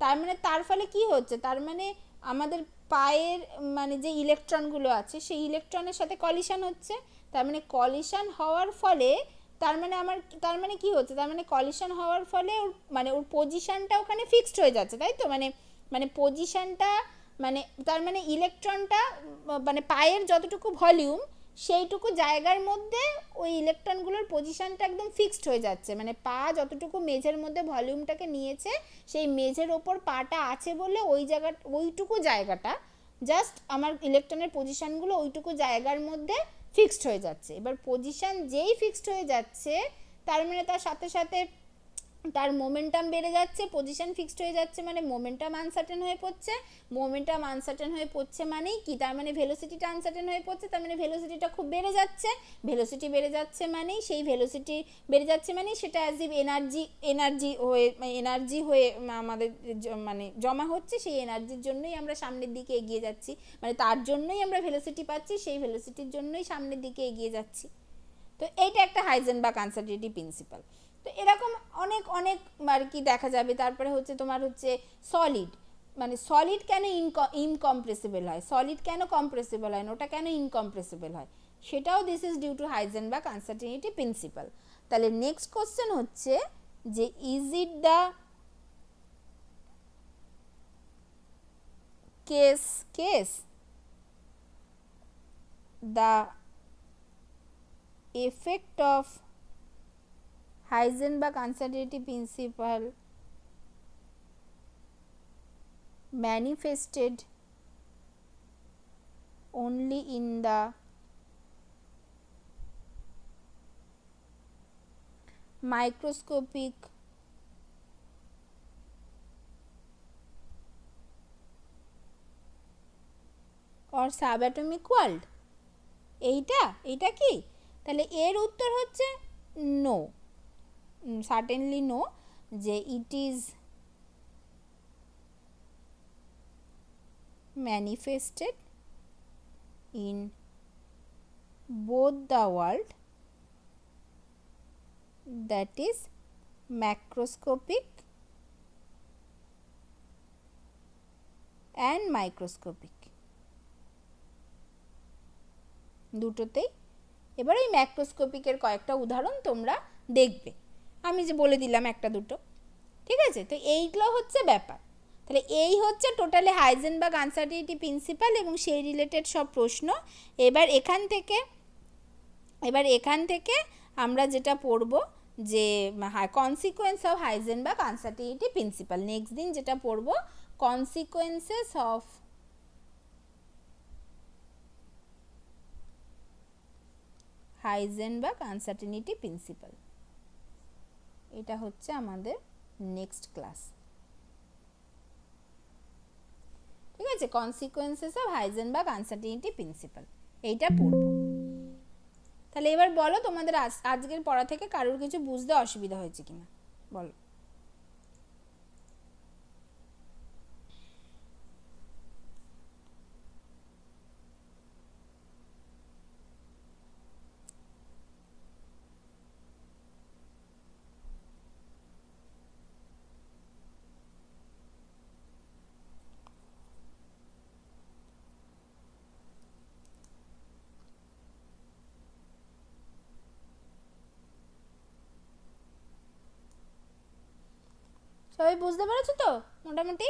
Speaker 1: তার মানে তার ফলে কি হচ্ছে, তার মানে আমাদের পায়ের মানে যে ইলেকট্রনগুলো আছে সেই ইলেকট্রনের সাথে কলিশন হচ্ছে, তার মানে কলিশন হওয়ার ফলে তার মানে কি হচ্ছে, তার মানে কলিশন হওয়ার ফলে ওর পজিশনটা ওখানে ফিক্সড হয়ে যাচ্ছে, তাই তো, মানে পজিশনটা মানে তার মানে ইলেকট্রনটা মানে পায়ের যতটুকু ভলিউম সেইটুকু জায়গার মধ্যে ওই ইলেকট্রনগুলোর পজিশনটা একদম ফিক্সড হয়ে যাচ্ছে, মানে পা যতটুকু মেঝের মধ্যে ভলিউমটাকে নিয়েছে সেই মেঝের ওপর পাটা আছে বলে ওইটুকু জায়গাটা জাস্ট আমার ইলেকট্রনের পজিশনগুলো ওইটুকু জায়গার মধ্যে ফিক্সড হয়ে যাচ্ছে। এবার পজিশন যেই ফিক্সড হয়ে যাচ্ছে তার মানে তার সাথে সাথে তার মোমেন্টাম বেড়ে যাচ্ছে, পজিশন ফিক্সড হয়ে যাচ্ছে মানে মোমেন্টাম আনসার্টেন হয়ে পড়ছে, মোমেন্টাম আনসার্টেন হয়ে পড়ছে মানেই কি, তার মানে ভেলোসিটিটা আনসার্টেন হয়ে পড়ছে, তার মানে ভেলোসিটিটা খুব বেড়ে যাচ্ছে, ভেলোসিটি বেড়ে যাচ্ছে মানেই সেই ভেলোসিটি বেড়ে যাচ্ছে মানেই সেটা অ্যাজ ইফ এনার্জি হয়ে আমাদের মানে জমা হচ্ছে, সেই এনার্জির জন্যই আমরা সামনের দিকে এগিয়ে যাচ্ছি, মানে তার জন্যই আমরা ভেলোসিটি পাচ্ছি, সেই ভেলোসিটির জন্যই সামনের দিকে এগিয়ে যাচ্ছি। তো এইটা একটা হাইজেনবার্গ আনসার্টেনিটি প্রিন্সিপাল। তো এরকম অনেক অনেক আর কি দেখা যাবে। তারপরে হচ্ছে তোমার হচ্ছে সলিড, মানে সলিড কেন ইনকম্প্রেসিবল হয়, সলিড কেন কম্প্রেসিবল হয় না, ওটা কেন ইনকম্প্রেসিবল হয়, সেটাও this is due to Heisenberg uncertainty principle. তাহলে নেক্সট কোশ্চেন হচ্ছে যে is it the case the effect of Heisenberg uncertainty principle manifested only in the microscopic or subatomic world, এইটা কি, তাহলে এর উত্তর হচ্ছে নো, সার্টেনলি নো, যে it is manifested in both the world, that is macroscopic and microscopic, দুটোতেই। এবার ওই ম্যাক্রোস্কোপিকের কয়েকটা উদাহরণ তোমরা দেখবে, আমি যে বলে দিলাম একটা দুটো, ঠিক আছে? তো এইগুলো হচ্ছে ব্যাপার। তাহলে এই হচ্ছে টোটালি হাইজেনবার্গ আনসার্টিনিটি প্রিন্সিপাল এবং সেই রিলেটেড সব প্রশ্ন। এবার এখান থেকে আমরা যেটা পড়ব যে consequence of Heisenberg uncertainty principal, next দিন যেটা পড়ব consequences of Heisenberg uncertainty principal. এটা হচ্ছে আমাদের নেক্সট ক্লাস, ঠিক আছে? Consequences of Heisenberg uncertainty principal এইটা পড়ব। তাহলে এবার বলো তোমাদের আজকের পড়া থেকে কারোর কিছু বুঝতে অসুবিধা হয়েছে কিনা বলো। সবাই বুঝতে পেরেছো তো মোটামুটি?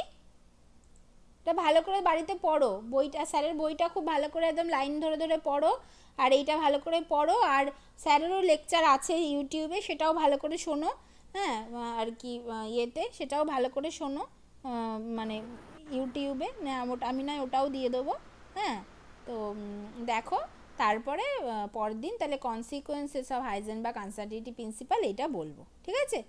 Speaker 1: এটা ভালো করে বাড়িতে পড়ো, বইটা, স্যারের বইটা খুব ভালো করে একদম লাইন ধরে ধরে পড়ো, আর এইটা ভালো করে পড়ো। আর স্যারেরও লেকচার আছে ইউটিউবে, সেটাও ভালো করে শোনো, হ্যাঁ, আর কি ইয়েতে সেটাও ভালো করে শোনো, মানে ইউটিউবে আমি নয় ওটাও দিয়ে দেবো, হ্যাঁ। তো দেখো, তারপরে পরের দিন তাহলে consequences of Heisenberg uncertainty principal এটা বলবো, ঠিক আছে?